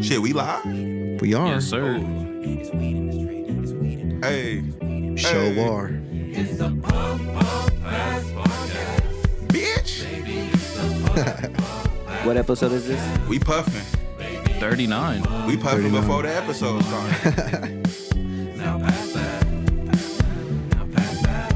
Shit, we live? We are. Yes, sir. Hey. Show war. It's the Puff Puff Pass Podcast. Bitch. What episode is this? We puffing. 39. We puffing 39. before the episode started. Now pass that. Now pass that.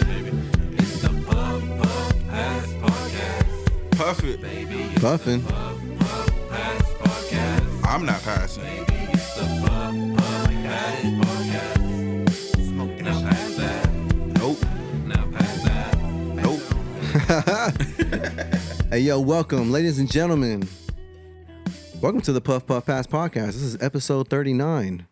Baby. It's the Puff Puff Pass Podcast. Puff it. Baby. Buffing. Puff Puff Pass Podcast. I'm not passing. Baby, it's the Puff Puff Pass Podcast. Smoking. Now pass that. Nope. Now pass that. Nope. Hey, yo, welcome, ladies and gentlemen. Welcome to the Puff Puff Pass Podcast. This is episode 39.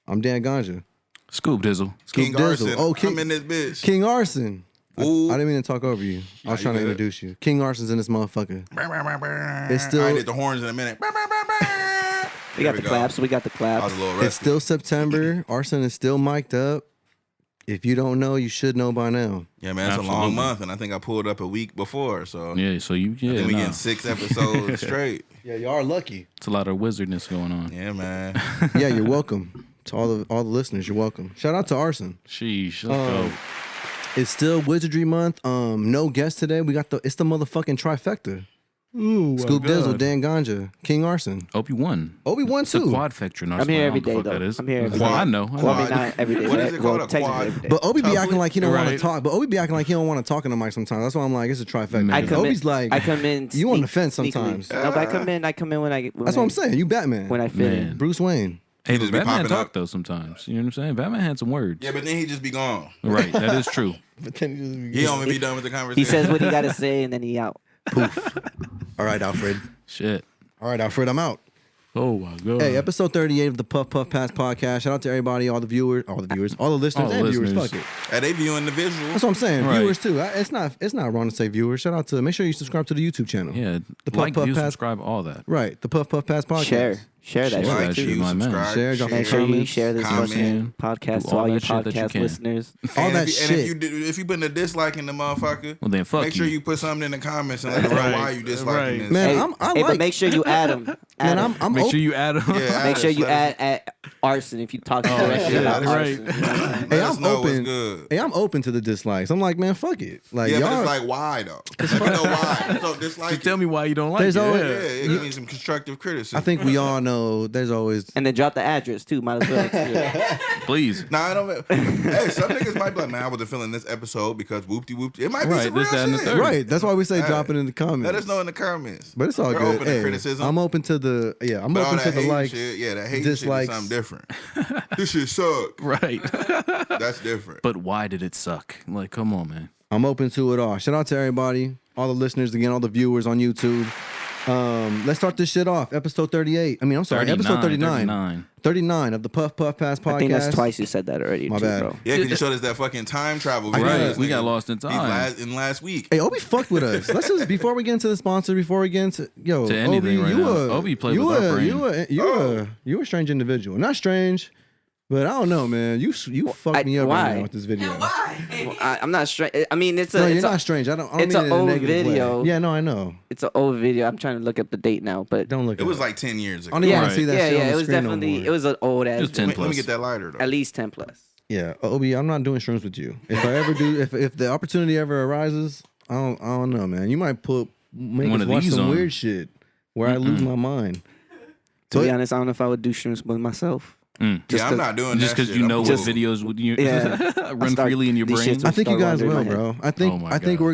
I'm Dan-Ganja. Scoop Dizzle. King Dizzle. Arson. Oh, I'm in this bitch. King Arson. Ooh. I didn't mean to talk over you. I was you trying to good. introduce you. King Arson's in this motherfucker. It's still- I did the horns in a minute. We got the claps. We got the I was claps. a little It's rusty. still September. Arson is still mic'd up. If you don't know, you should know by now. Yeah, man, it's a Absolutely. long month, and I think I pulled up a week before, so Yeah, so you, I think we nah. getting 6 episodes straight. Yeah, you are lucky. It's a lot of wizardness going on. Yeah, man. Yeah, you're welcome. To all the listeners, you're welcome. Shout out to Arson. Sheesh, let's go. It's still Wizardry Month. No guest today. It's the motherfucking trifecta. Ooh, Scoop Dizzle, Dan-Ganja, King Arson. OB1. OB1 It's a too. quad factor. I'm here every day, though. I'm here every day. I know. Well, I mean, not every day. What but- is it called? well, A technically quad? every day. But Obi be acting like he don't want to Right. talk. But Obi be acting like he don't want to talk in the mic sometimes. That's why I'm like, it's a trifecta. Man. I come Obi's in, like, I come in. you on the sneak- fence sneakily. sometimes. No, but I come in when I. That's what I'm saying. You Batman. When I fit Man. in. Bruce Wayne. Hey, just but be Batman popping talk up. though sometimes. You know what I'm saying? Batman had some words. Yeah, but then he just be gone. Right, that is true. But then he just He don't even be done with the conversation. He says what he got to say, and then he out. All right, Alfred. Shit. All right, Alfred, I'm out. Oh my god. Hey, episode 38 of the Puff Puff Pass podcast. Shout out to everybody, all the listeners, All the and viewers. listeners. Fuck it. Are they viewing the visual? That's what I'm saying. Right. Viewers too. It's not wrong to say viewers. Shout out to. Make sure you subscribe to the YouTube channel. Yeah, The Puff like, Puff view, Pass- subscribe, all that. Right. The Puff Puff Pass podcast. Share that Share shit. that Like, shit, you my man. subscribe, Share, drop a Make sure you comment, share this comment, fucking podcast do to all all your that shit that you podcast can. listeners. all And that if you, shit. And if you putting a dislike in the motherfucker, Well, then fuck make sure you put something in the comments and let us know why you disliking this. Man, Hey, I hey, like. but make sure you add them. Man, I'm Make open. sure you add them. Yeah, Make sure us, you let us- add Arson if you talk Oh, directly yeah, about that's right. Arson. You know what I'm saying? Let Hey, us I'm know open. what's good. Hey, I'm open to the dislikes. I'm like, man, fuck it. Like Yeah, but y'all. it's like, why though? Let me know why. So dislike Just tell me why you don't like There's it. always- Yeah, Yeah. it gives me some constructive criticism. I think we all know. There's always. And then drop the address too. Might as well. Yeah. Please. Nah, I don't. Hey, some niggas might be like, man, I wasn't feeling this episode because whoopty whoopty. It might be Right, some this, real that, and the shit. third. Right. That's why we say Hey, drop it in the comments. Let us know in the comments. But it's all We're good. open to Hey, criticism. I'm open to the. Yeah, I'm But all open that to the hate likes. shit, yeah, that hate dislikes. shit is something different. This shit suck. Right. That's different. But why did it suck? Like, come on, man. I'm open to it all. Shout out to everybody, all the listeners again, all the viewers on YouTube. Let's start this shit off. Episode 38. I mean, I'm sorry, episode 39. 39 of the Puff Puff Pass podcast. I think that's twice you said that already. My too, bad. bro. Yeah, because you showed us that fucking time travel video. Right, This we nigga got lost in beat time. last week. Hey, Obi fucked with us. Let's just before we get into the sponsor, before we get into To anything Obi, right you now. a Obi played you with our a brain. you a strange individual. Not strange, but I don't know, man. You fucked me up why? right now with this video. Well, I'm not straight. I mean, it's a. No, it's you're a, not strange. I don't it's mean a it in a old negative video. way. Yeah, no, I know. It's an old video. I'm trying to look up the date now, but Don't look. It was up. like 10 years I ago. don't even yeah, want to see that yeah, shit on yeah. the It was screen no definitely. more. It was an old ass. Just 10 Let me plus. get that lighter though. At least 10 plus. Yeah, Obi, I'm not doing shrooms with you. If I ever do, if the opportunity ever arises, I don't know, man. You might make One us of watch these some on. weird shit where I lose my mind. To be But- honest, I don't know if I would do shrooms with myself. Yeah, I'm not doing Just that because shit. you I'm know what cool. videos would you Yeah. run start- freely in your these brain. shits I think you Start guys wandering will, in my head. bro. Oh my I think God.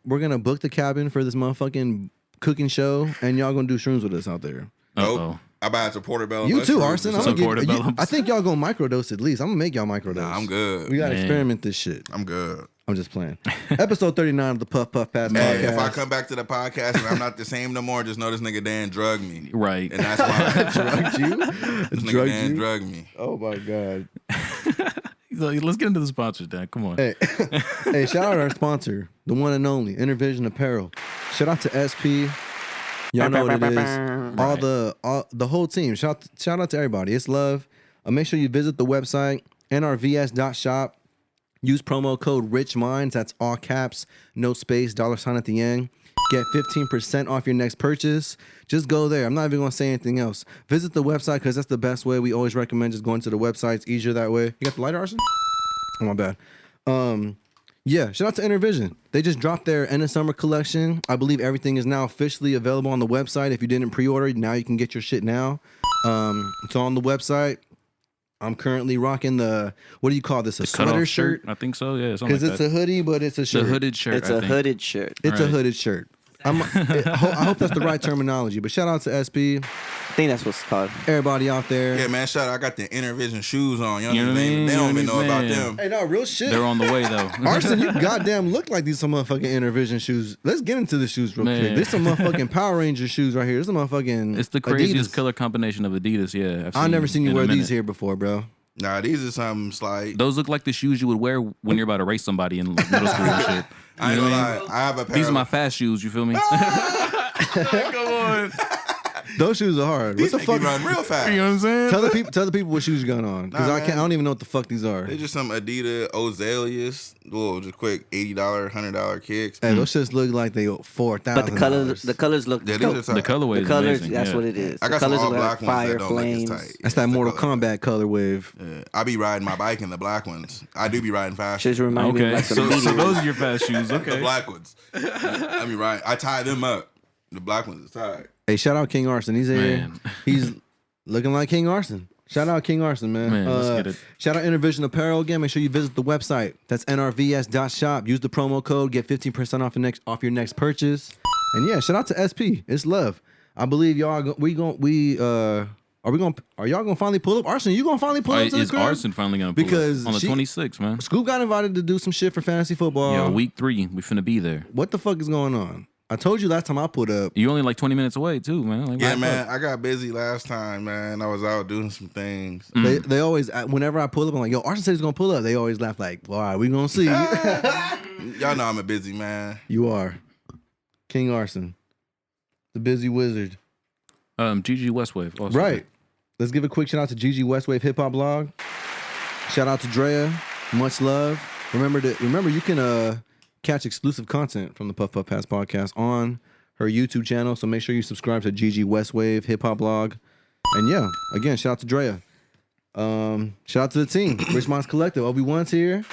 we're gonna book the cabin for this motherfucking cooking show, and y'all gonna do shrooms with us out there. Nope. Uh-oh. I buy some portobello. You too, mushrooms Arson. or I'm Some gonna give, portobello. I think y'all gonna microdose at least. I'm gonna make y'all microdose. Nah, I'm good. We gotta Man. experiment this shit. I'm good. I'm just playing. Episode 39 of the Puff Puff Pass Hey, podcast. if I come back to the podcast and I'm not the same no more, just know this nigga Dan drugged me. Right. And that's why drugged you, this nigga drugged Dan you. drugged me. Oh my god. Let's get into the sponsors, Dan. Come on. Hey, hey, shout out our sponsor, the one and only Intervision Apparel. Shout out to SP. Y'all know what it is. All the whole team. Shout out to everybody. It's love. Make sure you visit the website nrvs.shop. Use promo code RichMinds. That's all caps, no space, $ at the end. Get 15% off your next purchase. Just go there. I'm not even going to say anything else. Visit the website because that's the best way. We always recommend just going to the website. It's easier that way. You got the light, Arson? Oh, my bad. Yeah, shout out to Intervision. They just dropped their end of summer collection. I believe everything is now officially available on the website. If you didn't pre-order, now you can get your shit now. It's on the website. I'm currently rocking the, what do you call this? A sweater shirt? I think so. Yeah, because it's a hoodie, but it's a shirt. The hooded shirt. It's a hooded shirt. It's a hooded shirt. I hope that's the right terminology. But shout out to SP. I think that's what's called. Everybody out there. Yeah, man. Shout out. I got the Intervision shoes on. You know what I mean? They don't even know about them. Hey, no, real shit. They're on the way though. Arson, you goddamn look like these some motherfucking Intervision shoes. Let's get into the shoes real quick. There's some motherfucking Power Ranger shoes right here. There's some motherfucking It's the craziest Adidas. color combination of Adidas. Yeah, I've never seen you in a wear these minute. here before, bro. Nah, these are something like. Those look like the shoes you would wear when you're about to race somebody in like, middle school and shit. I ain't gonna lie. I have a pair. These are my fast shoes. You feel me? Come on. Those shoes are hard. These What the make fuck? me run real fast. You know what I'm saying? Tell the people what shoes you got on, because Nah, I don't even know what the fuck these are. They just some Adidas Ozalias, little just quick $80, $100 kicks. Hey, those shits look like they $4,000. But the colors look Yeah, these dope. are tight. The colorway The is colors, amazing. that's yeah. what it is. I The got some colors all look black like ones fire that don't look as flames. tight. That's that the Mortal color. Kombat color wave. Yeah, I be riding my bike in the black ones. I do be riding fast. Just remind me of Okay, like some so meteors. those are your fast shoes. The Okay. black ones. I be riding. I tie them up. The black ones is tied. Hey, shout out King Arson. He's here. Man. He's looking like King Arson. Shout out King Arson, man. Man, let's get it. Shout out Intervision Apparel again. Make sure you visit the website. That's nrvs.shop. Use the promo code. Get 15% off your next purchase. And yeah, shout out to SP. It's love. I believe y'all are y'all gonna finally pull up? Arson, you gonna finally pull up to the Is crib? Arson finally gonna pull Because up? On the she- 26th, man? Scoop got invited to do some shit for fantasy football. Yo, week 3, we finna be there. What the fuck is going on? I told you last time I pulled up. You only like 20 minutes away too, man. Like, Yeah, why the man. fuck? I got busy last time, man. I was out doing some things. They always, whenever I pull up, I'm like, yo, Arson said he's gonna pull up. They always laugh like, well, all right, we gonna see. Y'all know I'm a busy man. You are King Arson, the busy wizard. GG Westwave. Also. Right. Let's give a quick shout out to GG Westwave Hip Hop Blog. Shout out to Drea. Much love. Remember you can catch exclusive content from the Puff Puff Pass podcast on her YouTube channel. So make sure you subscribe to GG Westwave Hip Hop Blog. And yeah, again, shout out to Drea. Shout out to the team. Rich Minds Collective. OB1's here.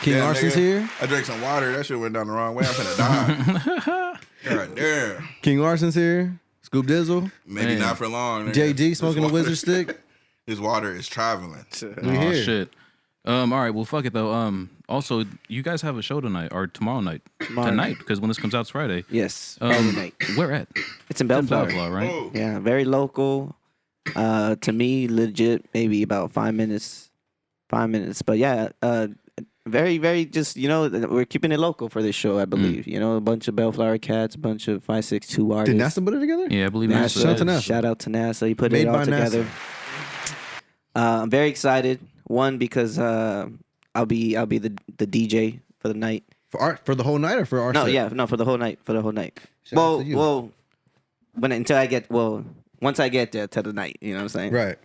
King Yeah, Arson's nigga, here. I drank some water. That shit went down the wrong way. I'm finna die. God damn. King Arson's here. Scoop Dizzle. Maybe Man. not for long. Nigga. JD smoking a wizard stick. His water is traveling. We Oh here. shit. All right, well fuck it though. Also, you guys have a show tonight or tomorrow night? Tonight, because when this comes out, it's Friday. Yes, Friday night. Where at? It's in In Bellflower. Bellflower, right? Oh. Yeah, very local. To me, legit. Maybe about 5 minutes. 5 minutes, but yeah. Very, very. Just we're keeping it local for this show. I believe. A bunch of Bellflower cats, a bunch of 562 Did artists. NASA put it together? Yeah, I believe NASA. that's Shout out to NASA. Shout out to NASA. He put Made it all by together. NASA. I'm very excited. One, because I'll be the DJ for the night. For the whole night or for our No, set? yeah, no, for the whole night. For the whole night. Shout out to you. Once I get there to the night, you know what I'm saying? Right.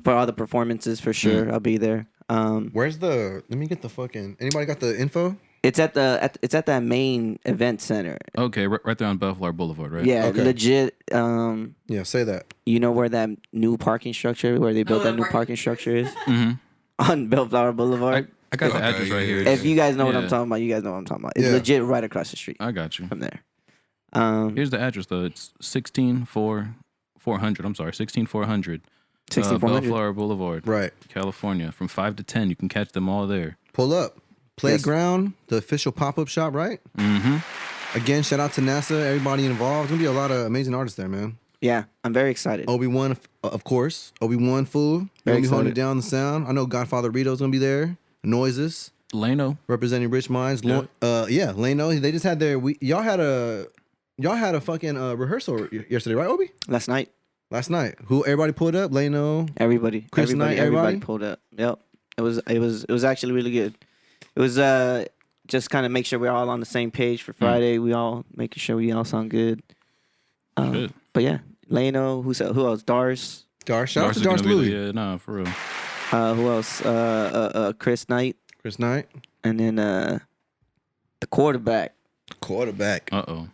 For all the performances, for sure, I'll be there. Where's the? Let me get the fucking. Anybody got the info? It's at that main event center. Okay, right there on Bellflower Boulevard, right? Yeah, Okay. legit. Yeah, say that. You know where that new parking structure, where they built that new parking structure is? On Bellflower Boulevard. I got the Okay, address right yeah, here. yeah. If you guys know what I'm Yeah. talking about, you guys know what I'm talking about. It's Yeah. legit right across the street I got you. from there. Here's the address though. It's 16400. I'm sorry, 16400. 16400. Bellflower Boulevard, Right. California. From 5 to 10, you can catch them all there. Pull up. Playground, the official pop-up shop, right? Mm-hmm. Again, shout out to NASA, everybody involved. There's gonna be a lot of amazing artists there, man. Yeah, I'm very excited. OB1, of course. OB1 Fooo. Very Gonna be holding it excited. down the sound. I know Godfather Rito's gonna be there. Noises, Leno. representing Rich Minds. Yeah. Leno. They just had their. Y'all had a fucking rehearsal yesterday, right, Obi? Last night, Last night. Who everybody pulled up? Leno. everybody, Chris Knight, everybody everybody? pulled up. Yep, it was actually really good. It was just kind of make sure we're all on the same page for Friday. We all making sure we all sound good. Shit. But yeah, Leno. Who else? Dars. Dar. Shout out to is Darce gonna be Louis. there. Yeah, nah, for real. Who else? Chris Knight, Chris Knight, and then the quarterback. quarterback. Uh-oh.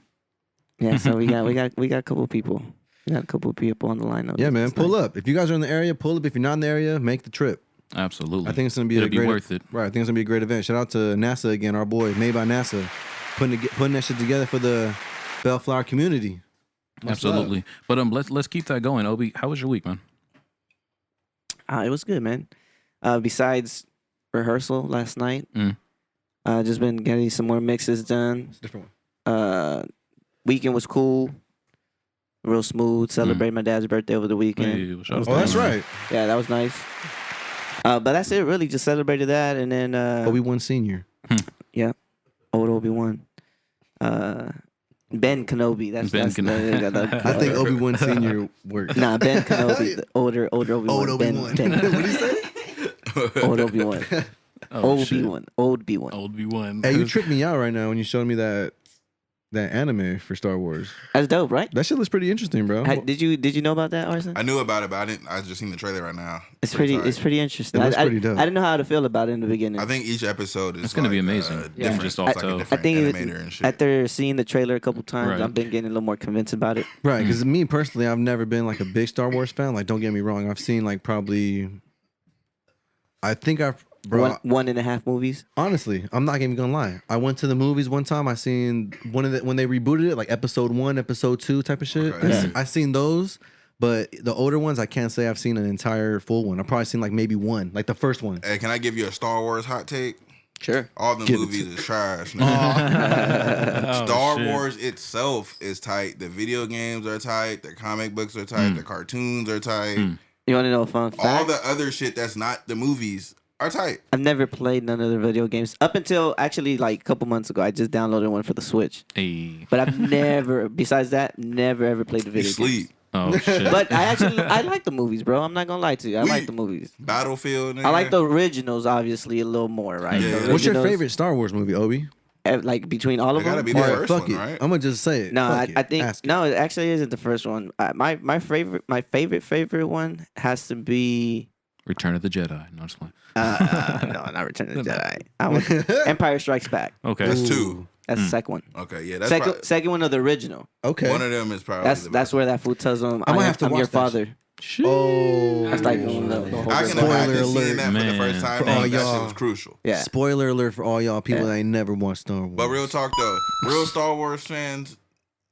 Yeah, so we got a couple people. We got a couple people on the lineup. Yeah, man, It's pull nice. up. If you guys are in the area, pull up. If you're not in the area, make the trip. Absolutely. I think it's gonna be It'll a great, worth it. Right, I think it's gonna be a great event. Shout out to NASA again, our boy, made by NASA, putting that shit together for the Bellflower community. Much Absolutely. But let's keep that going. Obi, how was your week, man? It was good, man. Besides rehearsal last night, Mm. just been getting some more mixes done. It's a different one. Weekend was cool, real smooth. Celebrate my dad's birthday over the weekend. Hey, shout out Oh, to that's you, man. right. Yeah, that was nice. But that's it, really. Just celebrated that, and then Obi-Wan Senior. old Obi-Wan. Ben Kenobi. That's Ben I think Obi-Wan Senior works. Nah, Ben Kenobi, the older Obi-Wan. Old Obi-Wan. Ben, What did he say? old Obi-Wan. Oh, shit. Old B1. Old B1. Hey, you tripped me out right now when you showed me that anime for Star Wars. That's dope, right? That shit looks pretty interesting, bro. Did you know about that, Arson? I knew about it, but I didn't. I just seen the trailer right now. It's pretty tight. interesting. It looks I pretty dope. I didn't know how to feel about it in the beginning. I think each episode is It's gonna be amazing. Different. Yeah. Just off It's like top. a different I think animator and shit. after seeing the trailer a couple times, Right. I've been getting a little more convinced about it. Right, because me personally, I've never been like a big Star Wars fan. Like, don't get me wrong, I've seen like probably, I think I've, bro, 1.5 movies. honestly, I'm not even gonna lie. I went to the movies one time. I seen when they rebooted it, like episode 1, episode 2 type of shit. Okay. I seen those, but the older ones, I can't say I've seen an entire full one. I've probably seen like maybe one, like the first one. Hey, can I give you a Star Wars hot take? Sure. All the Give it movies is trash. nigga. Oh, Star shit. Wars itself is tight. The video games are tight. The comic books are tight. The cartoons are tight. You want to know a fun fact? All the other shit that's not the movies are tight. I've never played none of the video games up until actually like a couple months ago. I just downloaded one for the Switch, Hey. but I've never, besides that, never ever played the You video sleep. games. Oh, shit. But I like the movies, bro. I'm not gonna lie to you. I like the movies. Battlefield. Nigga. I like the originals, obviously, a little more, right? Yeah. The What's your originals, favorite Star Wars movie, Obi? Like between all of It gotta them. be the Or first fuck one, it. right? I'm gonna just say it. No, Fuck I it. think Ask it. no. It actually isn't the first one. My favorite one has to be Return of the Jedi. No, just playing. no, not Return of the Jedi. I would, Empire Strikes Back. Okay. That's Ooh. 2. That's the second one. Okay, yeah, that's Second one of the original. Okay. one of them is probably That's the that's best. where that fool tells him, I might "I have to am your watch that father." Oh, That's like the whole I can Spoiler imagine alert. seeing that for the Man. first time. For all That shit y'all. was crucial. Yeah. Spoiler alert for all y'all people Yeah. that ain't never watched Star Wars. But real talk though, real Star Wars fans,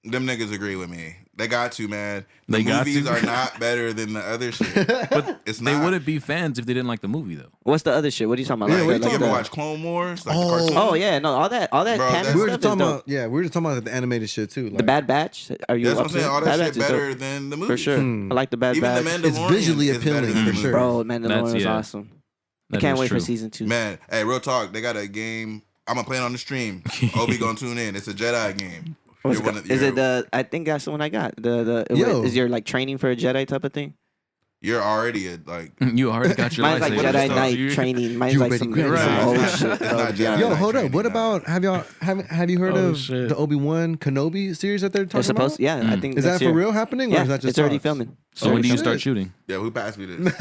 them niggas agree with me. They got to, man. The They got movies to. are not better than the other shit. But It's they not. wouldn't be fans if they didn't like the movie, though. What's the other shit? What are you talking about? Yeah, Like, what are you you talking ever about? watch Clone Wars? Like Oh. the cartoon? Oh yeah, no, all that Bro, canon that's- we were stuff just talking is dope. about we were just talking about the animated shit too. Like, The Bad Batch. Are you That's up what I'm to saying. it? All Bad that Batch shit is better dope. than the movie. For sure. I like the Bad Even Batch. the Mandalorian visually is better appealing, than for the sure. movie. Bro, Mandalorian That's- was yeah. awesome. I That can't is wait true. for season 2. Man, hey, real talk. They got a game. I'm gonna play it on the stream. Obi gonna tune in. It's a Jedi game. What's You're it one of- is you're- it the? I think that's the one I got. Yo. Is your like training for a Jedi type of thing? You're already a like. You already got your Mine's like lightsaber lightsaber Jedi stuff. Knight You- training. Mine's You like already some, got some it. old Right. shit. It's bro. not Jedi Yeah. Yo, Knight hold up. training What now. about have you heard Oh, of shit. the Obi-Wan Kenobi series that they're talking They're supposed. about? Yeah, I think Is that next for year. real happening, or Yeah, is that just it's already talks? filming. So when do you shit. start shooting? Yeah, who passed me this?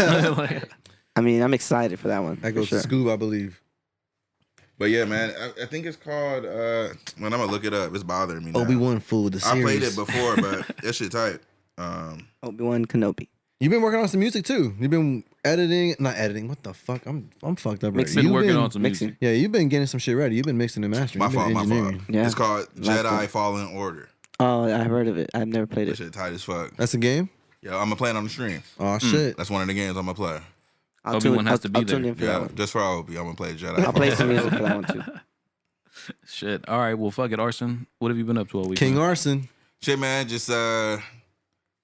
I mean, I'm excited for that one. That for goes sure. to Scoob, I believe. But yeah, man, I think it's called. Man, I'm gonna look it up. It's bothering me now. Obi-Wan Fooo, the series. I played it before, but that shit tight. Obi-Wan Kenobi. You've been working on some music too. You've been not editing. What the fuck? I'm fucked up. Mixing. Right. Been You've working been, on some mixing. music. Yeah, you've been getting some shit ready. You've been mixing and mastering. My You've been fault, my fault. engineering. Yeah. It's called Last Jedi one. Fallen Order. Oh, I've heard of it. I've never played That it. shit tight as fuck. That's a game. Yeah, I'm gonna play it on the stream. Oh shit. That's one of the games I'm gonna play. Obi-Wan has to be I'll tune there. in for that Yeah, one. just for Obi, I'm gonna play Jedi. I'll play Fallen some Order. music for that one too. Shit. All right. Well, fuck it, Arson. What have you been up to all week? King man? Arson. Shit, man, just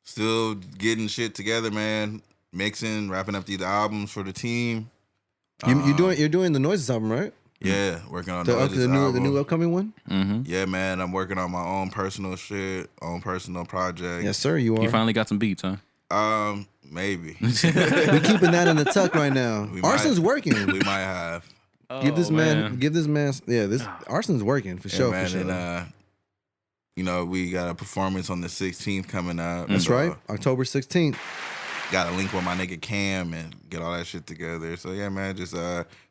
still getting shit together, man. Mixing, wrapping up these albums for the team. You're doing the Noises album, right? Yeah, working on The, Noises the album. new upcoming one. Mm-hmm. Yeah, man, I'm working on my own personal shit, own personal project. Yes, sir. You are. You finally got some beats, huh? Maybe We're keeping that in the tuck right now. We Arson's might. working. we might have. Give this Oh, man. Yeah, this Arson's working for Yeah, sure. man, For sure. and we got a performance on the 16th coming up. That's So, right. October 16th. got a link with my nigga Cam and get all that shit together. So yeah, man, just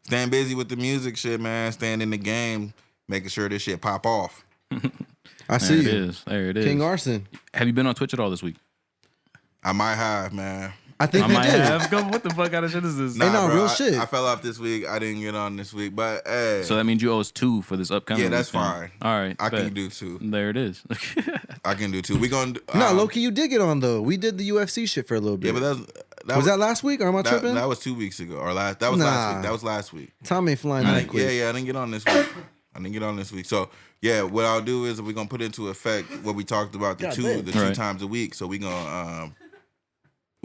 staying busy with the music shit, man. Staying in the game, making sure this shit pop off. I see There it you. is. There it is. King Arson. Have you been on Twitch at all this week? I might have, man. I think I we might did. have. Go, what the fuck kind of shit is this? Hey, no, bro, real I, shit. I fell off this week. I didn't get on this week, but hey, So that means you owe us 2 for this upcoming. yeah, that's week, fine. All right. I bet. can do 2. There it is. I can do 2. We gonna No, low key, you did get on though. We did the UFC shit for a little bit. yeah, but was that last week or am I tripping? That was 2 weeks ago or last. That was last week. That was last week. Time ain't flying that quick. Yeah, I didn't get on this week. So yeah, what I'll do is we're gonna put into effect what we talked about the two Right. times a week. So we're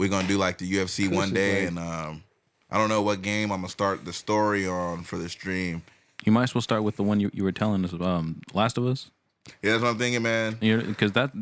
gonna do like the UFC one day, and I don't know what game I'm gonna start the story on for the stream. You might as well start with the one you were telling us, Last of Us. Yeah, that's what I'm thinking, man. Because that's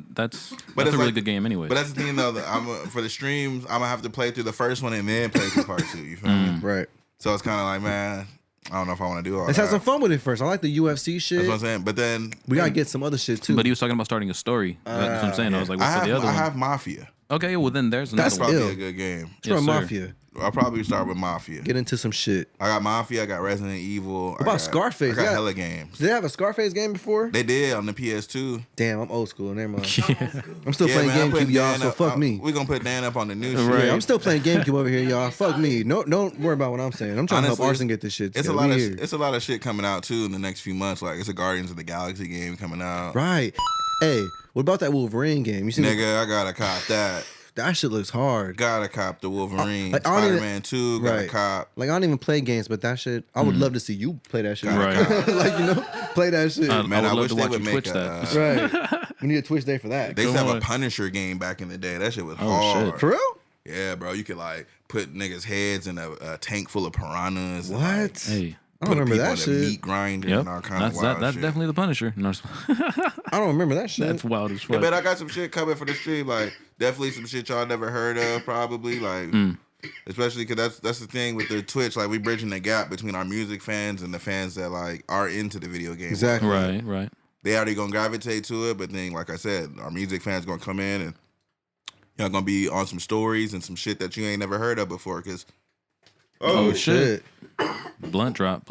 it's a really like- good game anyway. But that's the thing though. That for the streams, I'm gonna have to play through the first one and then play through part 2. You feel me? Right. So it's kind of like, man, I don't know if I want to do all Let's that. have some fun with it first. I like the UFC shit. That's what I'm saying. But then We gotta get some other shit too. But he was talking about starting a story. That's what I'm saying. I was like, what's for the other I one? have Mafia. Okay, well then there's another That's one. Probably Ill. a good game. Try Yes, sir. Mafia. I'll probably start with Mafia. Get into some shit. I got Mafia. I got Resident Evil. What about Scarface? I got Yeah. hella games. Did they have a Scarface game before? They did on the PS2. Damn, I'm old school. Never mind. I'm still Yeah, playing man, I'm GameCube, putting y'all. Dan So up. fuck me. We're gonna put Dan up on the new Right. shit. Yeah, I'm still playing GameCube over here, y'all. Fuck me. No, don't worry about what I'm saying. I'm trying to Honestly, help Arson get this shit. It's a together. lot of We here. it's a lot of shit coming out too in the next few months. Like it's a Guardians of the Galaxy game coming out. Right. Hey, what about that Wolverine game? You seen Nigga, I gotta cop that. that shit looks hard. Gotta cop the Wolverine. Like, I don't even- Spider-Man 2, gotta Right. cop. Like I don't even play games, but that shit, I would love to see you play that shit. Right. Like play that shit. Man, I I would love wish to they watch would you make Twitch that. Right. We need a Twitch day for that. They used to Come have a on. Punisher game back in the day. That shit was Oh, hard. shit. For real? Yeah, bro. You could like put niggas' heads in a tank full of piranhas. and, What? like, Hey. I don't remember people that in a shit. meat grinder Yep. and all kind of That's wild that's shit. definitely the Punisher. No, I don't remember that shit. that's wild as Yeah, fuck. but I got some shit coming for the stream. Like definitely some shit y'all never heard of. Probably like. Especially because that's the thing with the Twitch. Like we bridging the gap between our music fans and the fans that like are into the video game. Exactly. Right. They already gonna gravitate to it, but then like I said, our music fans gonna come in and y'all gonna be on some stories and some shit that you ain't never heard of before. Cause Oh, shit. Blunt drop.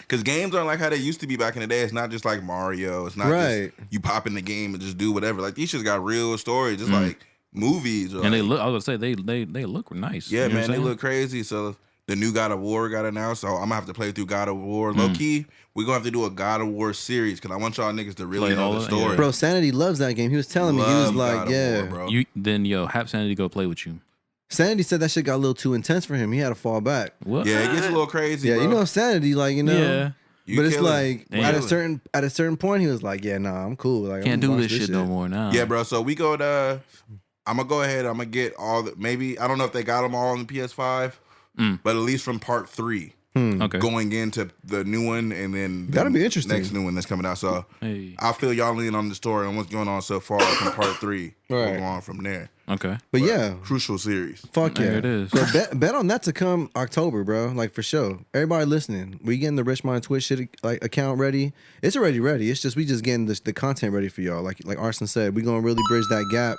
Cause games aren't like how they used to be back in the day. It's not just like Mario. It's not Right. just you pop in the game and just do whatever. Like these shit's got real stories, just like movies. Or And they like- look. I was gonna say they look nice. yeah, You know what man, I'm they saying? look crazy. So the new God of War got announced. So I'm gonna have to play through God of War. Low key, we're gonna have to do a God of War series because I want y'all niggas to really Play know all the of it, story. yeah. Bro, Sanity loves that game. He was telling me, he was Love like, God of yeah. War, bro. You then have Sanity go play with you. Sanity said that shit got a little too intense for him. He had to fall back. What? Yeah, it gets a little crazy. Yeah, bro. you know Sanity, like, Yeah. You but it's killing. like You at a killing. certain point he was like, yeah, nah, I'm cool. Like, Can't I'm do watch this shit no more now. Yeah, bro. So we go to. I'm gonna go ahead. I'm gonna get all the. Maybe I don't know if they got them all on the PS5, but at least from part 3, Okay. going into the new one, and then That'll the be interesting. Next new one that's coming out. So Hey. I feel y'all in on the story and what's going on so far from part 3. We'll Right. go on from there. Okay. But yeah, Crucial series. fuck yeah. There it is. So bet on that to come October, bro. Like for sure. Everybody listening, we getting the Rich Mind Twitch shit like account ready. It's already ready. It's just we just getting the content ready for y'all. Like Arson said, we gonna really bridge that gap.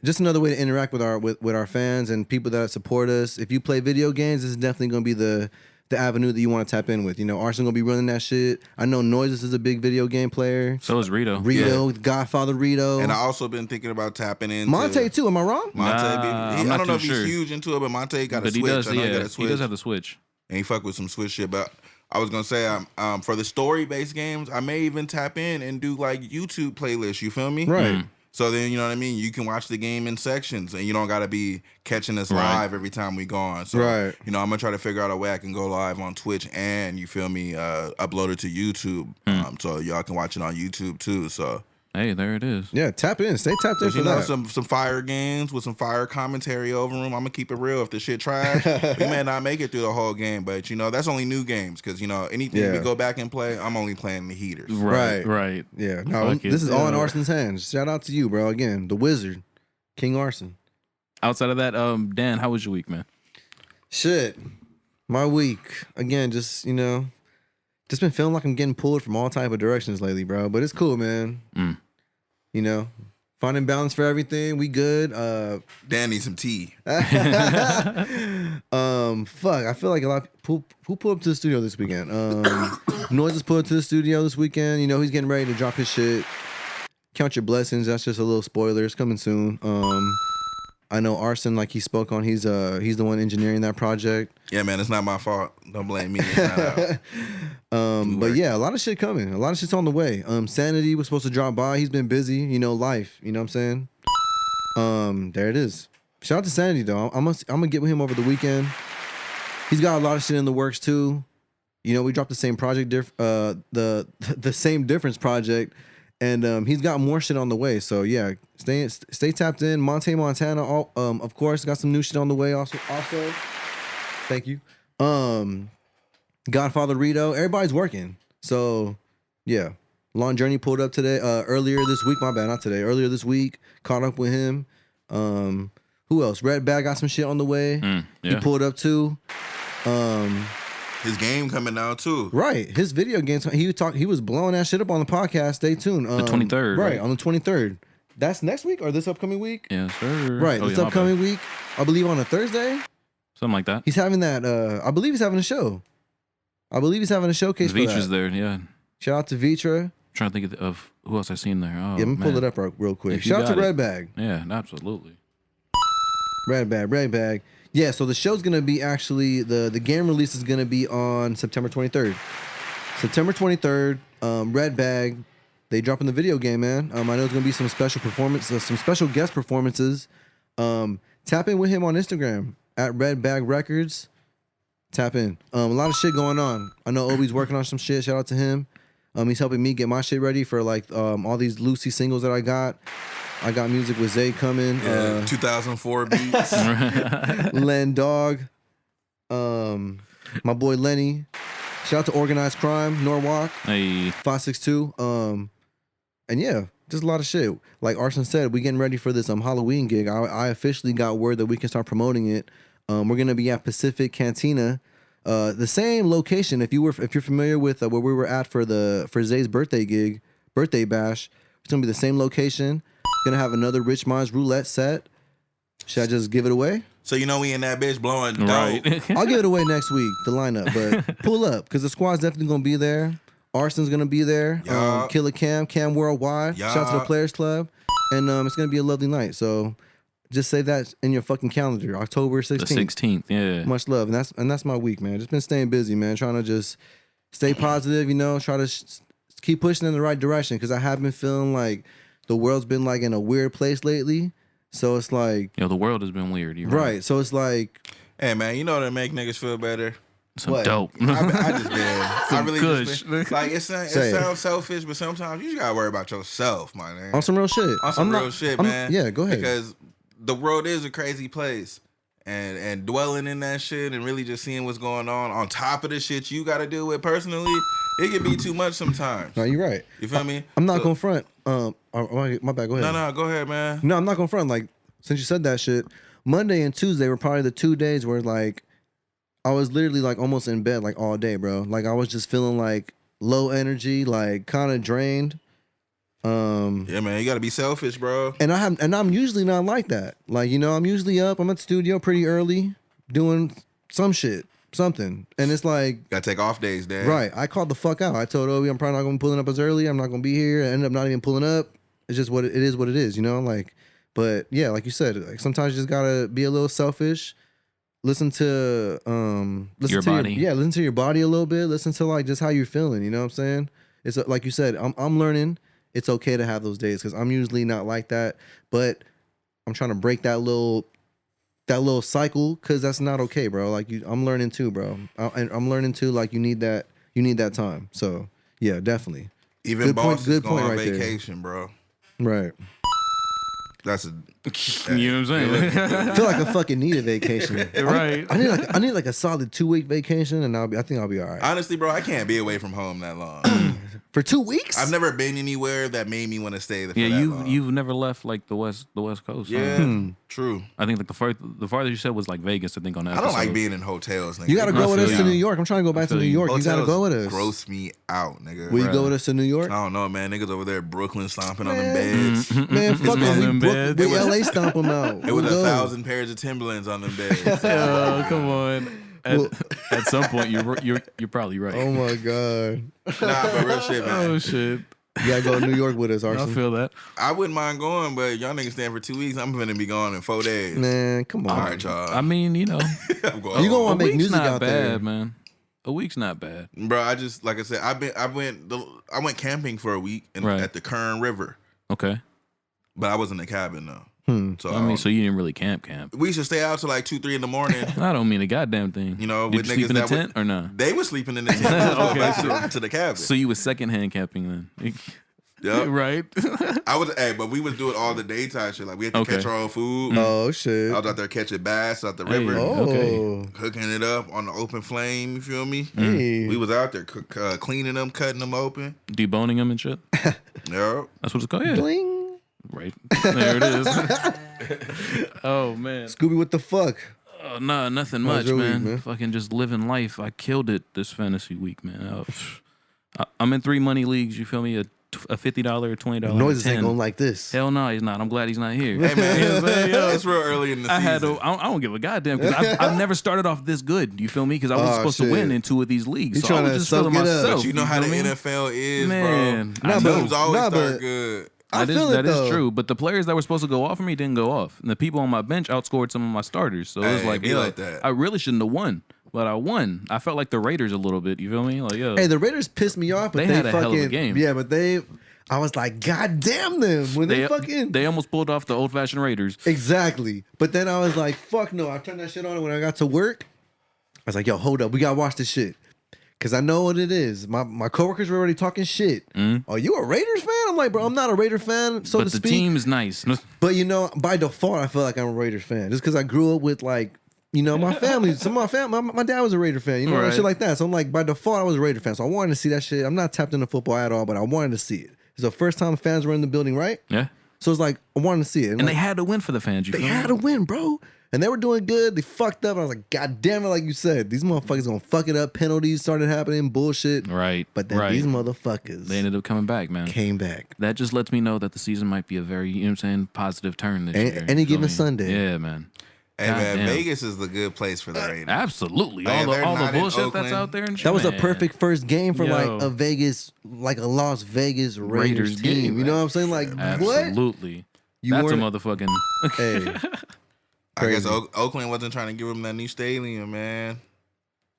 Just another way to interact with our fans and people that support us. If you play video games, this is definitely gonna be the avenue that you want to tap in with. You know, Arson gonna be running that shit. I know Noises is a big video game player. So is Rito. Rito, Godfather Rito. And I also been thinking about tapping into Monte too, am I wrong? Monte, Nah, I'm I not don't know if too he's sure. huge into it, but Monte got a But he Switch. does. I know he got Yeah. a Switch. He does have the Switch. And he fuck with some Switch shit. But I was gonna say, for the story-based games, I may even tap in and do like YouTube playlists. You feel me? Right. So then, you know what I mean? You can watch the game in sections and you don't got to be catching us Right. live every time we go on. So, Right. you know, I'm going to try to figure out a way I can go live on Twitch and, you feel me, upload it to YouTube. So y'all can watch it on YouTube too. So, Hey, there it is. Yeah, tap in. Stay tapped in you for know, that. some fire games with some fire commentary over them. I'm going to keep it real. If the shit trash, we may not make it through the whole game. But, you know, that's only new games because, you know, anything Yeah. we go back and play, I'm only playing the heaters. Right. Right. Yeah, no, Fuck it. this is all in Yeah. Arson's hands. Shout out to you, bro. Again, the wizard, King Arson. Outside of that, Dan, how was your week, man? Shit, my week again. Just just been feeling like I'm getting pulled from all type of directions lately, bro. But it's cool, man. You know, Finding balance for everything. We good. Dan needs some tea. Fuck. I feel like a lot of people who pulled up to the studio this weekend. Noises pulled up to the studio this weekend. You know, he's getting ready to drop his shit. Count your blessings. That's just a little spoiler. It's coming soon. I know Arson, like he spoke on, he's the one engineering that project. Yeah, man, it's not my fault. Don't blame me. But yeah, a lot of shit coming. A lot of shit's on the way. Sanity was supposed to drop by. He's been busy. You know, life. You know what I'm saying? There it is. Shout out to Sanity though. I'm gonna get with him over the weekend. He's got a lot of shit in the works too. You know, we dropped the same project, the same difference project, and he's got more shit on the way. So yeah, stay tapped in. Montana, of course, got some new shit on the way. Also, thank you. Godfather Rito, everybody's working. So yeah, Long Journey pulled up today. Earlier this week, my bad, not today. Earlier this week, caught up with him. Who else? Red Bag got some shit on the way. Yeah. He pulled up too. His game coming out too. Right, his video games. He was blowing that shit up on the podcast. Stay tuned. The 23rd. Right, on the 23rd. That's next week or this upcoming week? Yes, sir. Right, this upcoming week. I believe on a Thursday. Something like that. He's having that. I believe he's having a show. I believe he's having a showcase. Vitra's there. Yeah. Shout out to Vitra. I'm trying to think of who else I seen there. Oh, Yeah, let me pull it up real quick. If you Shout out to got it. Red Bag. Yeah, absolutely. Red Bag. Yeah, so the show's gonna be actually the game release is gonna be on September 23rd. September 23rd. Red Bag. They dropping the video game, man. I know it's gonna be some special performances, some special guest performances. Tap in with him on Instagram at Red Bag Records. Tap in. A lot of shit going on. I know Obi's working on some shit. Shout out to him. He's helping me get my shit ready for like all these Lucy singles that I got. I got music with Zay coming. 2004 beats. Len Dog. My boy Lenny. Shout out to Organized Crime, Norwalk. Hey. 562. And yeah, just a lot of shit. Like Arson said, we getting ready for this Halloween gig. I officially got word that we can start promoting it. We're gonna be at Pacific Cantina, the same location. If you're familiar with where we were at for Zay's birthday bash, it's gonna be the same location. Gonna have another Rich Minds roulette set. Should I just give it away? So you know we in that bitch blowing dope. Right. I'll give it away next week, the lineup, but pull up because the squad's definitely gonna be there. Arson's gonna be there. Yeah. Killer Cam Worldwide. Yeah. Shout out to the Players Club, and it's gonna be a lovely night. So just save that in your fucking calendar. October 16th. The 16th. Yeah. Much love, and that's my week, man. Just been staying busy, man. Trying to just stay positive, you know. Try to keep pushing in the right direction because I have been feeling like the world's been like in a weird place lately. So it's like, The world has been weird. You're right. So it's like, Hey man, you know that make niggas feel better. Some What? dope. I just been. I really Kush. just been, like it Say it. sounds selfish, but sometimes you just gotta worry about yourself, my man. on some real shit. On some I'm real not- shit, I'm- man. Yeah, go ahead. Because the world is a crazy place. And dwelling in that shit and really just seeing what's going on top of the shit you gotta deal with personally, it can be too much sometimes. No, you're right. You feel me? I'm not So- gonna front. My bad. Go ahead. No, go ahead, man. No, I'm not gonna front. Like, since you said that shit, Monday and Tuesday were probably the 2 days where like I was literally like almost in bed like all day, bro. Like I was just feeling like low energy, like kind of drained. Yeah, man, you gotta be selfish, bro. And I'm usually not like that. Like, you know, I'm usually up. I'm at the studio pretty early doing something. And it's like, Gotta take off days, Dad. right. I called the fuck out. I told Obi I'm probably not gonna be pulling up as early. I'm not gonna be here. I ended up not even pulling up. It's just what it is, you know? Like, but yeah, like you said, like sometimes you just gotta be a little selfish. Listen to Your body. listen to your body a little bit. Listen to like just how you're feeling, you know what I'm saying? It's like you said, I'm learning it's okay to have those days because I'm usually not like that, but I'm trying to break that little cycle because that's not okay, bro. Like I'm learning too, bro. And I'm learning too. Like you need that time. So yeah, definitely. Even Good point- bosses good go point on right there. vacation, bro. Right. That's You know what I'm saying? I feel like I fucking need a vacation. Right. I need like a solid 2-week vacation, and I think I'll be all right. Honestly, bro, I can't be away from home that long. For 2 weeks? I've never been anywhere that made me want to stay there for Yeah, that long. you've never left like the west coast. Yeah, huh? true. I think like the farthest you said was like Vegas. I think on that. I don't like episode. being in hotels, nigga. You gotta go with us feel to you. New York. I'm trying to go back to feel New you. York. You gotta go with us. Gross me out, nigga. Will you go with us to New York? I don't know, man. Niggas over there, Brooklyn, stomping on them Man. beds. Man, fuck on it. them We beds. LA stomp them out. It was We'll go. 1,000 pairs of Timberlands on them beds. Oh, come on. At some point, you're probably right. Oh my god. Nah, but real shit, man. Oh shit! You gotta go to New York with us, I Arson. feel that. I wouldn't mind going, but y'all niggas staying for 2 weeks. I'm gonna be gone in 4 days. Man, come on. All right, y'all. I mean, you know, I'm going. You gonna a wanna make week's music not out bad, there. man. A week's not bad. Bro, I just like I said, I went camping for a week Right. at the Kern River, Okay. but I was in the cabin though. So I mean, so you didn't really camp. we should stay out till like 2-3 in the morning. I don't mean a goddamn thing. You know, did with you sleep niggas in the that would- tent or not? They were sleeping in the tent. Okay, back to the cabin. So you was secondhand camping then, Yep. right? But we was doing all the daytime shit. Like we had to Okay. catch our own food. Oh shit. I was out there catching bass out the Hey. river, Oh. Okay. hooking it up on the open flame. You feel me? Hey. We was out there cleaning them, cutting them open. Deboning them and shit. Yep. That's what it's called. Yeah. Bling. Right. There it is. Oh man. Scooby, what the fuck? Oh, nah, nothing How was much, your week, man. man? Fucking just living life. I killed it this fantasy week, man. I'm in 3 money leagues. You feel me? A $50, $20, Noises ain't 10. going like this. Hell no, he's not. I'm glad he's not here. Hey man, You know what I'm saying? Yo, it's real early in the I season. had to. I don't give a goddamn because I've never started off this good. You feel me? Because I was Oh, supposed shit. to win in 2 of these leagues. You So I tryna was just soak feeling it up. myself. But you know how the feel me? NFL is, Man, bro. I Teams know. always Nah, start but- good. I That feel it is though. true. But the players that were supposed to go off for me didn't go off, and the people on my bench outscored some of my starters. So it was Hey, like, be yo, like that. I really shouldn't have won, but I won. I felt like the Raiders a little bit. You feel me? Like, yo, Hey, the Raiders pissed me off, but They they, had a fucking hell of a game. Yeah, but I was like, God damn them when they fucking they almost pulled off the old fashioned Raiders. exactly. But then I was like, fuck no. I turned that shit on, and when I got to work, I was like, yo, hold up, we gotta watch this shit. Cause I know what it is. My coworkers were already talking shit. Oh, you a Raiders fan? I'm like, bro, I'm not a Raider fan, so But to the speak. team's nice. But you know, by default, I feel like I'm a Raiders fan, just because I grew up with like, you know, my family. Some of my family, my dad was a Raider fan, you know, Right. shit like that. So I'm like, by default, I was a Raider fan. So I wanted to see that shit. I'm not tapped into football at all, but I wanted to see it. It's the first time fans were in the building, right? Yeah, So it's like I wanted to see it, and like, they had to win for the fans. You they feel had me? to win, bro. And they were doing good. They fucked up. I was like, God damn it, like you said, these motherfuckers gonna fuck it up. Penalties started happening, bullshit. Right. But then right. these motherfuckers They ended up coming back, man. came back. That just lets me know that the season might be a very, you know what I'm saying, positive turn this year. Any You feel given me? Sunday. Yeah, man. Hey man, Goddamn. Vegas is the good place for the Raiders. Absolutely. Hey, All they're the not in bullshit that's Oakland. out there and shit. That was a man. perfect first game for Yo. like a Vegas, like a Las Vegas Raiders Raiders team. game, You know what I'm saying? Like what? Absolutely. You That's a weren't- motherfucking. Hey, I guess Crazy. Oakland wasn't trying to give them that new stadium, man.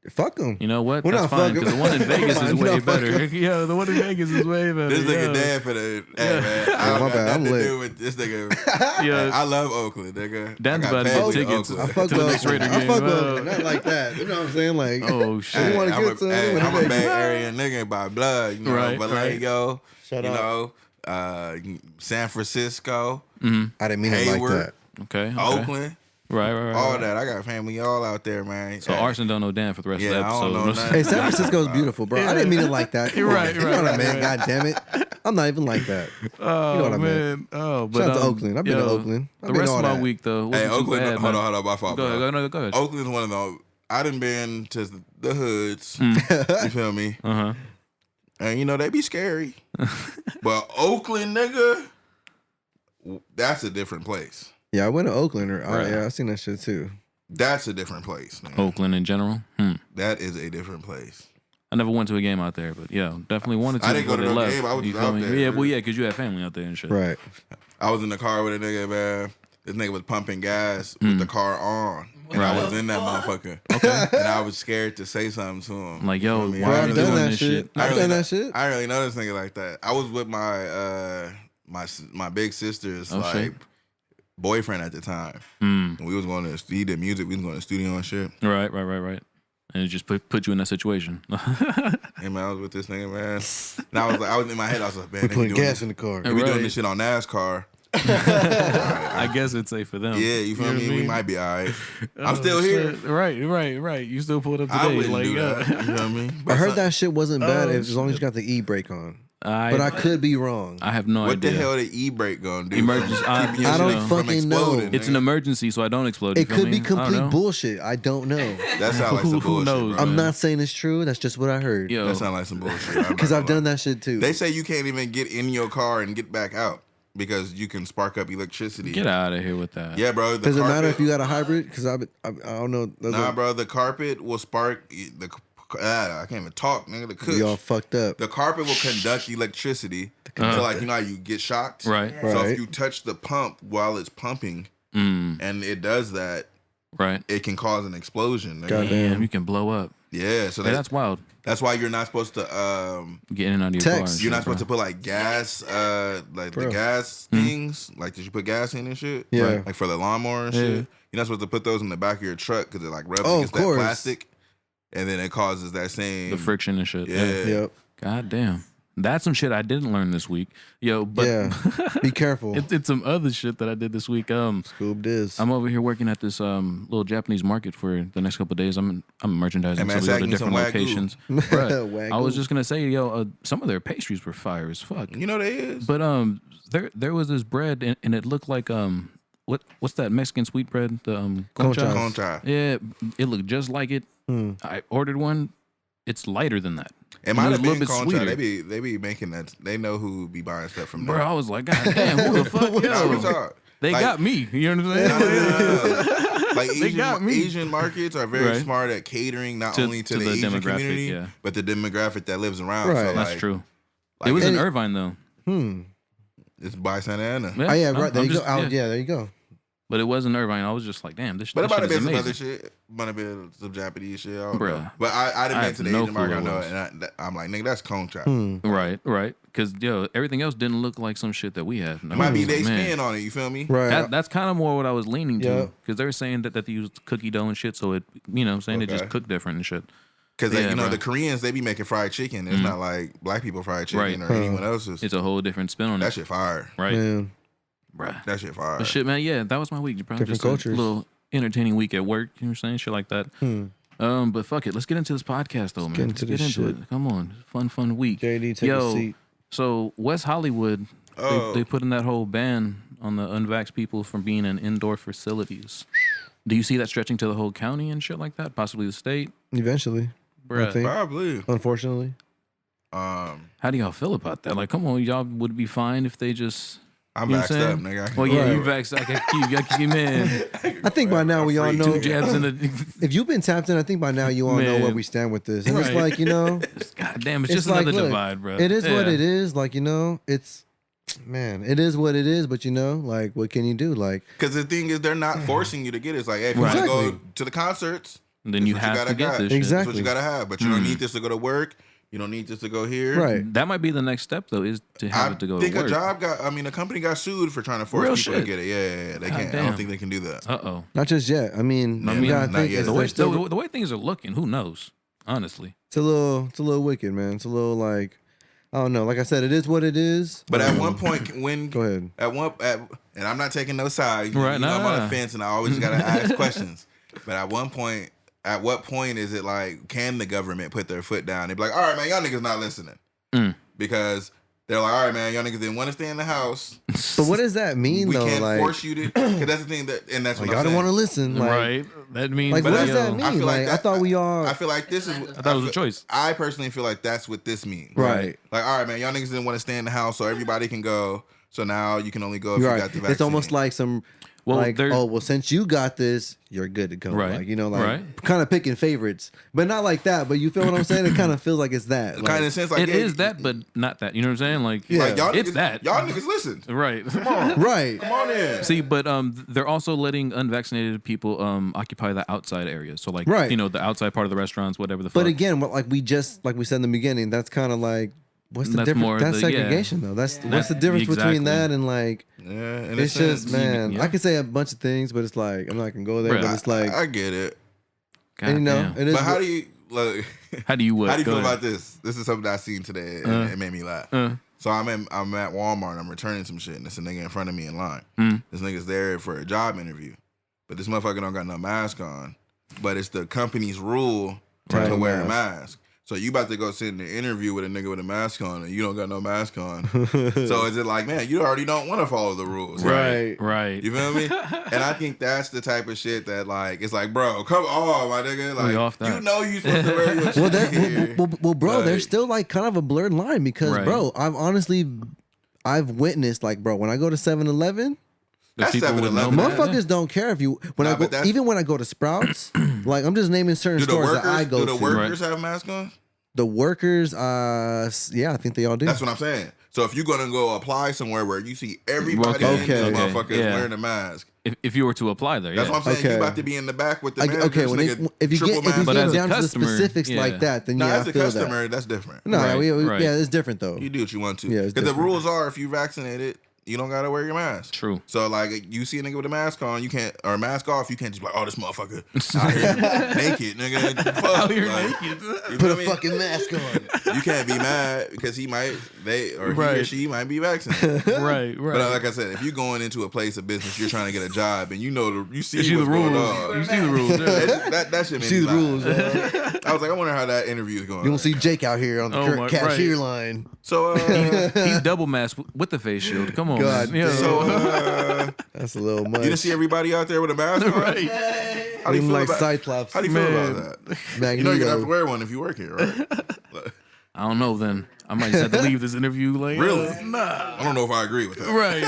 fuck them. You know what? We're That's not fine fucking- because the one in Vegas is We're way not better. fucking- Yo, the one in Vegas is way better. This nigga yo. dead for the. Hey man, I don't my got bad, I'm nothing to lit. do with this nigga. Yeah. I love Oakland, nigga. Dan's I got about to get family in tickets. I Oakland. fuck To the with next Oakland. Raider I game. fuck with Oh. Oakland. Not like that. You know what I'm saying? Like, Oh shit. Hey, wanna I'm get to it, hey, when I'm they- a Bay Area nigga by blood. You know, Right, Vallejo. Shut you up. know, San Francisco, I didn't mean it like Hayward. that. Okay. Oakland, Right. all that. I got family all out there, man. So Arson don't know Dan for the rest of the Yeah, I don't episode. know nothing. Hey, San Francisco is beautiful, bro. I didn't mean it like that. You're right, You know right, what I right, mean? right. God damn it. I'm not even like that. Oh, You know what I mean? man. Oh, but Shout out to Oakland. I've been to Oakland. I've The been rest all of my that. week though Hey, wasn't too Oakland. bad, Hold man. on, my fault, Go bro. ahead. Go ahead. Oakland's one of the. I done been to the hoods. You feel me? Uh-huh. And you know they be scary, but Oakland, nigga, that's a different place. Yeah, I went to Oakland. Right. Yeah, I seen that shit too. That's a different place, man. Oakland in general. That is a different place. I never went to a game out there, but yeah, definitely wanted to. I didn't go before to they no left. game. I was You just feel out me? there. Yeah, well, yeah, because you had family out there and shit. Right. I was in the car with a nigga, man. This nigga was pumping gas with the car on. And I Right. was in that motherfucker. Okay. And I was scared to say something to him. I'm like, yo, You know why what I are mean? you I've done doing that this shit. shit? I've done that shit. I didn't really know this nigga like that. I was with my my big sister's Oh, like shit. boyfriend at the time. Mm. And we was going to he did music. We was going to the studio and shit. Right. And it just put you in that situation. And man, I was with this nigga, man. And I was in my head. I was like, man, We they be putting doing gas this- in the car. they be doing Right. this shit on NASCAR. I guess it's safe for them. Yeah, you feel know what me? I We mean? might be all right. I'm Oh, still here. shit. Right. You still pulled up today. I wouldn't like, do that. You know what I mean? I But heard some- that shit wasn't bad Oh, as long as you got the e-brake on. I, But I could be wrong. I have no What idea. the hell the e-brake gonna do? Emergency- I Keep your don't shit from fucking know. exploding, It's an nigga. emergency, so I don't explode. You It feel could me? be I don't complete know. bullshit. I don't know. That sounds like some Who bullshit. knows, bro. I'm man. not saying it's true. That's just what I heard. Yo, That sounds like some bullshit. Because I've done that shit too. They say you can't even get in your car and get back out because you can spark up electricity. get out of here with that. Yeah, bro. The Does it matter carpet- if you got a hybrid? Because I don't know. Those Nah, are- bro. The carpet will spark the. I can't even talk, nigga. The Kush. We all fucked up. The carpet will conduct electricity. So like you know how you get shocked, Right. So Right. if you touch the pump while it's pumping and it does that, Right. it can cause an explosion. nigga. Goddamn. Damn, you can blow up. Yeah, so Hey, that's that's wild. why you're not supposed to Get in and out of your Text. car. and you're shit, not supposed bro. to put like gas like Bro. the gas things like did you put gas in and shit? Yeah. Right. Like for the lawnmower and Yeah. shit. You're not supposed to put those in the back of your truck because it like rubs Oh, against of that course. plastic, and then it causes that same the friction and shit. Yeah. Yep. God damn. That's some shit I didn't learn this week. Yo, but Yeah. Be careful. it's some other shit that I did this week. Scoob this. I'm over here working at this little Japanese market for the next couple of days. I'm merchandising, Hey, man, so we go to sag me some different Wagyu. locations. Bruh, I was Wagyu. just gonna say, yo, some of their pastries were fire as fuck. You know they is. But there was this bread and it looked like what's that Mexican sweet bread? The Conchas. Concha. Yeah, it looked just like it. Hmm. I ordered one. It's lighter than that. It might was have a little been bit Concha. sweeter. They be making that. They know who be buying stuff from Bro, there. I was like, God damn, who the fuck? Nah, real Yo, talk. they Like- got me. You know what I'm saying? No. Like They got me. Asian markets are very Right. smart at catering not To- only to to the the Asian demographic, community, yeah. but the demographic that lives around. Right. So That's like, true. like, It was in and- Irvine though. It's by Santa Ana. Oh yeah, right. There I'm you just- go. Yeah, there you go. But it was in Irvine. I was just like, damn, this, But it this might shit have is been some amazing. other shit. Might have been some Japanese shit. I don't know. Bruh. But I done I been have to the no Asian clue market. I what it know was. it. And I'm like, nigga, that's Concha. Right. Because yo, everything else didn't look like some shit that we had. And I It might be was they like, man, spin on it. You feel me? Right. That's kind of more what I was leaning Yeah. to, because they were saying that they used cookie dough and shit, so it, saying it Okay. just cooked different and shit. Because Yeah, you know bruh. the Koreans they be making fried chicken. It's not like black people fried chicken Right. or anyone else's. It's a whole different spin on That it, shit fire. right? Man. Bruh. That shit fire. But shit, man, yeah, that was my week, bro. Different Just cultures. a little entertaining week at work. You know what I'm saying? Shit like that. But fuck it, let's get into this podcast though, man. get Let's into this shit. it. Come on, fun week. JD, take Yo, a seat. So West Hollywood, Oh. they put in that whole ban on the unvaxxed people from being in indoor facilities. Do you see that stretching to the whole county and shit like that? Possibly the state? Eventually, I Bruh, think. Probably. Unfortunately, how do y'all feel about that? Like, come on, y'all would be fine if they just... I'm You know what vaxxed I'm up, saying? nigga. Well, yeah, Right. you vaxxed. I can keep in. I think by now we all know. Two jabs in the... If you've been tapped in, I think by now you all know where Man. we stand with this. And it's Right. like, God damn, it's it's just like, another look, divide, bro. it is what Yeah. it is. Like, it's, man, it is what it is. But like, what can you do? Like, Because the thing is, they're not forcing you to get it. It's like, hey, if you Right. want to Exactly. go to the concerts, And then That's you what you have gotta to get got. this shit. Exactly. that's what you gotta have. But you don't need this to go to work. You don't need this to go here. right. That might be the next step, though, is to have I it to go think to work. a company got sued for trying to force Real people shit. to get it. Yeah. They God can't. I damn. don't think they can do that. Uh-oh. Not just yet. I mean, I you mean, gotta not think yet. it's, The way, there's still, the way things are looking, who knows? Honestly. it's a little wicked, man. It's a little like, I don't know. Like I said, it is what it is. But at one point, when Go ahead. and I'm not taking no sides. Right, You know, I'm on nah. the fence, and I always gotta ask questions. But at what point is it like, can the government put their foot down? They be like, all right, man, y'all niggas not listening because they're like, all right, man, y'all niggas didn't want to stay in the house. But what does that mean, We though? can't Like, force you to. Because that's the thing and that's what y'all I'm don't saying. want to listen. Like, Right. That means... Like, But what does yo, that I mean? feel like Like, I that- thought we all. I feel like this is. I thought it was a choice. I personally feel like that's what this means. Right. Like, all right, man, y'all niggas didn't want to stay in the house, so everybody can go. So now you can only go if you Right. got the vaccine. It's almost like some. Well, like, there- oh well, since you got this, you're good to go. Right. Like, like Right. kind of picking favorites, but not like that. But you feel what I'm saying? It kind of feels like it's that. Like, kind of sense like It yeah, is that, but not that. You know what I'm saying? Like, Yeah. Like y'all it's niggas, that. Y'all niggas listened. Right. right. Come on in. See, but they're also letting unvaccinated people occupy the outside areas. So like, Right. the outside part of the restaurants, whatever the fuck. But again, like we said in the beginning, that's kind of like what's the That's difference? more That's the- yeah. segregation though. What's the difference Exactly. between that and like? Yeah, and It's just man. yeah. I could say a bunch of things, but it's like I'm not gonna go there. Bruh, But it's like I get it. God and, damn. it is. But how what- do you look. How do you what? How do you Go feel ahead. about this? This is something I seen today, and it made me laugh. So I'm at Walmart. And I'm returning some shit, and there's a nigga in front of me in line. This nigga's there for a job interview, but this motherfucker don't got no mask on. But it's the company's rule to wear a mask. So you about to go sit in the interview with a nigga with a mask on, and you don't got no mask on. So is it like, man, you already don't want to follow the rules, Right. You feel me? And I think that's the type of shit that, like, it's like, bro, come on, my nigga. Like, off that. you know you supposed to wear your shit here. Well, bro, Like- there's still like kind of a blurred line because, Right. bro, I've witnessed, like, bro, when I go to 7-Eleven, The That's people with no 7-Eleven. mask. motherfuckers don't care if you. When Nah, I go, but that's- even when I go to Sprouts, like I'm just naming certain Do the stores workers, that I go do the to. workers have masks on? The workers, yeah, I think they all do. That's what I'm saying. So if you're gonna go apply somewhere where you see everybody in Okay. this Okay. motherfucker is Yeah. wearing a mask, If you were to apply there, that's yeah. what I'm saying. Okay. You about to be in the back with the Like, manager. okay, when if you get But as a down to the customer, specifics yeah. like that, then no, yeah, as I a feel customer, that. that's different. No, Right, right. yeah, it's different though. You do what you want to. Yeah, it's Because the different. rules are, if you vaccinated, you don't gotta wear your mask. True. So like, you see a nigga with a mask on, you can't, or a mask off, you can't just be like, oh, this motherfucker out here naked, nigga. Fuck. Out here Like, naked. you Put feel a me? fucking mask on. You can't be mad because he or Right. she might be vaccinated. Right, right. But like I said, if you're going into a place of business, you're trying to get a job, and you see you see the what's going rules. on. You see the rules. Yeah. That shit made See me the laugh. rules. I was like, I wonder how that interview is going. You don't see Jake out here on the Oh my- cashier right. line. So, He's double masked with the face shield. Come on, God man. Yeah. so That's a little much. you didn't see everybody out there with a mask on? right. How do you Looking feel like about? Cyclops. How do you feel Man. about that? Magneto. You know you're gonna have to wear one if you work here, right? I don't know. Then I might just have to leave this interview. Like, Really? nah. I don't know if I agree with that. Right.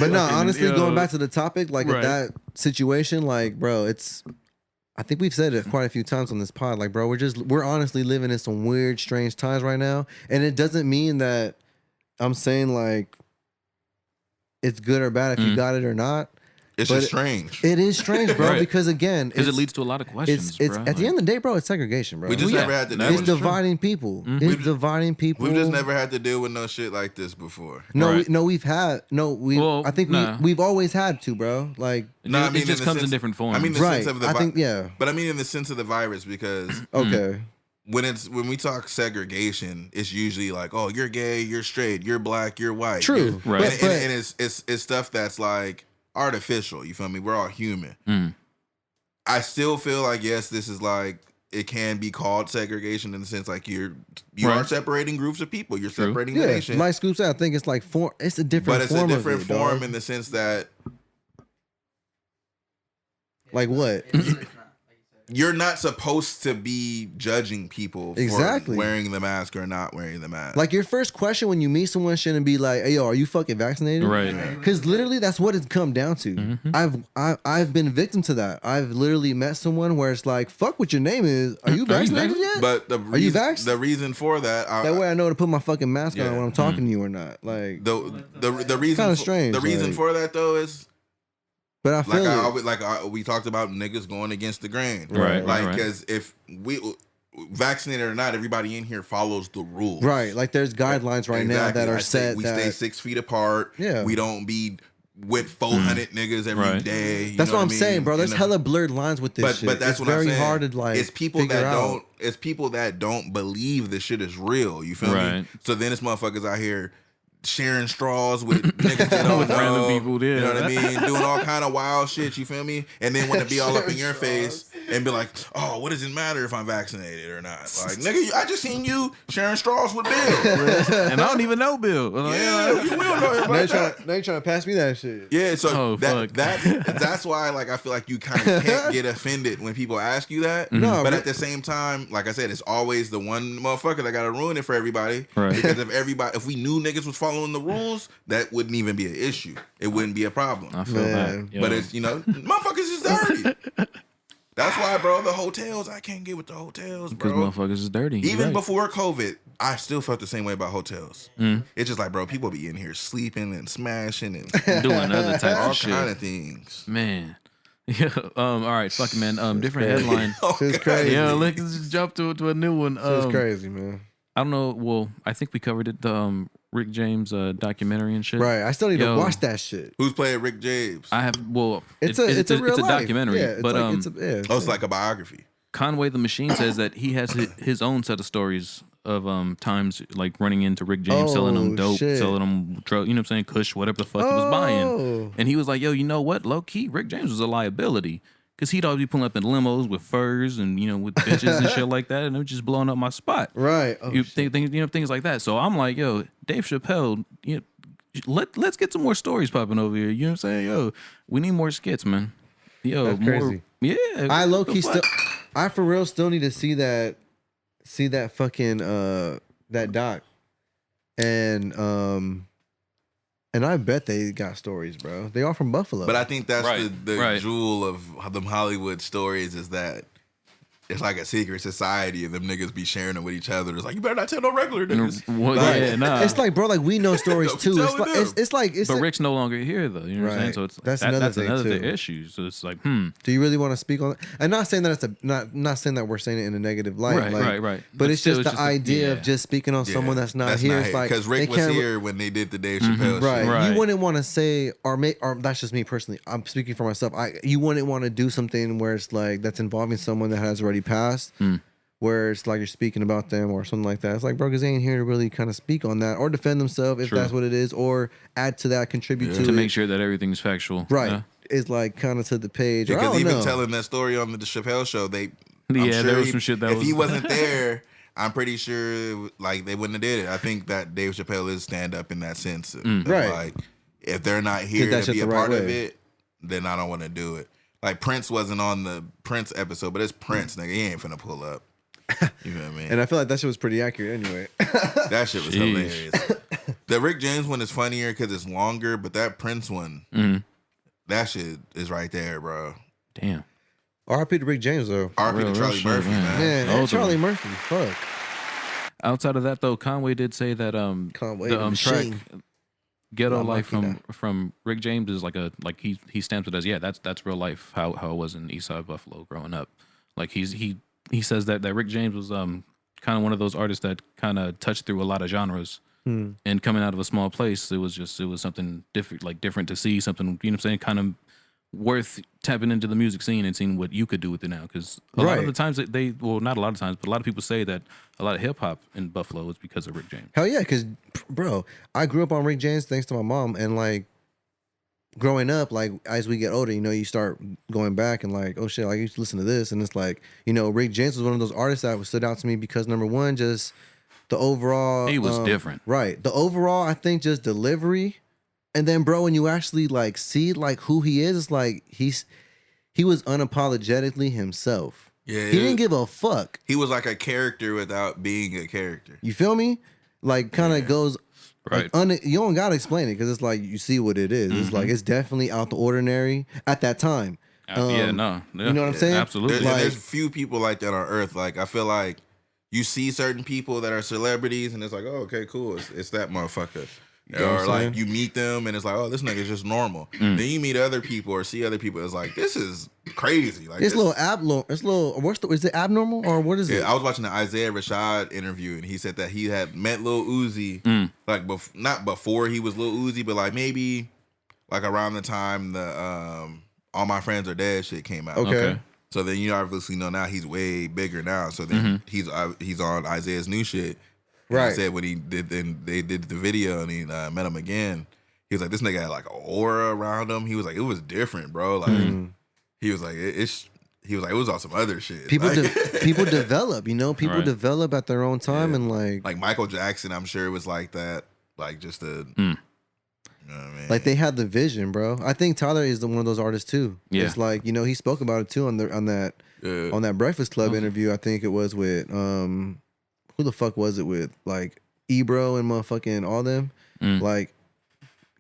But no, Fucking, honestly, yo. going back to the topic, like Right. with that situation, like, bro, I think we've said it quite a few times on this pod. Like, bro, we're honestly living in some weird, strange times right now. And it doesn't mean that I'm saying like it's good or bad if you got it or not. It's But just strange. It is strange, bro, Right. because again, Because it it's- leads to a lot of questions, it's bro. at the end of the day, bro, it's segregation, bro. We just Well, never yeah, had to that deal It's with dividing people. It's dividing people. We've just never had to deal with no shit like this before. No, Right. I think nah. we've always had to, bro. Like, No, I it mean, just in the comes in sense- different forms. I mean, the right? sense of the I think, yeah. But I mean, in the sense of the virus, because Okay. when we talk segregation, it's usually like, oh, you're gay, you're straight, you're black, you're white. True. You're- Right. And it's stuff that's like artificial. You feel me? We're all human. I still feel like, yes, this is like, it can be called segregation in the sense like you Right. are separating groups of people. You're True. separating the Yeah, nation. like Scoop said, I think it's like it's a different But it's form a different of it, form dog. in the sense that Like what? you're not supposed to be judging people Exactly. for wearing the mask or not wearing the mask. Like your first question when you meet someone shouldn't be like, "Hey, yo, are you fucking vaccinated?" Right. Because literally, that's what it's come down to. I've been victim to that. I've literally met someone where it's like, "Fuck, what your name is? Are you vaccinated yet?" But the you reason, vaxxed? the reason for that, that way I know to put my fucking mask Yeah. on when I'm talking to you or not. Like, the reason Kinda for- strange, the reason like- for that though is but I feel we talked about niggas going against the grain, Right, Like right. because if we vaccinated or not, everybody in here follows the rules, right. Like there's guidelines right now Exactly. that are I say set. we that, stay 6 feet apart. Yeah. we don't be with 400 niggas every day. Right. you That's know what I'm I mean? saying, bro. There's You know? hella blurred lines with this shit. But that's it's what very I'm saying. hard to like. It's people figure that out. don't. It's people that don't believe this shit is real. You feel me? Right. So then it's motherfuckers out here sharing straws with niggas that don't With know. random people, yeah. You know what I mean? Doing all kind of wild shit. You feel me? And then want to be all up in your face and be like, "Oh, what does it matter if I'm vaccinated or not?" Like, nigga, I just seen you sharing straws with Bill. And I don't even know Bill. Like, Yeah, you will know Now about you're that. trying to pass me that shit. Yeah, so Oh, fuck. that's why like I feel like you kind of can't get offended when people ask you that. No, but at the same time, like I said, it's always the one motherfucker that gotta ruin it for everybody. Right. Because if we knew niggas was following the rules, that wouldn't even be an issue. It wouldn't be a problem. I feel Man. that. But it's motherfuckers is dirty. That's why, bro. The hotels, I can't get with the hotels, because bro. motherfuckers is dirty. You're Even right. before COVID, I still felt the same way about hotels. It's just like, bro, people be in here sleeping and smashing and doing other types all of shit. kind of things. Man. Yeah. All right. Fucking man. Different headline. It's crazy. Yeah. Let's just jump to a new one. It's crazy, man. I don't know. Well, I think we covered it. The Rick James documentary and shit. Right. I still need Yo. to watch that shit. Who's playing Rick James? I have. Well, It's a real life. documentary. Yeah, it's but like, it's a, yeah, Oh, it's like a biography. Conway the Machine says that he has his own set of stories of times like running into Rick James, selling him dope, shit. selling him drug, you know what I'm saying, Kush, whatever the fuck he was buying. Oh. And he was like, yo, you know what? Low key, Rick James was a liability. Cause he'd always be pulling up in limos with furs and with bitches and shit like that, and it was just blowing up my spot. Right. Oh, Things like that. So I'm like, yo, Dave Chappelle, let's get some more stories popping over here. You know what I'm saying? Yo, we need more skits, man. Yo, That's more. crazy. Yeah. I low key the fuck? I for real still need to see that fucking that doc, and I bet they got stories, bro. They are from Buffalo. But I think that's the right. jewel of them Hollywood stories is that it's like a secret society and them niggas be sharing them with each other. It's like, you better not tell no regular niggas. Well, yeah, nah. It's like, bro, like we know stories Don't too. tell It's like But Rick's no longer here, though. You know what I'm saying? Right. So it's That's another thing, too. issue. So it's like, Do you really want to speak on that? I'm not saying that not saying that we're saying it in a negative light. Right. But it's still, just the idea of just speaking on someone that's not here. It's like because Rick they was can't- here when they did the Dave Chappelle Right. shit. Right. You wouldn't want to say, or that's just me personally. I'm speaking for myself. You wouldn't want to do something where it's like that's involving someone that has already passed, where it's like you're speaking about them or something like that. It's like, bro, because they ain't here to really kind of speak on that or defend themselves if True. that's what it is, or add to that, contribute to to it. make sure that everything's factual. Right. Yeah. It's like kind of to the page. Or I Because don't even know. telling that story on the Chappelle show, I'm Yeah, there sure was some shit that if was. he wasn't there, I'm pretty sure like they wouldn't have did it. I think that Dave Chappelle is stand up in that sense. that, Right. Like if they're not here that to shit be a the right part of way. it, then I don't want to do it. Like Prince wasn't on the Prince episode, but it's Prince, nigga. He ain't finna pull up. You know what I mean? And I feel like that shit was pretty accurate anyway. That shit was Jeez. hilarious. The Rick James one is funnier because it's longer, but that Prince one, that shit is right there, bro. Damn. R.I.P. to Rick James though. RP Real to Charlie shit, Murphy, man. man. Man, Those and are- Charlie Murphy. Fuck. Outside of that, though, Conway did say that Conway the the track Machine. "Ghetto La Life" Machina. from Rick James is like he stamps it as that's real life how it was in Eastside Buffalo growing up. Like he says that Rick James was kind of one of those artists that kind of touched through a lot of genres. And coming out of a small place, it was something different to see, something, you know what I'm saying, kind of worth tapping into the music scene and seeing what you could do with it now. Because a lot of Right. the times not a lot of times, but a lot of people say that a lot of hip hop in Buffalo is because of Rick James. Hell yeah, because bro, I grew up on Rick James thanks to my mom, and like growing up, like as we get older, you start going back and like, oh shit, like I used to listen to this, and it's like, Rick James was one of those artists that stood out to me because number one, just the overall, He was different. right? The overall, I think, just delivery, and then bro, when you actually like see like who he is, it's like he was unapologetically himself. Yeah, He didn't give a fuck. He was like a character without being a character. You feel me? Like kind of goes Right. like, you don't gotta explain it because it's like you see what it is. It's like it's definitely out the ordinary at that time. Yeah, Um, no. Yeah, you know what I'm saying? Absolutely. There's few people like that on Earth. Like I feel like you see certain people that are celebrities, and it's like, oh, okay, cool, it's that motherfucker. know what Or I'm like saying? you meet them, and it's like, oh, this nigga's just normal. Then you meet other people or see other people, it's like, this is crazy. Like It's this- is it abnormal or what is it? Yeah, I was watching the Isaiah Rashad interview, and he said that he had met Lil Uzi, like not before he was Lil Uzi, but like maybe like around the time the All My Friends Are Dead shit came out. Okay. So then you obviously know now he's way bigger now. So then he's on Isaiah's new shit. And Right. He said when they did the video and he met him again, he was like, this nigga had like an aura around him. He was like, it was different, bro. Like he was like, he was like, it was on some other shit. People like, people develop, people Right. develop at their own time Yeah. and like Michael Jackson, I'm sure it was like that. Like just a, you know what I mean? like they had the vision, bro. I think Tyler is one of those artists too. Yeah. It's like, he spoke about it too on that Breakfast Club interview. I think it was with who the fuck was it with? Like Ebro and motherfucking all them. Like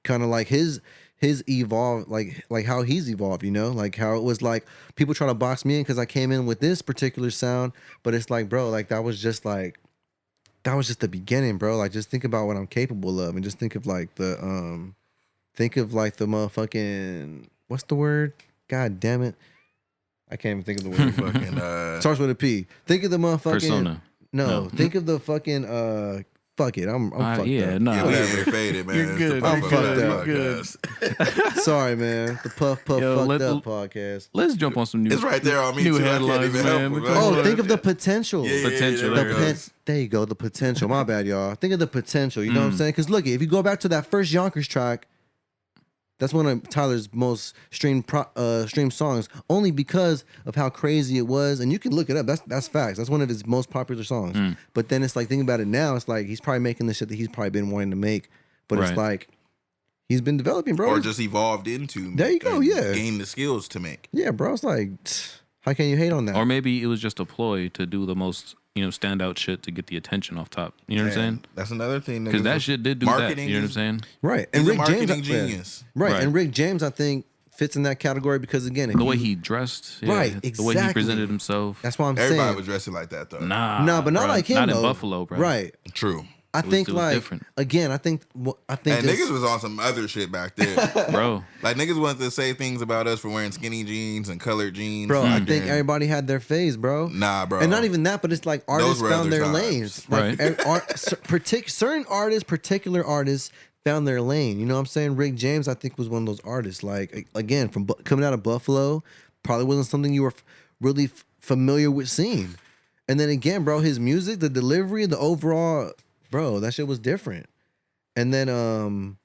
kind of like his evolve, like how he's evolved, like how it was like people try to box me in because I came in with this particular sound, but it's like, bro, like that was just the beginning, bro. Like just think about what I'm capable of, and just think of like the motherfucking, what's the word? God damn it, I can't even think of the word. fucking Starts with a P. Think of the motherfucking Persona. No, No. think of the fucking Fuck it. I'm fucked yeah, up. no. Yeah, we ain't faded, man. You're It's good. the I'm Puff fucked Up up. Podcast. Sorry, man. The Puff Yo, Fucked Up podcast. Let's jump on some new. It's right there on me, new too. I can't headlines, even help man. it, man. Oh, Come think on. of the potential. Yeah, Potential. there There it it goes. There you go. The potential. My bad, y'all. Think of the potential. You know what I'm saying? Because look, if you go back to that first Yonkers track, that's one of Tyler's most streamed songs, only because of how crazy it was. And you can look it up. That's facts. That's one of his most popular songs. But then it's like, think about it now. It's like he's probably making the shit that he's probably been wanting to make. But it's Right. like he's been developing, bro. Or just evolved into. There you go, and yeah. Gain the skills to make. Yeah, bro. It's like, how can you hate on that? Or maybe it was just a ploy to do the most, standout shit to get the attention off top. You know what I'm saying? That's another thing. Because that shit did do that. marketing You know what I'm is- saying? Right. He's And a Rick James, marketing genius. Right. Right. And Rick James, I think, fits in that category because again, if The way you- he dressed, yeah, Right, the way he exactly. presented himself. that's why I'm Everybody saying. was dressing like that, though. Nah, No, but not bruh. like him. Not though. in Buffalo, bro. Right. True. I think it was like different. again. I think And just- niggas was on some other shit back then. bro. Like, niggas wanted to say things about us for wearing skinny jeans and colored jeans. bro. I think And- everybody had their phase, bro. Nah, bro. And not even that, but it's like artists were found other their times. lanes. Like, Right. certain artists, particular artists found their lane. You know what I'm saying? Rick James, I think, was one of those artists. Like again, from coming out of Buffalo, probably wasn't something you were really familiar with seeing. And then again, bro, his music, the delivery, the overall, bro, that shit was different. And then,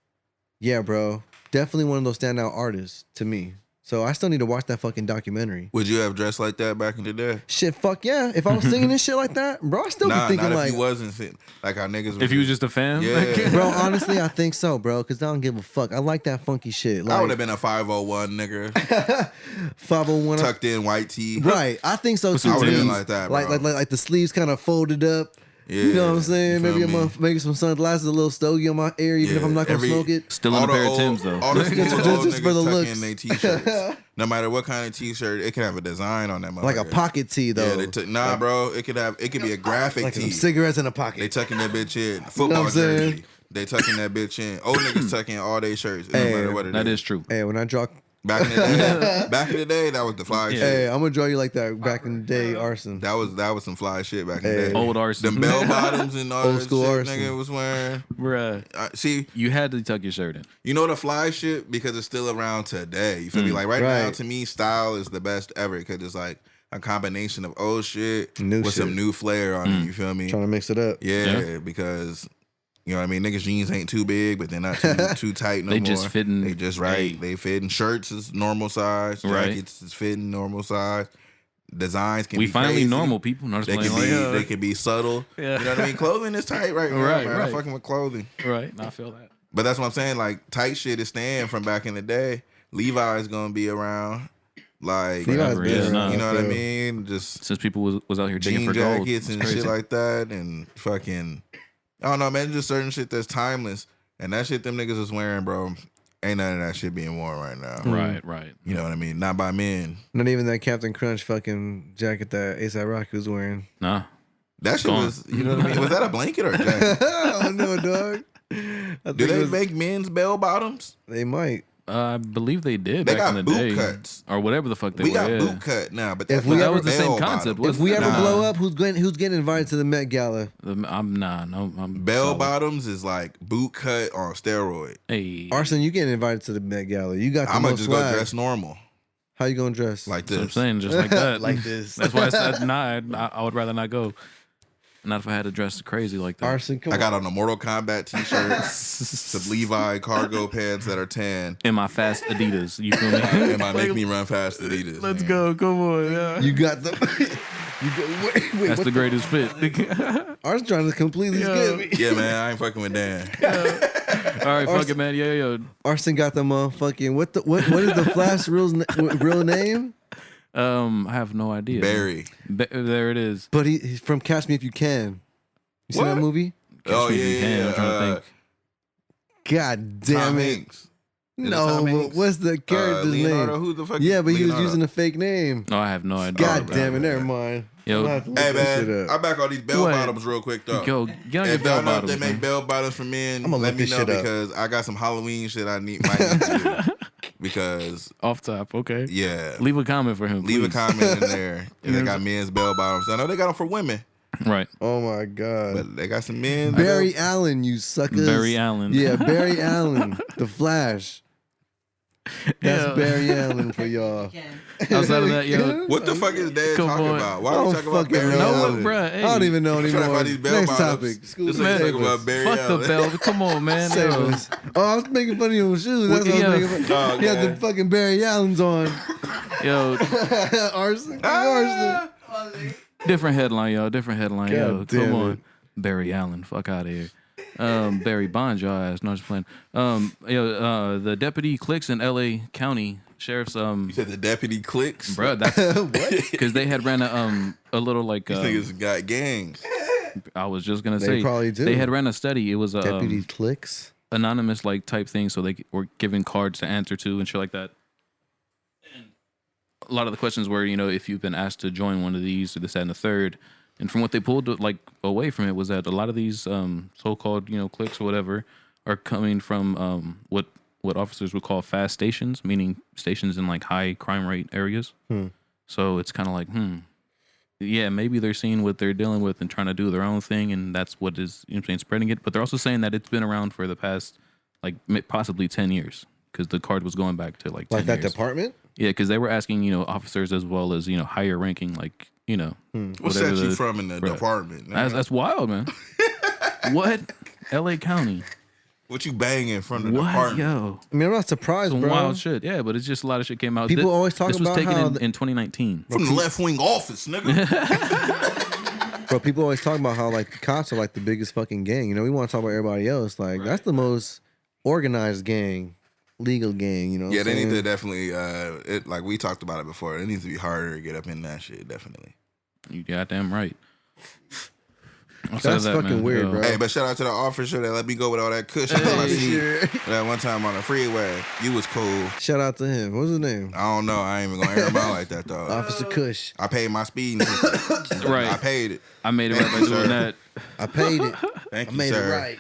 yeah, bro, definitely one of those standout artists to me. So I still need to watch that fucking documentary. Would you have dressed like that back in the day? Shit, fuck yeah. If I was singing this shit like that, bro, I still Nah, be thinking not like, if you wasn't sitting. Like how niggas If you was just a fan, Yeah. bro, honestly, I think so, bro, because I don't give a fuck. I like that funky shit. I would Like have been a 501 nigga, 501. tucked in white tee. Right. I think so too. I would've been too. like that, bro. Like the sleeves kind of folded up. You know what I'm Yeah, saying? you Maybe feel I'm me? maybe some sunglasses, a little stogie on my ear, even if I'm not gonna every- smoke it. still in a pair of Timbs though. All the Just- school just old for the niggas tuck looks. in their t-shirts. No matter what kind of t-shirt, it can have a design on that motherfucker. Like a pocket tee though. Yeah, they took bro. It could be a graphic like tee. some cigarettes in a They pocket. tucking that bitch in. know what Football I'm saying? jersey. They tucking that bitch in. Old niggas tucking all their shirts. It Hey, no matter what it That is. is true. Hey, when I draw, Back in the day, that was the fly hey, shit. I'm gonna draw you like that back in the day, Arson. That was some fly shit back in the Hey. day. Old Arson. Them bell bottoms and all Old that school shit Arson. nigga was wearing. Bruh, See, you had to tuck your shirt in. you know the fly shit because it's still around today. You feel me? Like right now, Right. to me, style is the best ever because it's like a combination of old shit New with shit. some new flair on it. You feel me? Trying to mix it up. Yeah, because you know what I mean. Niggas jeans ain't too big, but they're not too tight no They more. just fitting- They just right. hey. They fitting. Shirts is normal size. Right. Jackets is fitting normal size. Designs can We be finally crazy. normal people. Not They just can like, be yeah. they can be subtle. Yeah. You know what I mean? Clothing is tight right now. Right, man. right. I'm fucking with clothing. Right. No, I feel that. But that's what I'm saying. Like tight shit is staying from back in the day. Levi's gonna be around. Like Levi's Forever, been yeah, around, nah. you know what I feel. mean? Just Since people was out here digging jean for gold. jackets It's and crazy. shit like that, and fucking I don't know, man. Just certain shit that's timeless, and that shit them niggas is wearing, bro. Ain't none of that shit being worn right now. Right, right. You know what I mean? Not by men. Not even that Captain Crunch fucking jacket that A$AP Rocky was wearing. Nah. That shit Gone. was, you know what I mean? Was that a blanket or a jacket? I don't know, dog. I Do think it they was- make men's bell bottoms? They might. I believe they did They back in got the boot day. cuts. Or whatever the fuck they We were. got yeah. boot cut now, but If that's we not ever- a That was the same bell concept, bottom. If we ever Nah. blow up, who's getting invited to the Met Gala? I'm Bell solid. bottoms is like boot cut on steroid. Hey. Arson, you getting invited to the Met Gala? You got the I'm gonna most just swag. go dress normal How you gonna dress? like That's what I'm this. saying, just like that. Like this. That's why I said nah. I would rather not go. Not if I had to dress crazy like that. Arson, come I got on. on a Mortal Kombat t-shirt, some Levi cargo pants that are tan, In my fast Adidas. You feel me? and my Make Me Run Fast Adidas. Let's man. go. Come on. Yeah. You got the. you got, wait, That's what the greatest fit. Arson trying to completely skip me. Yeah, man, I ain't fucking with Dan. All right, fuck it, man. Yeah. Arson got the motherfucking what is the Flash real name? I have no idea. Barry. There it is. But he's from Catch Me If You Can. You see What? that movie? Oh Me If You Can. yeah, I'm trying to think. God damn Tom it! Hanks. Is it No, Tom but Hanks? what's the character's Leonardo, name? who the fuck? Yeah, but he was Leonardo. using a fake name. No, I have no idea. God bro. damn it! Never mind. Yo, I'm gonna have to look Hey that shit man, up. I'm back on these bell What? bottoms real quick though. Yo, get on your If bell y'all know if bottoms, they make man. bell bottoms for men, I'ma let look me this know shit up. because I got some Halloween shit might need to do. Because Off top, okay. yeah, Leave a comment for him. leave a please. comment in there if they got men's bell bottoms. I know they got them for women. Right. Oh my god. But they got some men. Barry Allen, you suckers. Barry Allen. Yeah, Barry Allen, the Flash. That's Yeah. Barry Allen for y'all. Outside of that, yo, What the fuck is Dad Come talking on. about? Why I are we don't talking about fucking Barry know. no, Allen? bruh. Hey, I don't even know I'm trying to anymore. find these bell Next bottoms. topic. School This Man, nigga save talking us. about Barry Fuck Allen. the bell. Come on, man. Save Yo. us. Oh, I was making fun of your shoes. That's what I Yeah. was making fun. Oh, He had okay. the fucking Barry Allens on. Yo, Arson. King Ah! Arson. different headline, yo. Different headline, yo. God damn Come it. on. Barry Allen. Fuck out of here. Barry Bonds, your ass. No, just playing. The deputy clicks in L.A. County Sheriff's You said the deputy clicks? bro, that's What? because they had ran a little like These niggas got gangs. I was just gonna They say probably do. they had ran a study. It was a Deputy clicks. anonymous like type thing, so they were given cards to answer to and shit like that. And a lot of the questions were, if you've been asked to join one of these or this, that, and the third. And from what they pulled like away from it was that a lot of these so-called cliques or whatever are coming from what officers would call fast stations, meaning stations in like high crime rate areas. So it's kind of like, yeah, maybe they're seeing what they're dealing with and trying to do their own thing, and that's what is spreading it. But they're also saying that it's been around for the past like possibly 10 years because the card was going back to like 10 Like that years. department? Yeah, because they were asking officers as well as higher ranking like What set you from in the department? nigga? That's wild, man. What? L.A. County. What you banging from the What? department? Yo. I mean, I'm not surprised, Some bro. wild shit. Yeah, but it's just a lot of shit came out. People always talk this about was taken how in 2019. From the left wing office, nigga. Bro, people always talk about how like the cops are like the biggest fucking gang. We want to talk about everybody else. Like that's the most organized gang, legal gang. You know? Yeah, what they I'm need to saying? definitely, like we talked about it before, it needs to be harder to get up in that shit, definitely. You goddamn right. Outside That's of that, fucking man, weird, yo, bro. Hey, but shout out to the officer that let me go with all that Kush. I see that one time on the freeway. You was cool. Shout out to him. What's his name? I don't know. I ain't even gonna air him out like that though. Officer Kush. I paid my speeding ticket. Right. I paid it. I made it right by doing that. I paid it. Thank I you, made sir. it right.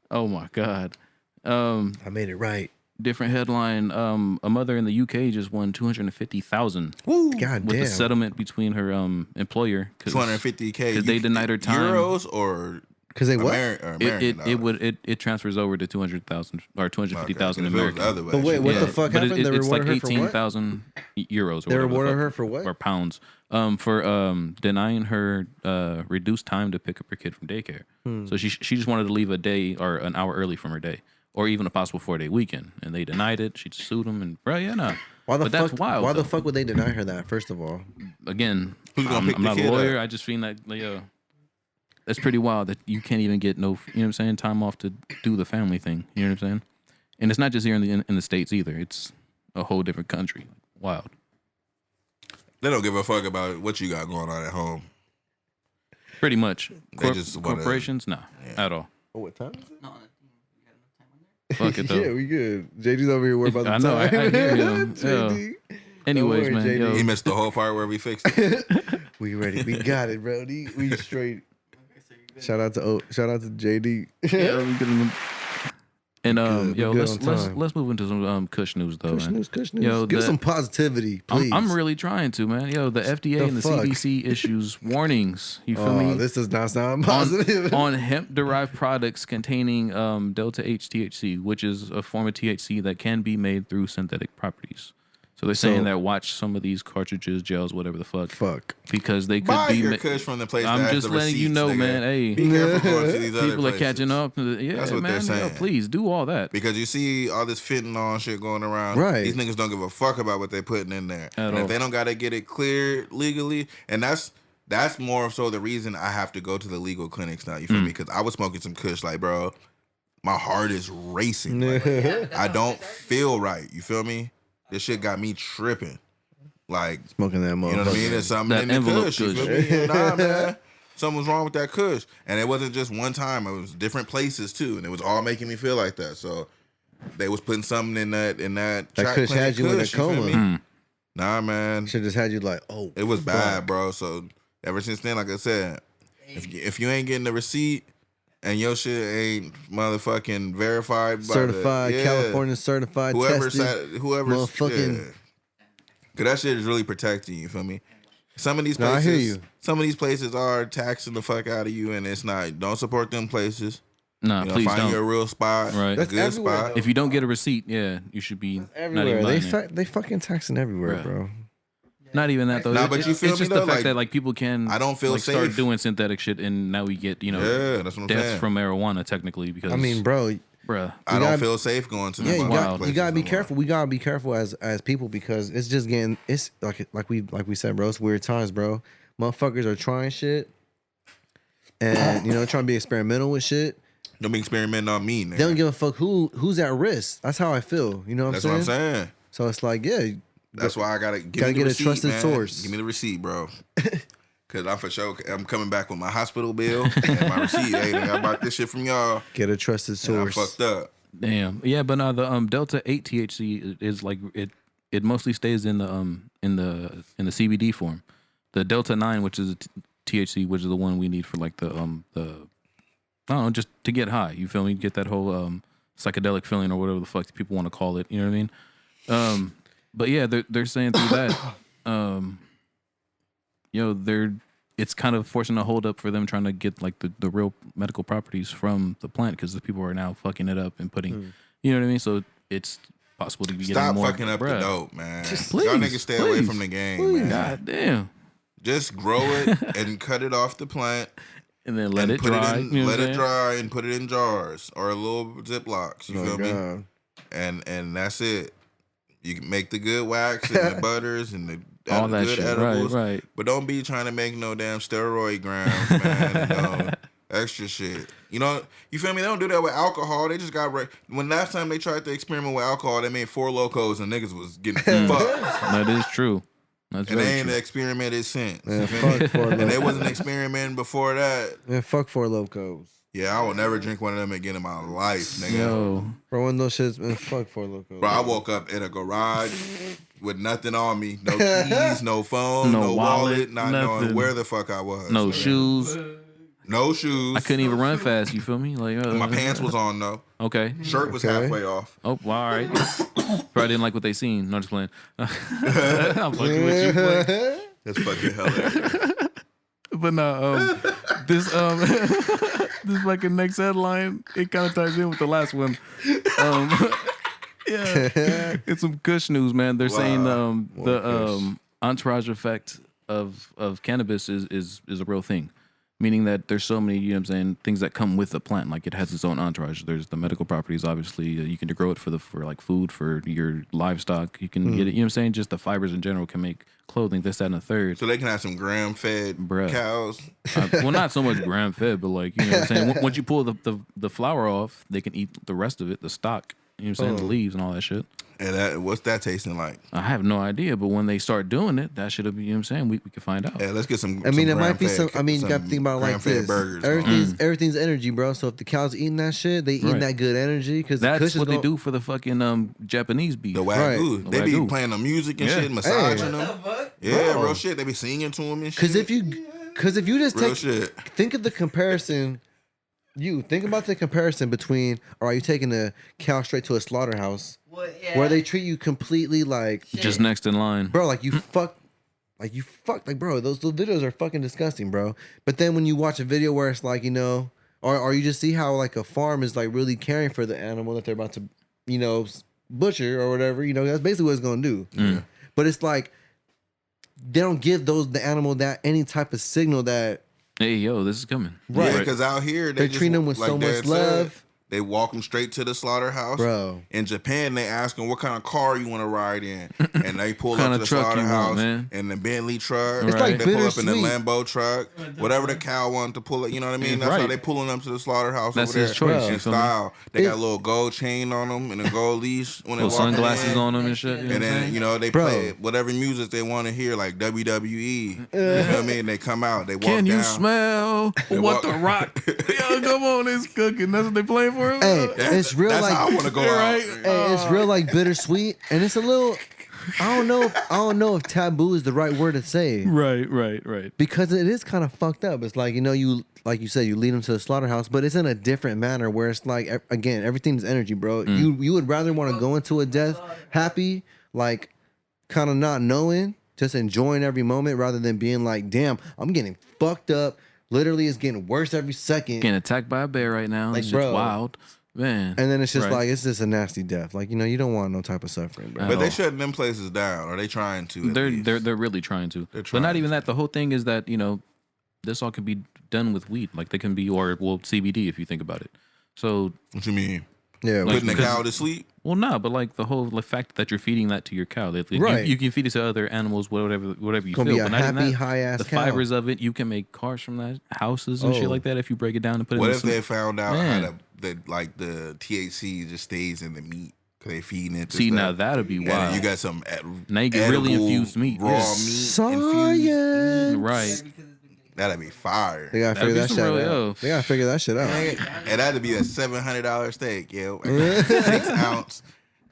Oh my god. I made it right. Different headline. A mother in the UK just won $250,000 God with damn. the settlement between her employer. 250K. Because they denied her time. Euros or Because they what? American It transfers over to 200,000 or 250,000 American. Other way, But wait, what Yeah, the fuck but happened? They it's like rewarded her for what? 18,000 euros. Or They whatever the rewarded fuck, her for what? Or pounds. For denying her reduced time to pick up her kid from daycare. So she just wanted to leave a day or an hour early from her day, or even a possible 4-day weekend, and they denied it. She sued them, and bro, yeah, nah. Why the But fuck? that's wild. Why the though. fuck would they deny her that? First of all, Again, Who's gonna I'm, pick I'm the not a kid lawyer. up? I just feel like that's pretty wild that you can't even get no, you know what I'm saying, time off to do the family thing. You know what I'm saying? And it's not just here in the States either. It's a whole different country. Wild. They don't give a fuck about what you got going on at home. Pretty much. They just wanna- Corporations, nah, at all. oh, what time is it? Fuck it though. Yeah, we good. JD's over here worried about the I know, I time. hear him. JD, Anyways, worry, man, JD. yo, He missed the whole part where we fixed it. we ready. We got it, bro. We straight. Shout out to JD. yeah, we good. And Good, yo, we good on time. let's move into some Kush news though, Kush man. news, Kush news. Yo, Give some positivity, please. I'm really trying to, man. Yo, the FDA The and the fuck? CDC issues warnings. You feel Oh, me? this does not sound positive. on hemp-derived products containing delta H THC, which is a form of THC that can be made through synthetic properties. So they're saying that watch some of these cartridges, gels, whatever the fuck, Fuck. because they could Buy be. your Kush from the place that I'm has just the letting you receipts, know, nigga. man. Hey, Be careful going to these other people are places. catching up. Yeah, That's what man. they're saying. Yo, please do all that. Because you see all this fentanyl and shit going around. Right. These niggas don't give a fuck about what they're putting in there. And all. if they don't got to get it cleared legally, and that's more so the reason I have to go to the legal clinics now. You feel me? Because I was smoking some Kush, like, bro, my heart is racing. Like, I don't feel right. You feel me? This shit got me tripping. Like, Smoking that motherfucker. you know what I mean? There's something That in the envelope Kush. You Kush. feel me? Nah, man. Something was wrong with that Kush. And it wasn't just one time. It was different places, too. And it was all making me feel like that. So they was putting something in that That track Kush clinic had you in a Kush, feel coma. me? Nah, man. Should just had you like, oh, It was fuck. bad, bro. So ever since then, like I said, if you ain't getting the receipt and your shit ain't motherfucking verified by Certified, the, California certified, whoever tested. whoever's motherfucking- Cause that shit is really protecting you, feel me? Some of these No, places, I hear you. Some of these places are taxing the fuck out of you, and it's not. Don't support them places. Nah, You know, please find don't. you a real spot, Right. a That's good everywhere, spot. though. If you don't get a receipt, yeah, you should be Everywhere. not even buying it. They fucking taxing everywhere, Bruh. bro. Not even that though. Nah, but you feel it's me, just though? the fact Like, that like people can. I don't feel like, start safe. doing synthetic shit, and now we get Yeah, that's what I'm deaths saying. from marijuana technically because I mean, bro, bruh. I don't gotta- feel safe going to yeah, them you fucking got places you gotta be no more. careful. We gotta be careful as people because it's just getting it's like we said, bro. It's weird times, bro. Motherfuckers are trying shit, and trying to be experimental with shit. Don't be experimenting on me, nigga. They don't give a fuck who's at risk. That's how I feel. You know what That's I'm what saying? I'm saying. So it's like, yeah, That's why I gotta Gotta me the get a receipt, trusted man. source. Give me the receipt, bro. Cause I'm for sure. I'm coming back with my hospital bill and my receipt. Hey, nigga, I bought this shit from y'all. get a trusted And I source. fucked up. Damn. Yeah, but no, the Delta 8 THC is like it mostly stays in the CBD form. The Delta 9, which is a THC, which is the one we need for like the I don't know, just to get high. You feel me? Get that whole psychedelic feeling or whatever the fuck people want to call it. You know what I mean? But yeah, they're saying through that, it's kind of forcing a hold up for them trying to get like the real medical properties from the plant because the people are now fucking it up and putting, you know what I mean? So it's possible to be getting Stop more. fucking up the bruh. dope, man. Just Y'all please, niggas stay away please, from the game, please. man. God damn. Just grow it and cut it off the plant. And then let and it put dry. it in, you know what let I'm it saying? dry and put it in jars or little Ziplocs. You Oh, feel me? God. And that's it. You can make the good wax and the butters and the All that good shit. edibles. Right. But don't be trying to make no damn steroid grams, man. and no extra shit. You know, you feel me? They don't do that with alcohol. They just got when last time they tried to experiment with alcohol, they made 4 Locos and niggas was getting fucked. That is true. That's And very they ain't true. experimented since. Man, You feel me? fuck Four And they Locos. wasn't experimenting before that. Man, fuck Four Locos. Yeah, I will never drink one of them again in my life, nigga. Yo. Bro, one of those shits, man, fuck Four Locos. Bro, I woke up in a garage with nothing on me. No keys, no phone, No no wallet, wallet, not knowing nothing. where the fuck I was. No nigga. shoes. No shoes. I couldn't even run fast. You feel me? Like My pants was on though. okay. Shirt was Okay. halfway off. Oh, well, all right. Probably didn't like what they seen. No, just playing. I'm fucking with you. Boy. That's fucking hilarious. But no, this this fucking next headline, it kind of ties in with the last one. Yeah, it's some Kush news, man. They're saying the entourage effect of cannabis is a real thing. Meaning that there's so many, you know what I'm saying, things that come with the plant. Like it has its own entourage. There's the medical properties, obviously. You can grow it for like food, for your livestock. You can get it, you know what I'm saying? Just the fibers in general can make clothing, this, that, and the third. So they can have some gram-fed Bruh. cows. Well, not so much gram fed, but like, you know what I'm saying? Once you pull the flour off, they can eat the rest of it, the stock, you know what I'm saying? The leaves and all that shit. And what's that tasting like? I have no idea, but when they start doing it, that should have, you know what I'm saying? We can find out. Yeah, let's get some. I mean, some it might be gram-fed- some. I mean, you got to some think about it like gram-fed this. burgers. Everything's energy, bro. So if the cows eating that shit, they eating Right. that good energy because That's what they do for the fucking Japanese beef. The wagyu. The They be wagyu. playing the music and Yeah. shit, massaging them. Yeah, Bro. real shit. They be singing to them and shit. Because if you just real take shit. think of the comparison. You think about the comparison between, or are you taking a cow straight to a slaughterhouse where they treat you completely like, Just next in line. bro, like you fuck, like bro, those videos are fucking disgusting, bro. But then when you watch a video where it's like, or you just see how like a farm is like really caring for the animal that they're about to, butcher or whatever, that's basically what it's gonna do. But it's like they don't give the animal that any type of signal that. Hey, yo, this is coming. Right. Yeah, because out here They just, treat them with so much Dad said, love. They walk them straight to the slaughterhouse. Bro. In Japan, they ask them what kind of car you want to ride in, and they pull What up kind to of the truck you want, slaughterhouse man? in the Bentley truck. It's like they pull up in the bittersweet. Lambo truck, whatever the cow wanted to pull it. You know what I mean? That's how Right. they pulling them to the slaughterhouse That's over there. his choice, In you feel me? style, they It- got a little gold chain on them and a gold leash when they Little walking sunglasses in. on them and shit. You know And what I'm then, saying? they Bro. play whatever music they want to hear, like WWE. You know what I mean? They come out, they walk Can you down. smell what walk- the rock? Yo, come on, it's cooking. That's what they playing for. Hey, it's real That's like how I want to go Right. out. hey, it's real like bittersweet, and it's a little. I don't know if taboo is the right word to say Right. because it is kind of fucked up. It's like you like you said, you lead them to the slaughterhouse, but it's in a different manner where it's like again, everything's energy, bro. You would rather want to go into a death happy, like kind of not knowing, just enjoying every moment rather than being like, damn, I'm getting fucked up. Literally, it's getting worse every second. Getting attacked by a bear right now. Like, It's just bro. wild. Man. And then it's just Right. like, it's just a nasty death. Like, you don't want no type of suffering, bro. But they shutting them places down. Are they trying to? at least? They're really trying to. They're But not trying even to. that. The whole thing is that, this all can be done with weed. Like they can be, or CBD if you think about it. So, What you mean? Yeah, Like, Putting the because- cow to sleep? well, no, but like the whole fact that you're feeding that to your cow, Right. you can feed it to other animals, whatever you gonna feel. be a but not even happy, that. high-ass The cow. fibers of it, you can make cars from that, houses and Oh. shit like that if you break it down and put it What in if some- they found out Man. how the THC just stays in the meat because they feeding it? to See, now stuff? that'd be And wild. you got some Now you get really edible infused meat. raw Yeah. meat Science. infused. Right. That'd be fire. They gotta That'd figure be that some shit real, out. yo. They gotta figure that shit out. And that'd be a $700 steak, yo. I got 6-ounce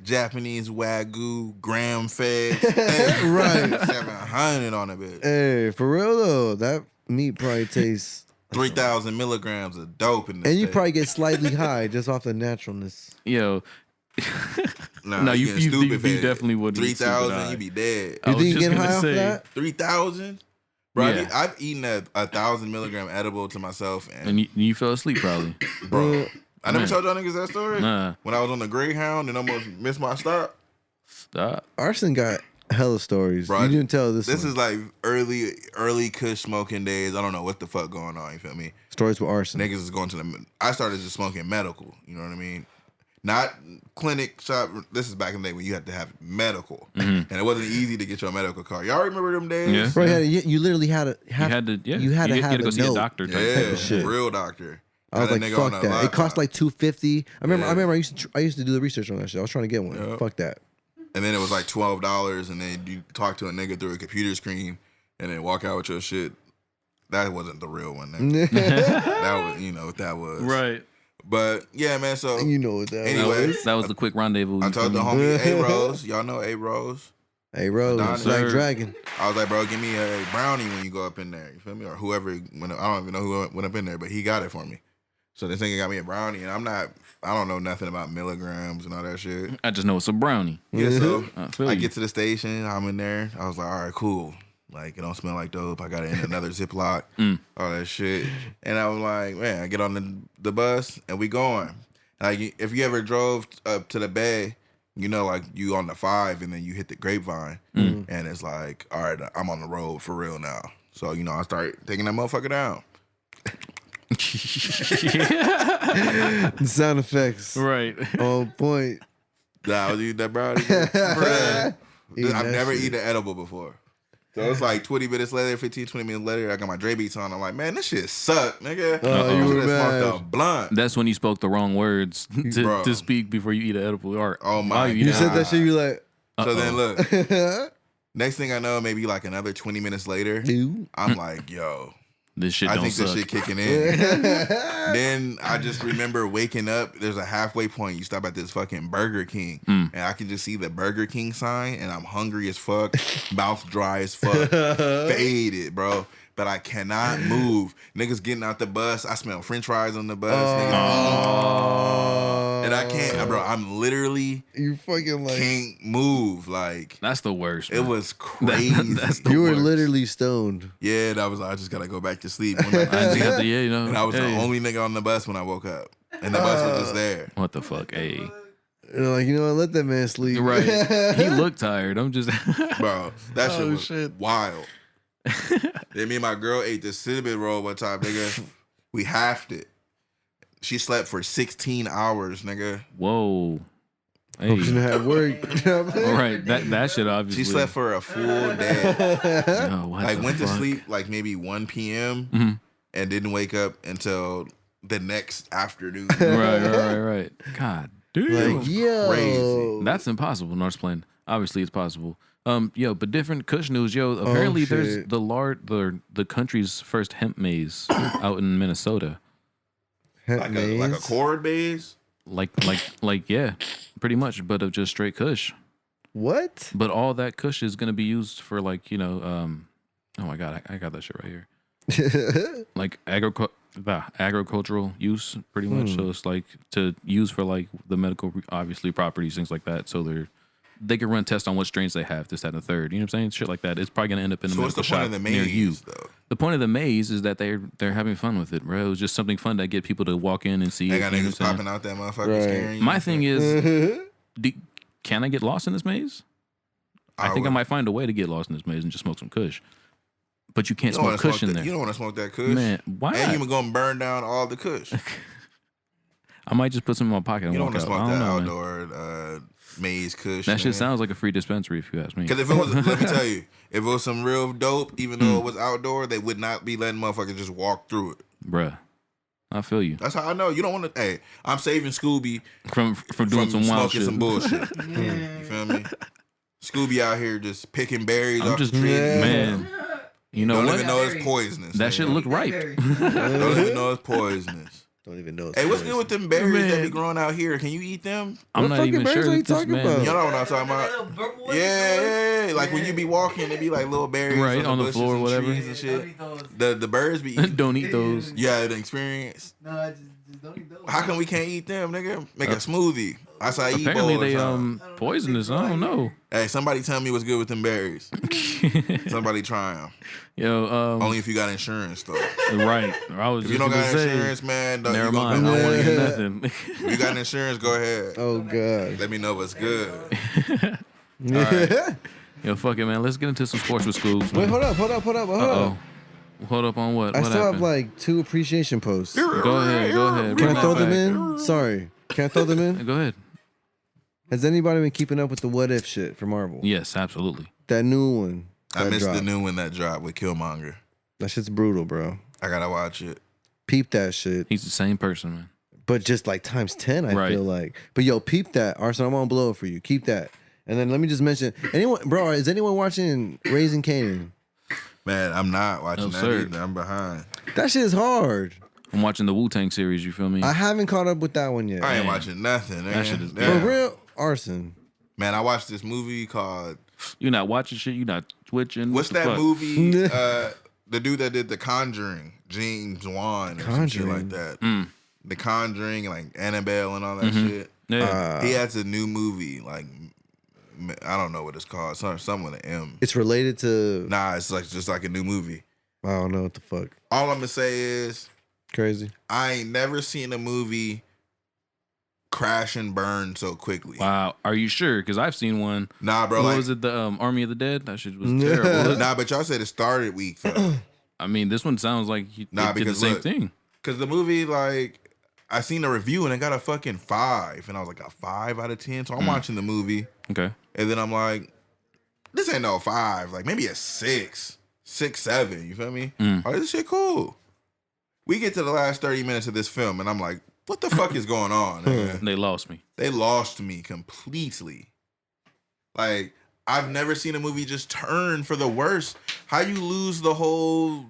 Japanese Wagyu gram fed steak. Right. 700 on a bit. Hey, for real though, that meat probably tastes. 3,000 milligrams of dope in this. And you steak. probably get slightly high just off the naturalness. Yo, Nah, No, you you getting stupid you fed. definitely wouldn't get stupid 3,000, high. you be dead. I You was think you just get gonna high off say, that? 3,000? Bro, Yeah. I've eaten a 1,000 milligram edible to myself, and and you fell asleep probably. bro, I never Man. told y'all niggas that story. Nah. When I was on the Greyhound and almost missed my stop. Stop. Arson got hella stories. Bro, you didn't tell this This one. is like early Kush smoking days. I don't know what the fuck going on. You feel me? Stories with Arson. Niggas is going to the. I started just smoking medical. You know what I mean? Not clinic shop. This is back in the day when you had to have medical, and it wasn't easy to get your medical card. Y'all remember them days? Yeah. Bro, you literally had to You had to, yeah. You had to have gotta go a see note. a doctor. Type Yeah, thing. of shit. real doctor. I was Got a like, nigga on fuck a that. It cost laptop. like $250. I remember. Yeah. I used to do the research on that shit. I was trying to get one. Yeah. Fuck that. And then it was like $12, and then you talk to a nigga through a computer screen, and then walk out with your shit. That wasn't the real one. Nigga. That was, what that was. Right. But yeah, man. So You know what that Anyway. was. That was the quick rendezvous. I you told the feel me? homie A Rose. Y'all know A Rose. Hey, Rose, Adonis. Black Sir. Dragon. I was like, bro, give me a brownie when you go up in there. You feel me? Or whoever. I don't even know who went up in there, but he got it for me. So this nigga got me a brownie, and I don't know nothing about milligrams and all that shit. I just know it's a brownie. Yeah, so I feel I you. get to the station, I'm in there. I was like, all right, cool. Like, it don't smell like dope. I got it in another Ziploc, all that shit. And I was like, man, I get on the bus, and we going. Like, if you ever drove up to the Bay, like you on the 5, and then you hit the Grapevine, and it's like, all right, I'm on the road for real now. So, I start taking that motherfucker down. Sound effects. Right. On point. Nah, I was eating that brownie. Bruh. Eating I've that never shit. eaten an edible before. So it's like 20 minutes later, 15, 20 minutes later, I got my Dre beats on. I'm like, man, this shit suck, nigga. Oh, you I were should've mad. smoked a blunt. That's when you spoke the wrong words Bro. to speak before you eat an edible. Or Oh, my while you eat You it. said that shit, you like, So then look, dude. next thing I know, maybe like another 20 minutes later, I'm like, yo, This shit I don't think suck. this shit kicking in. Then I just remember waking up. There's a halfway point. You stop at this fucking Burger King, and I can just see the Burger King sign, and I'm hungry as fuck, mouth dry as fuck, faded, bro. But I cannot move. Niggas getting out the bus. I smell French fries on the bus. Niggas, and I can't, bro. I'm literally You fucking like, can't move. Like That's the worst. it man. was crazy. That's the you were worst. literally stoned. Yeah, and I was like, I just gotta go back to sleep. Went back to I just sleep. got the, yeah, you know. And I was the hey. only nigga on the bus when I woke up. And the bus was just there. What the fuck? Hey. And like, you know what? Let that man sleep. Right. He looked tired. I'm just. Bro, that shit Oh, was shit. wild. Then me and my girl ate the cinnamon roll one time, nigga. We halved it. She slept for 16 hours, nigga. Whoa. Hope she Hey. didn't have work. All right. That shit obviously. She slept for a full day. Oh, what Like the went to fuck? sleep like maybe 1 p.m. Mhm. and didn't wake up until the next afternoon. Right. God damn. Like, yo. crazy. That's impossible. No, I'm just playing. Obviously, it's possible. But different Kush news, yo. Apparently, there's shit. the country's first hemp maze out in Minnesota. Hemp like maze. a cord base. Like, yeah, pretty much, but of just straight Kush. What? But all that Kush is gonna be used for oh my god, I got that shit right here. Like agricultural use, pretty much. So it's like to use for like the medical, obviously properties, things like that. So they're they could run tests on what strains they have, this, that, and the third. You know what I'm saying? Shit like that. It's probably gonna end up in a So what's medical the point shop of the near you. maze, though? The point of the maze is that they're having fun with it, bro. It was just something fun to get people to walk in and see. They it, got you know niggas what I'm popping out that motherfucker Right. scaring you. My thing is, can I get lost in this maze? I think I might find a way to get lost in this maze and just smoke some Kush. But you can't You don't smoke wanna Kush in there. You don't want to smoke that Kush. Man, why And not? you gonna burn down all the Kush. I might just put some in my pocket and You don't walk want to out. smoke I that don't know, man. outdoor maze Kush. That shit man. sounds like a free dispensary if you ask me. Because if it was, let me tell you, if it was some real dope, even though it was outdoor, they would not be letting motherfuckers just walk through it. Bruh, I feel you. That's how I know. You don't want to. Hey, I'm saving Scooby From doing from some wild smoking shit. some bullshit. You feel me? Scooby out here just picking berries I'm off just the tree. man. You know Don't what? even know it's poisonous. That nigga. shit look ripe. Don't even know it's poisonous. Don't even know. Hey, what's good with them berries that be Man. growing out here? Can you eat them? I'm What not fucking even berries sure are you that this talking man. about? You know what I'm talking about? Yeah. Like when you be walking, it be like little berries Right, on the bushes floor or and whatever. trees and shit. The birds be eating. Don't eat those. Yeah, the experience. No, I just don't eat those. How come we can't eat them, nigga? Make a smoothie. Acai Apparently bowl or they something. poisonous. I don't know. Hey, somebody tell me what's good with them berries. Somebody try them. Yo, Only if you got insurance, though. right. I was If just you don't gonna got say. insurance, man, don't, Never you gonna mind. I don't want to hear Yeah. nothing. If you got insurance, go ahead. Oh god. Let me know what's good. Yeah. Yo, fuck it, man. Let's get into some sports with Scoobs. Wait, hold up. Uh-oh. Hold up on what? I What still happened? have like 2 appreciation posts. Go ahead. Can Run I throw that them back. in? Sorry. Can I throw them in? Go ahead. Has anybody been keeping up with the what if shit for Marvel? Yes, absolutely. That new one. I that missed dropped. the new one that dropped with Killmonger. That shit's brutal, bro. I gotta watch it. Peep that shit. He's the same person, man. But just like times 10, I Right. feel like. But yo, peep that. Arson, I'm gonna blow it for you. Keep that. And then let me just mention, is anyone watching Raising Kanan? Man, I'm not watching No, that sir. either. I'm behind. That shit is hard. I'm watching the Wu-Tang series, you feel me? I haven't caught up with that one yet. I ain't Man. watching nothing. That shit is Damn. For real, Arson. Man, I watched this movie called You're not watching shit. You're not twitching. what's What the that fuck? movie? The dude that did The Conjuring, James Wan, or some shit Conjuring. like that. Mm. The Conjuring, like Annabelle and all that shit. Yeah. He has a new movie, like I don't know what it's called, something with an M. It's related to. Nah, it's like just like a new movie. I don't know what the fuck. All I'm gonna say is Crazy. I ain't never seen a movie crash and burn so quickly. Wow. Are you sure? Because I've seen one. Nah, bro. What Like, was it? The Army of the Dead? That shit was terrible. nah, but y'all said it started weak though. I mean, this one sounds like he Nah, did the because same look, thing. Cause the movie, like, I seen a review and it got a fucking 5, and I was like a 5 out of 10. So I'm watching the movie, Okay. and then I'm like, this ain't no 5, like maybe a 6, 7. You feel me? Oh, this shit cool. We get to the last 30 minutes of this film, and I'm like, what the fuck is going on? nigga? They lost me. They lost me completely. Like, I've never seen a movie just turn for the worse. How you lose the whole,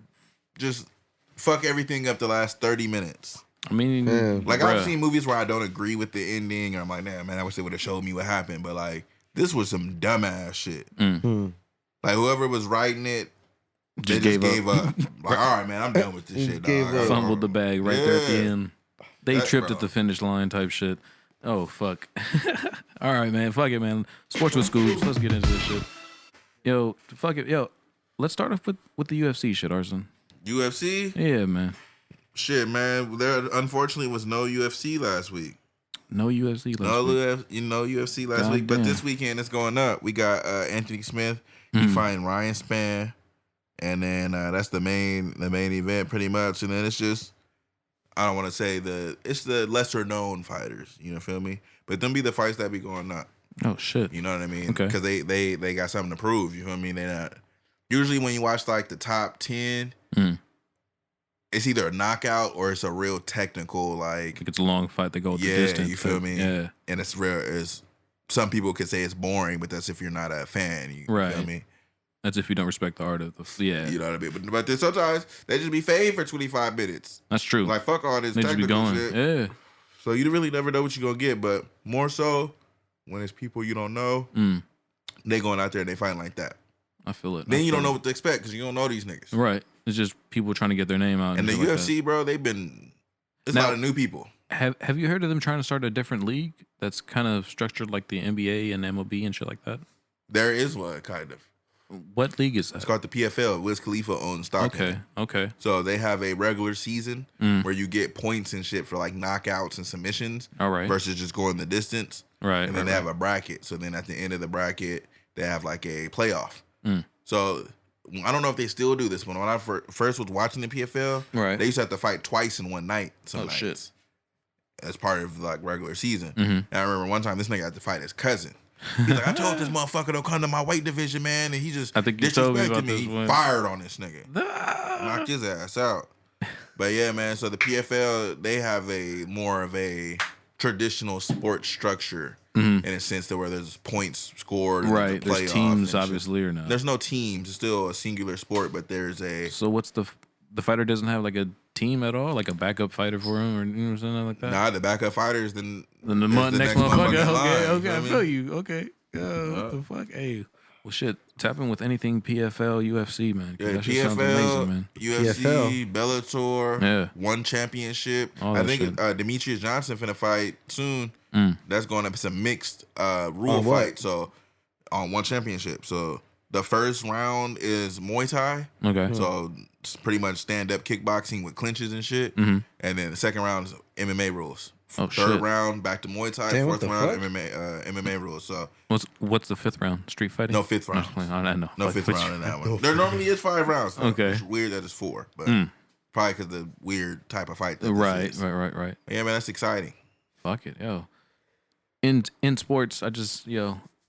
just fuck everything up the last 30 minutes. I mean, Man. Like, bruh. I've seen movies where I don't agree with the ending, or I'm like, man, I wish they would have showed me what happened. But, like, this was some dumbass shit. Like, whoever was writing it, they just gave up. Like, all right, man, I'm done with this shit, Gave dog. up. fumbled the bag right there at the Yeah. end. They That- tripped bro. at the finish line type shit. Oh, fuck. All right, man. Fuck it, man. Sports with Scoobs. Let's get into this shit. Yo, fuck it. Yo, let's start off with the UFC shit, Arson. UFC? Yeah, man. Shit, man. There unfortunately was no UFC last week. No UFC last No, week. UFC last God week, but damn. this weekend it's going up. We got Anthony Smith. He fighting Ryan Spann, and then that's the main event pretty much. And then it's just, I don't want to say it's the lesser known fighters. You feel me? But them be the fights that be going up. Oh, shit. You know what I mean? Okay. Because they got something to prove. You feel me? They not usually when you watch like the top 10. It's either a knockout or it's a real technical, like, Like it's a long fight. They go the yeah, distance. you feel me? Yeah. And it's real. It's some people could say it's boring, but that's if you're not a fan. You Right. feel me? That's if you don't respect the art of the. Yeah. You know what I mean? But then sometimes they just be fade for 25 minutes. That's true. Like, fuck all this they just be technical going. shit. Yeah. So you really never know what you're gonna get. But more so when it's people you don't know, they going out there and they fighting like that. I feel it. Then I you don't feel know what to expect because you don't know these niggas. it. Right. It's just people trying to get their name out. And the shit like UFC, bro, it's a Now- lot of new people. Have you heard of them trying to start a different league that's kind of structured like the NBA and MLB and shit like that? There is one, kind of. What league is It's that? called the PFL. Wiz Khalifa owns stock in it. Okay. So they have a regular season where you get points and shit for like knockouts and submissions. All right. Versus just going the distance. Right. And then they have a bracket. So then at the end of the bracket, they have like a playoff. So I don't know if they still do this one. When I first was watching the PFL, they used to have to fight twice in one night. Some nights, shit. as part of like regular season. And I remember one time this nigga had to fight his cousin. He's like, I told this motherfucker don't come to my weight division, man, and he just I think you told me about disrespected this He one. fired on this nigga, knocked his ass out. But yeah, man. So the PFL, they have a more of a traditional sports structure in a sense that where there's points scored, and Right. there's, a There's playoff teams, and shit. obviously, or not. There's no teams. It's still a singular sport, but there's a So what's the fighter doesn't have like a team at all, like a backup fighter for him, or you know something like that? nah. The backup fighters then Then the is next motherfucker. in line, Okay, I you know feel what you. Okay. What the fuck? Hey, well, shit. Tap in with anything PFL, UFC, man. 'cause Yeah, that shit sounds amazing, man. UFC, Bellator, Yeah. one championship. All I that think shit. Demetrius Johnson finna fight soon. That's going to be some mixed rule On what? fight. So on one championship. So the first round is Muay Thai. Okay. So it's pretty much stand up kickboxing with clinches and shit. And then the second round is MMA rules. Oh, Third shit. round back to Muay Thai. Damn, what Fourth the round fuck? MMA rules. So What's the fifth round? Street fighting? no fifth round. I know. No Like, fifth which- round in that one. There normally is 5 rounds. So Okay. It's weird that it's 4, but probably because the weird type of fight. That this Right. is. Right. Yeah, man, that's exciting. Fuck it, yo. In sports, I just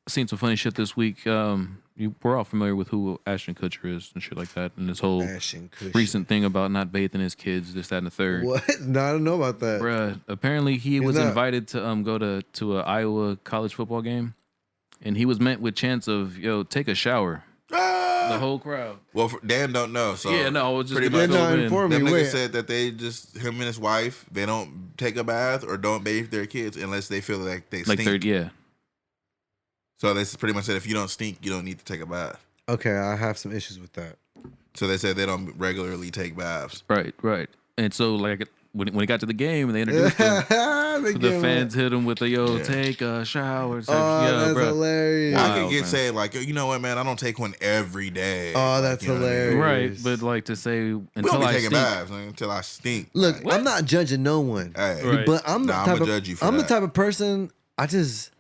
seen some funny shit this week. We're all familiar with who Ashton Kutcher is and shit like that, and this whole Ashton Kutcher. recent thing about not bathing his kids, this, that, and the third. What? No, I don't know about that. Bruh, apparently he was not. invited to go to a Iowa college football game, and he was met with chants of take a shower. The whole crowd. Well, Dan don't know. So Yeah, no, I was just pretty gonna much They're fill not in. informed them me. niggas Wait, said that they just him and his wife they don't take a bath or don't bathe their kids unless they feel like they Like stink. third, yeah. So they pretty much said if you don't stink, you don't need to take a bath. okay, I have some issues with that. So they said they don't regularly take baths. Right. And so like when it got to the game and they introduced him, the fans hit him with the take a shower. Type, Oh, that's bruh. hilarious. I Wow, could get man. saying like, you know what, man, I don't take one every day. Oh, that's you know what I mean? hilarious. Right, but like to say We don't until be I taking stink. baths man, until I stink. Look, Like, I'm not judging no one, hey, Right. but I'm the Nah, type I'ma of judge you for I'm the that. type of person. I just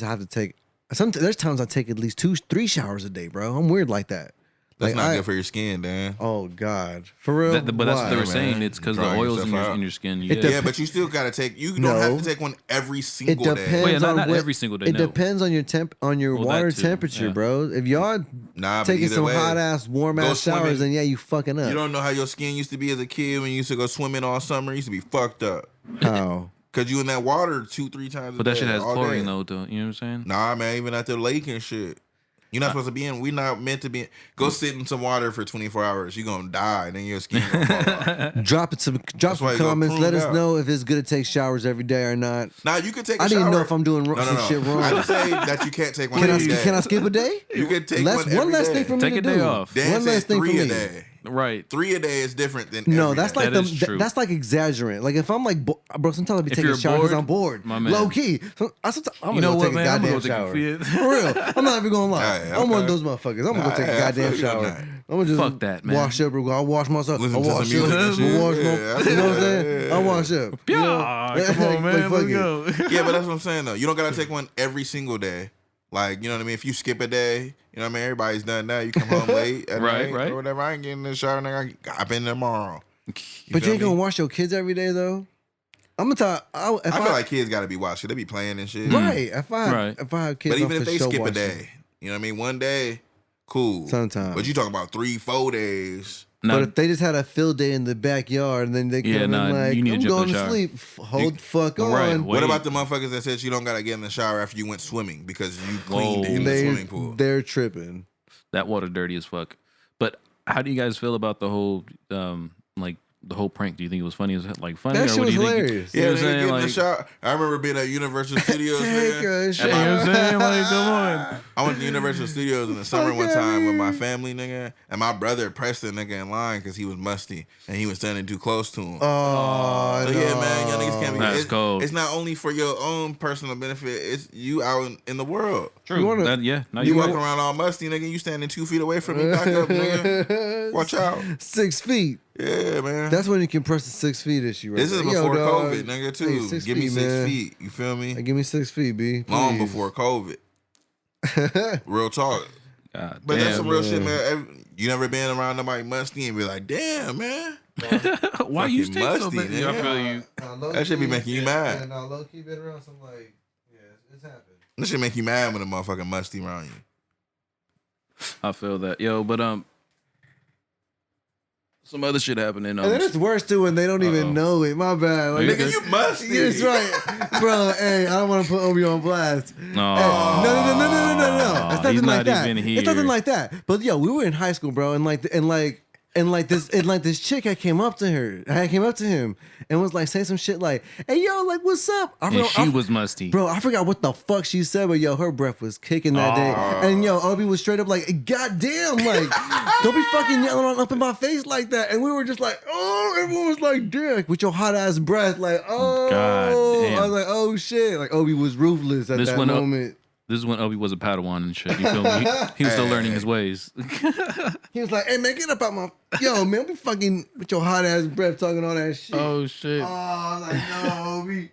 have to take. There's times I take at least 2-3 showers a day, bro. I'm weird like that. that's Like, not I- good for your skin, Dan. Oh God, for real. But that's what they Why? were saying. man? It's because the Drying oils in yourself your out. in your skin. It Yeah. depends. Yeah, but you still gotta take. You don't No. have to take one every It single depends day. Well, yeah, not on what, every single day, It no. depends on your Well, water that too, temperature, yeah. bro. If y'all Nah, but taking either some way, hot ass, warm go ass showers, swimming. then yeah, you fucking up. You don't know how your skin used to be as a kid when you used to go swimming all summer. It used to be fucked up How? because you in that water 2-3 times. But that shit has all chlorine day. though. You know what I'm saying? Nah, man, even at the lake and shit. You're not supposed to be in. We're not meant to be. Go sit in some water for 24 hours. You're gonna die, and then your skin gonna fall off. Drop some why you go comments. Let pruned us out. know if it's good to take showers every day or not. Now you can take. A I didn't shower. know if I'm doing some shit wrong. I didn't say that you can't take one Can I, every day. can I skip a day? You can take Less, one one every less day. thing for me Take to a day do. off. Dan One said less thing for 3 a me. day. Right. 3 a day is different than No, every that's day. like That is true. that's like exaggerant. Like if I'm like, bro, sometimes I'll be If taking a you're shower because bored, I'm bored. my man. Low key. So, I'm You know gonna what, take man? a I'm goddamn gonna go take a shower. fit. For real. I'm not even gonna lie. Hey, I'm one okay. of those motherfuckers. I'm gonna go take a Nah, I feel goddamn you on shower. that. I'm gonna just Fuck that, man. wash up real quick. I'll wash myself. Listen I'll to some wash music up. and I'll shit. wash Yeah, my, I you know what feel I'm that. saying? I'll wash up. You know? Yeah, come on, man. Like, Let's fuck it. go. Yeah, but that's what I'm saying though. You don't gotta take one every single day. Like, you know what I mean? If you skip a day, you know what I mean? Everybody's done that. You come home late at Right, night right. or whatever. I ain't getting in the shower, nigga. I hop in tomorrow. But feel you ain't me? gonna wash your kids every day though. I'm gonna tell. I feel like kids gotta be watched. They be playing and shit. right. If I Right. have kids, But even I'm if for they sure skip a watching. day, you know what I mean? One day, cool. Sometimes. But you talking about 3-4 days. Now, But if they just had a field day in the backyard and then they come Yeah, in nah, like, you need to I'm jump in going the to shower. sleep. Hold the fuck on. Right. What Wait. about the motherfuckers that said you don't gotta get in the shower after you went swimming because you cleaned Whoa. in the swimming pool? They're tripping. that water dirty as fuck. But how do you guys feel about the whole like the whole prank? Do you think it was funny? Is it like funny? That or shit what was do you think? hilarious. You know Yeah, what I'm nigga saying? getting Like, the shot. I remember being at Universal Studios, Take nigga. a shot. you know what I'm saying? Like, come on. I went to Universal Studios in the summer Fuck one yeah, time with my man. family, nigga, and my brother pressed the nigga in line because he was musty and he was standing too close to him. Oh, So yeah, man, y'all niggas can't be. That's cold. It's not only for your own personal benefit. It's you out in the world. True. You wanna- Now You you walking around all musty, nigga. You standing 2 feet away from me. Back up, nigga. Watch out. 6 feet. Yeah, man. That's when you can press the 6 feet issue. Right This is there. Yo, before dog. COVID, nigga. Hey, Too. 6 Give me feet, 6 man. feet. You feel me? Hey, give me 6 feet, B. Long please. before COVID. Real talk. God But that's some damn. real shit, man. You never been around nobody musty and be like, damn, man. Why you Fucking stink so musty, bad? nigga. I feel you. That should be making you mad. Yeah, no, low key been around some like, yeah, it's happened. That should make you mad when a motherfucking musty around you. I feel that, yo. But some other shit happening. And then it's worse too when they don't even know it. My bad. Like, Nigga, Nigga, you musty. yeah, that's right, bro. Hey, I don't want to put Obi on blast. No. Hey, no. It's He's nothing not like that. even It's nothing here. like that. But yo, we were in high school, bro, and this chick had came up to her. I came up to him and was like saying some shit like, "Hey, yo, like, what's up?" And she was musty. Bro, I forgot what the fuck she said, but yo, her breath was kicking that day. And yo, Obi was straight up like, God damn, like, don't be fucking yelling up in my face like that. And we were just like, oh, everyone was like, damn, like, with your hot ass breath, like, oh. God damn. I was like, oh shit. Like, Obi was ruthless at that moment. This is when Obi was a Padawan and shit. You feel me? He was still learning his ways. He was like, hey, man, get up out my, yo, man, be fucking with your hot ass breath talking all that shit. Oh shit. Oh, I was like, no, Obi.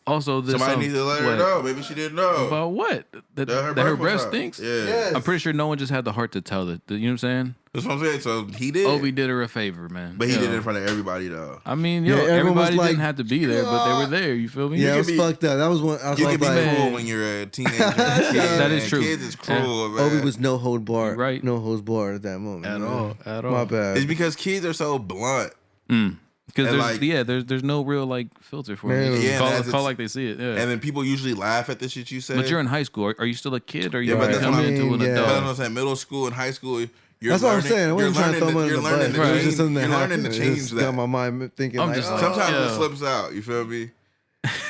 Also, this Somebody needs to let her know. Maybe she didn't know. About what? That her was breath out. stinks. Yeah. Yes. I'm pretty sure no one just had the heart to tell it. You know what I'm saying? That's what I'm saying. So he did. Obi did her a favor, man. But he Yo. did it in front of everybody, though. I mean, Yeah, yo, everyone was everybody like, didn't have to be there, but they were there. You feel me? Yeah, it can was be- fucked up. That was one. I was You like, can be like, cruel when you're a teenager. And a kid, That is man. true. Kids is cruel, man. Obi was no hold bar. Right. No holds barred at that moment. At man. all. At all. My bad. It's because kids are so blunt. Because And, there's like- there's no real like filter for Man. it. Yeah, Call, that's- call like they see it. Yeah. And then people usually laugh at the shit you say. But you're in high school. Are you still a kid? Or are you Yeah, but that's coming what I into an mean, yeah. But adult? I'm saying middle school and high school. You're That's what I'm learning- saying. I wasn't you're trying to throw learning him in the you're learning butt. to It was change- just something that You're learning happened. to It change just that. got my mind thinking I'm like, just oh. like- Sometimes Yeah. it slips out. You feel me?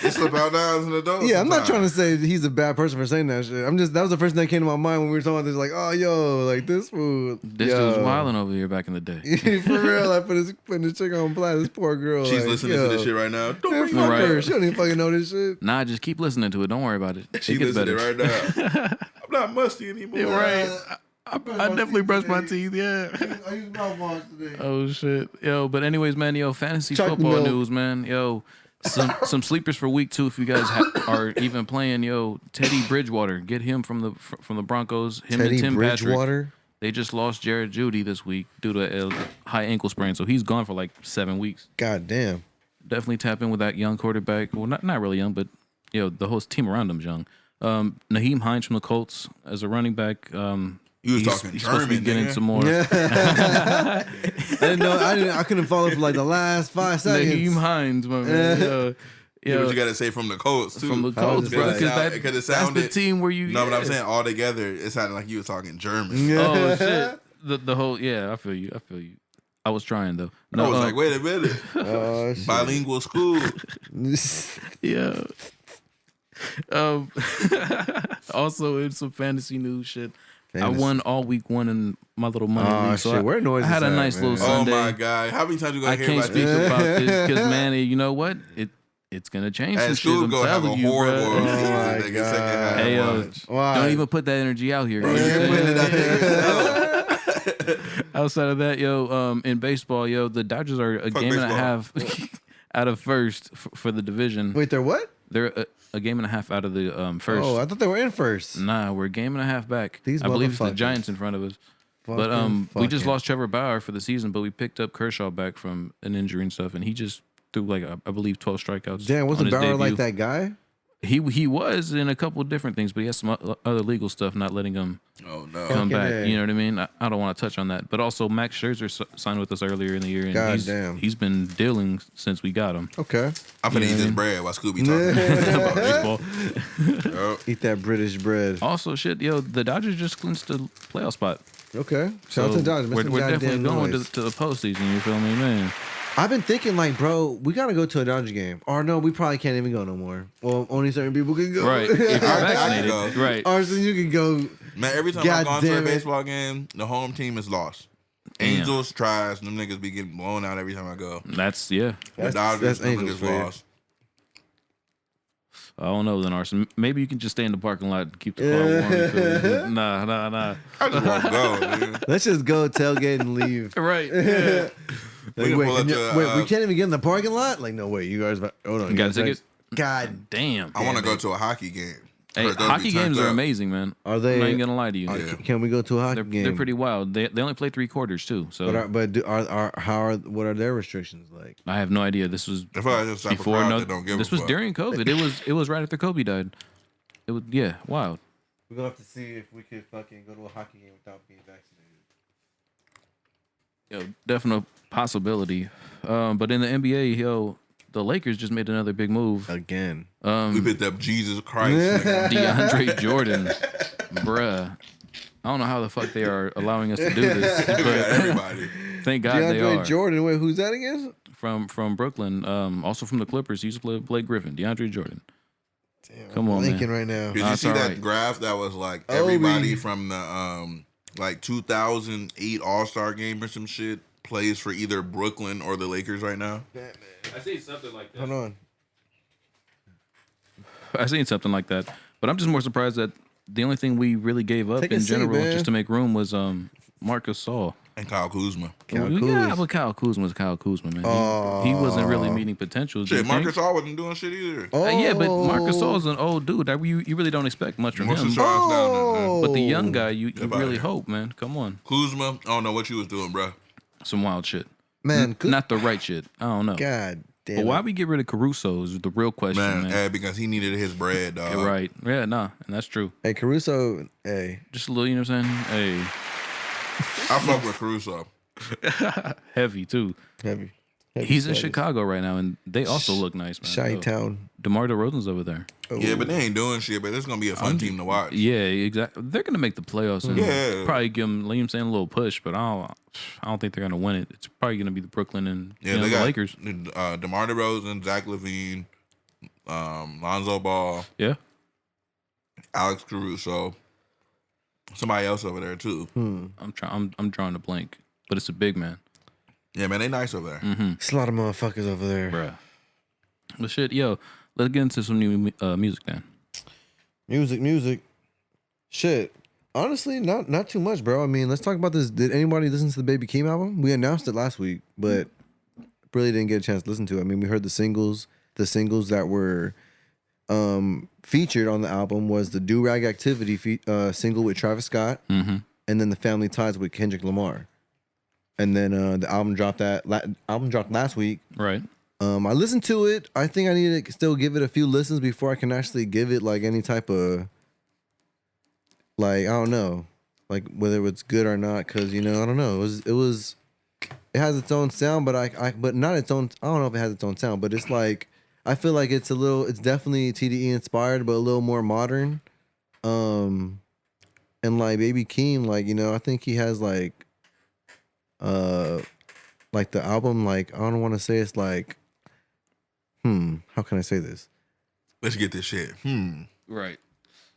It slip out now as an adult. Yeah, I'm not trying to sometimes. say he's a bad person for saying that shit. That was the first thing that came to my mind when we were talking about this. Like, oh, yo, like this fool. This yo. dude was wilding over here back in the day. For real, I putting this chick on blast. This poor girl. She's like, listening yo. to this shit right now. Don't Man, bring fuck Right. her. She don't even fucking know this shit. Nah, just keep listening to it. Don't worry about it. She It gets listening better. right now. I'm not musty anymore. Yeah, right. I definitely brushed my today. teeth. Yeah. I used mouthwash today. Oh shit, yo. But anyways, man, yo, fantasy Chuck football milk. news, man, yo. Some sleepers for week 2 if you guys are even playing. Yo, Teddy Bridgewater, get him from the Broncos. Him Teddy and Tim Patrick. Bridgewater. They just lost Jared Judy this week due to a high ankle sprain, so he's gone for like 7 weeks. God damn. Definitely tap in with that young quarterback. Well, not really young, but the whole team around him is young. Naheem Hines from the Colts as a running back. You was talking he's supposed to be German, getting nigga. some more. I didn't know. I couldn't follow for like the last 5 seconds. Naheem Hines, my man. Yeah, but you gotta say from the Colts too. From the I was Colts, bro, just because like- it could've that's the sounded- team where you. No, but I'm yes. saying all together, it sounded like you were talking German. Oh shit! The whole I feel you. I was trying though. I was like, wait a minute, Oh, shit. bilingual school. yeah. Also, in some fantasy news shit, I Fantasy. won all week 1 in my little money Oh, league. So shit. Where noise I had is a at, nice man? little Oh Sunday. my god, how many times you gonna I hear can't about speak this? about this because man, you know what? It's gonna change some And shit. school I'm gonna have a telling you, horrible bro. season. my They can second half. Hey, yo. Watch. Why? Don't even put that energy out here. Bro, You know you're what I'm putting it saying? out there yourself. Outside of that, in baseball, the Dodgers are a Fuck game and a baseball. half out of first for the division. Wait, they're what? They're a game and a half out of the first. Oh, I thought they were in first. Nah, we're a game and a half back. These I believe it's the motherfuckers. Giants in front of us. But we just lost Trevor Bauer for the season, but we picked up Kershaw back from an injury and stuff, and he just threw like I believe 12 strikeouts. Damn, on wasn't his Bauer like debut. that guy? He was in a couple of different things, but he has some other legal stuff not letting him Oh no. come Fucking back. A. You know what I mean? I don't want to touch on that. But also, Max Scherzer signed with us earlier in the year, and God damn. he's been dealing since we got him. Okay. I'm finna You know eat this what I bread while Scooby talking. Baseball. Yup. Eat that British bread. Also, shit, the Dodgers just clinched a playoff spot. Okay. Shout out to Dodgers. We're definitely going noise. to the postseason. You feel me, man? I've been thinking like, bro, we gotta go to a Dodger game. Or no, we probably can't even go no more. Well, only certain people can go. Right. If you're I vaccinated, can go. right? Arson, you can go. Man, every time God I've gone to a damn it. baseball game, the home team is lost. Damn. Angels trash. Them niggas be getting blown out every time I go. That's yeah. The Dodgers, them Angels niggas for you. lost. I don't know then, Arson. Maybe you can just stay in the parking lot and keep the car warm. You feel me? Nah. I just won't go, dude. Let's just go tailgate and leave. Right. Yeah. We Like, can wait, pull up to, wait, we can't even get in the parking lot? Like, no, wait, you guys, hold on. You got a ticket? God, Damn. I want to go to a hockey game. Hey, Heard those be hockey turned games are up. amazing, man. are I'm not even they? gonna lie to you. Can we go to a hockey game? They're pretty wild. They only play 3 quarters too. So What are their restrictions like? I have no idea. This was I feel like it's the type of before. crowd No, that don't give this a was fuck. during COVID. It was right after Kobe died. It was wild. We're gonna have to see if we could fucking go to a hockey game without being vaccinated. Definite possibility. But in the NBA, the Lakers just made another big move. Again. We picked up Jesus Christ. nigga. DeAndre Jordan, bruh. I don't know how the fuck they are allowing us to do this, We got but everybody. thank God they DeAndre are. Jordan. Wait, who's that again? From Brooklyn, also from the Clippers. He used to play Blake Griffin, DeAndre Jordan. Damn, Come on, Lincoln man. right now. Did you That's see all that right. graph that was like Obi. everybody from the like 2008 All-Star game or some shit plays for either Brooklyn or the Lakers right now? I seen something like Hold on. I seen something like that, but I'm just more surprised that the only thing we really gave up Take a in seat, general man. just to make room was Marcus Gasol. And Kyle Kuzma. Kyle Yeah, Kuz. but Kyle Kuzma's Kyle Kuzma, man. Oh. He wasn't really meeting potential. do you Shit, Marcus think? All wasn't doing shit either. Oh. Yeah, but Marcus Gasol's an old dude. You really don't expect much from Most him. of the shots down there, man. But the young guy, you About really it. hope, man. Come on, Kuzma, I don't know what you was doing, bro. some wild shit. Man, Not the right shit. I don't know. God damn. But why it. we get rid of Caruso is the real question, man. Because he needed his bread, dog. Yeah, right? Yeah, nah, and that's true. Hey, Caruso. Hey, Just a little, you know what I'm saying? I fuck with Caruso. Hey, heavy too. heavy. He's in status. Chicago right now, and they also look nice, man. Shy So, Town. DeMar DeRozan's over there. Yeah, but they ain't doing shit, but it's going to be a fun team to watch. Yeah, exactly. They're gonna make the playoffs and Yeah. probably give them, like I'm saying, a little push, but I don't think they're gonna win it. It's probably gonna be the Brooklyn and Yeah, the they got Lakers. DeMar DeRozan, Zach LaVine, Lonzo Ball, Yeah, Alex Caruso, somebody else over there too. I'm drawing a blank, but it's a big man, Yeah, man, they nice over there. There's a lot of motherfuckers over there. bruh. But shit, yo, let's get into some new music then. Music. Shit. Honestly, not too much, bro. I mean, let's talk about this. Did anybody listen to the Baby Keem album? We announced it last week, but really didn't get a chance to listen to it. I mean, we heard the singles that were featured on the album was the Do Rag Activity single with Travis Scott, and then the Family Ties with Kendrick Lamar. And then the album dropped last week. Right. I listened to it. I think I need to still give it a few listens before I can actually give it like any type of like, I don't know, like whether it's good or not. Cause I don't know. It has its own sound, but not its own. I don't know if it has its own sound, but it's like, I feel like it's definitely TDE inspired, but a little more modern. And like Baby Keem, like, I think he has like the album, like, I don't want to say it's like, how can I say this? Let's get this shit. Right.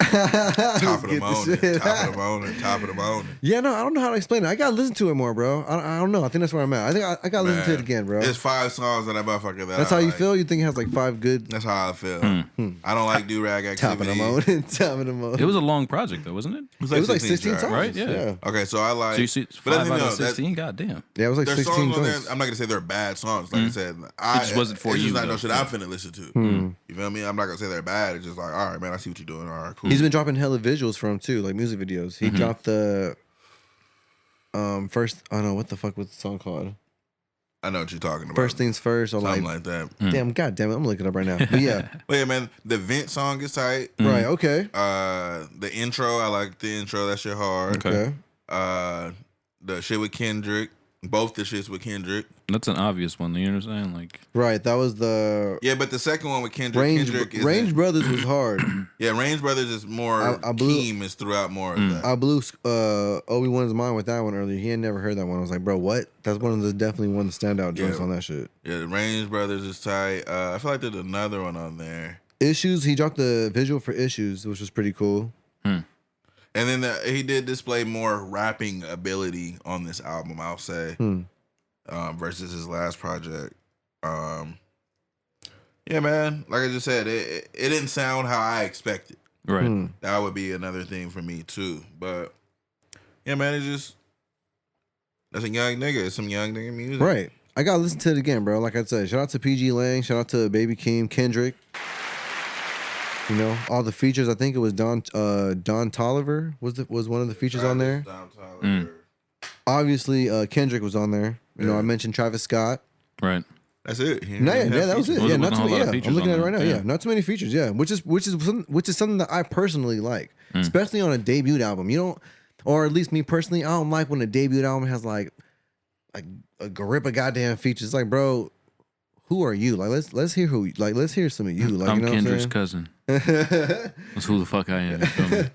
Top of the Get morning. this shit. Top of the morning. Top of the morning. Yeah, no, I don't know how to explain it. I gotta listen to it more, bro. I don't know. I think that's where I'm at. I think I gotta listen to it again, bro. It's 5 songs that motherfucker that That's I how you like. feel? You think it has like 5 good That's how I feel. I don't like do-rag activity. top of the morning? Top of the morning. It was a long project though, wasn't it? It was like 16 tracks. songs. Right? Yeah. Okay, so I like. So you see, but that's 5 the out thing, of though, that- 16. Goddamn. Yeah, it was like There's 16 songs on there. joints. I'm not gonna say they're bad songs. Like I said, just wasn't for it's you, just not no though. shit I'm finna listen to. You feel me? I'm not gonna say they're bad. It's just like, all right, man, I see what you're doing. All right, cool. He's been dropping hella visuals from too, like music videos. He dropped the first. I don't know what the fuck was the song called. I know what you're talking about. First things first, or something like, like that. damn, god damn it, I'm looking it up right now. But yeah, But yeah, man, the Vent song is tight. right, okay, The intro, I like the intro. That shit hard. okay. The shit with Kendrick. Both the shits with Kendrick. That's an obvious one. You know what I'm saying? Like, Right, that was the Yeah, but the second one with Kendrick, Range Brothers was hard. Yeah, Range Brothers is more. Keem is throughout more of that. I blew Obi-Wan's mind with that one earlier. He had never heard that one. I was like, bro, what? That's definitely one of the standout joints on that shit. Yeah, the Range Brothers is tight. I feel like there's another one on there. Issues. He dropped the visual for Issues, which was pretty cool. And then he did display more rapping ability on this album, I'll say, versus his last project. Yeah, man. Like I just said, it didn't sound how I expected. right. That would be another thing for me too. But yeah, man, that's a young nigga. It's some young nigga music. Right. I gotta listen to it again, bro. Like I said, shout out to PG Lang, shout out to Baby Keem, Kendrick. You know, all the features. I think it was Don Toliver was one of the features on there. Don Toliver. Obviously, Kendrick was on there. You know, I mentioned Travis Scott. Right. That's it. No, yeah, that was it. Wasn't Yeah, a not too whole many. lot of Yeah, features I'm looking on at it right now. there. Yeah, not too many features. Yeah, which is something that I personally like, especially on a debut album. You don't, or at least me personally, I don't like when a debut album has like a grip of goddamn features. It's like, bro, who are you? Like, let's hear let's hear some of you. Like, I'm you know Kendrick's what cousin. That's who the fuck I am. You feel me?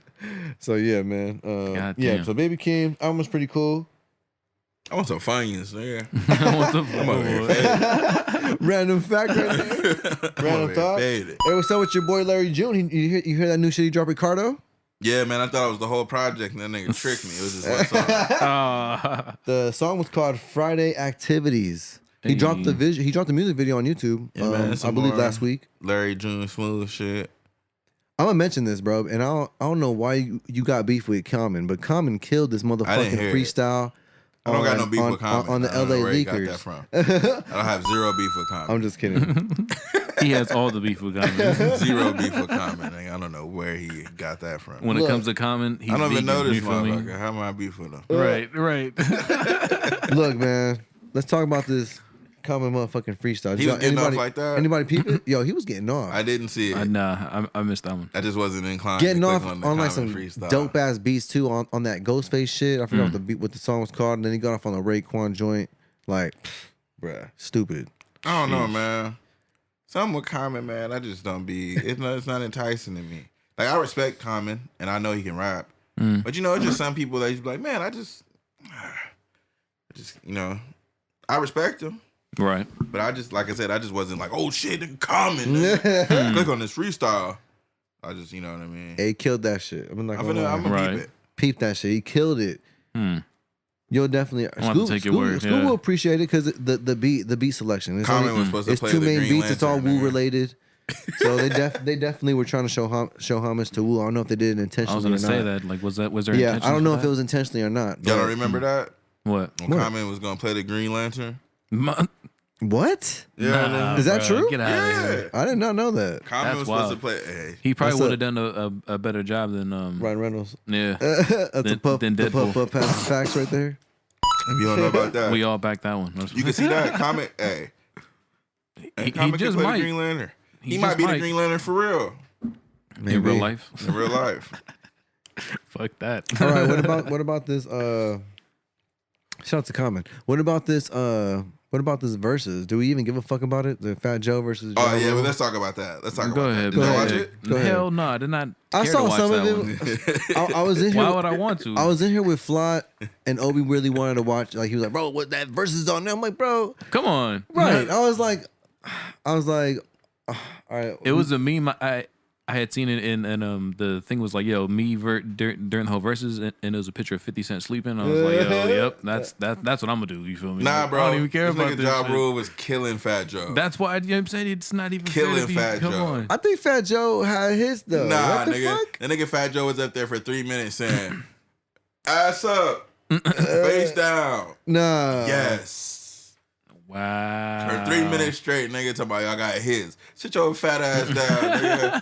So yeah, man. Yeah. So Baby Keem album was pretty cool. I want some Funyuns, nigga. What the I'm over here fuck? faded. Random fact right there. Random thought. Faded. Hey, what's up with your boy Larry June? You hear that new shit he dropped, Ricardo? Yeah, man, I thought it was the whole project, and that nigga tricked me. It was just one song. The song was called Friday Activities. He dropped the He dropped the music video on YouTube. Yeah, man, I believe more last week. Larry June smooth shit. I'm gonna mention this, bro, and I don't know why you got beef with Common, but Common killed this motherfucking hear it. freestyle. I don't got no beef with Common. on the I don't know LA where he got Leakers. that from. I don't have zero beef with Common. I'm just kidding. He has all the beef with Common. Zero beef with Common. Nigga. I don't know where he got that from. When it comes to Common, he's I don't even know vegan, this you feel me? motherfucker. How am I beef with him? Right. Look, man, let's talk about this Common motherfucking freestyle. He was getting off like that? Anybody peep it? Yo, he was getting off. I didn't see it. Nah, I missed that one. I just wasn't inclined Getting to off click on the on like Common some freestyle. dope ass beats too on that Ghostface shit. I forgot what the song was called, and then he got off on a Raekwon joint. Like, bruh, stupid. I don't know, man. Something with Common, man. I just don't be. It's not enticing to me. Like, I respect Common, and I know he can rap, but you know, it's just some people that you be like, man, I just, you know, I respect him. Right. But I just, like I said, I just wasn't like, oh shit, nigga, Common. Nigga. Click on this freestyle. I just, you know what I mean. Hey, he killed that shit. I'm not I'm gonna lie. gonna Right. keep it. Peep that shit. He killed it. You'll definitely. I'm gonna take your word, Scoob yeah. will appreciate it because the beat selection. It's Common only- was supposed to it's play two the main Green beats. It's all Lantern, Wu nigga. related. So they definitely were trying to show homage to Wu. I don't know if they did it intentionally. I was gonna or say not. that. Like, was there? Yeah, intentions I don't know for if it that? was intentionally or not. Y'all but- don't remember that? What? When Common was gonna play the Green Lantern? What? Yeah. Nah, Is that bro, true? Get out of here. I did not know that. Common That's was supposed to wild. play. Hey, He probably What's would have done a better job than Ryan Reynolds. Yeah. That's a Than- puff. than The Deadpool. puff past the facts right there. if you don't know about that, We all back that one. you can see that Common. Hey, He Common can just play might. the Green Lantern. He He might just be might. the Green Lantern for real In real life. in real life. Fuck that. All right. What about this? Shout out to Common. What about this? What about this versus? Do we even give a fuck about it? The Fat Joe versus. Oh Ja yeah, Rule? but let's talk about that. Let's talk Go about ahead. that. Did you Go watch ahead. it? Go ahead. Hell no, I did not. I care saw to watch some that of it. one. I was in here. Why would I want to? I was in here with Flot, and Obi really wanted to watch. Like he was like, "Bro, what that versus on there?" I'm like, "Bro, Come on. right?" I was like, "All right." It was a meme. I had seen it in the thing was like, yo, me during the whole verses, and it was a picture of 50 Cent sleeping. I was like, yo, yep, that's what I'm gonna do. You feel me? Nah, Like, bro. I don't even care this about nigga this. Ja shit. Rule was killing Fat Joe. That's why, you know what I'm saying? It's not even Killing fair to be, Fat come Joe. on. I think Fat Joe had his though. Nah, what the nigga. fuck? That nigga Fat Joe was up there for 3 minutes saying, ass up, face down. Nah. Yes. Wow. For 3 minutes straight, nigga, talking about y'all got his. Sit your fat ass down, nigga.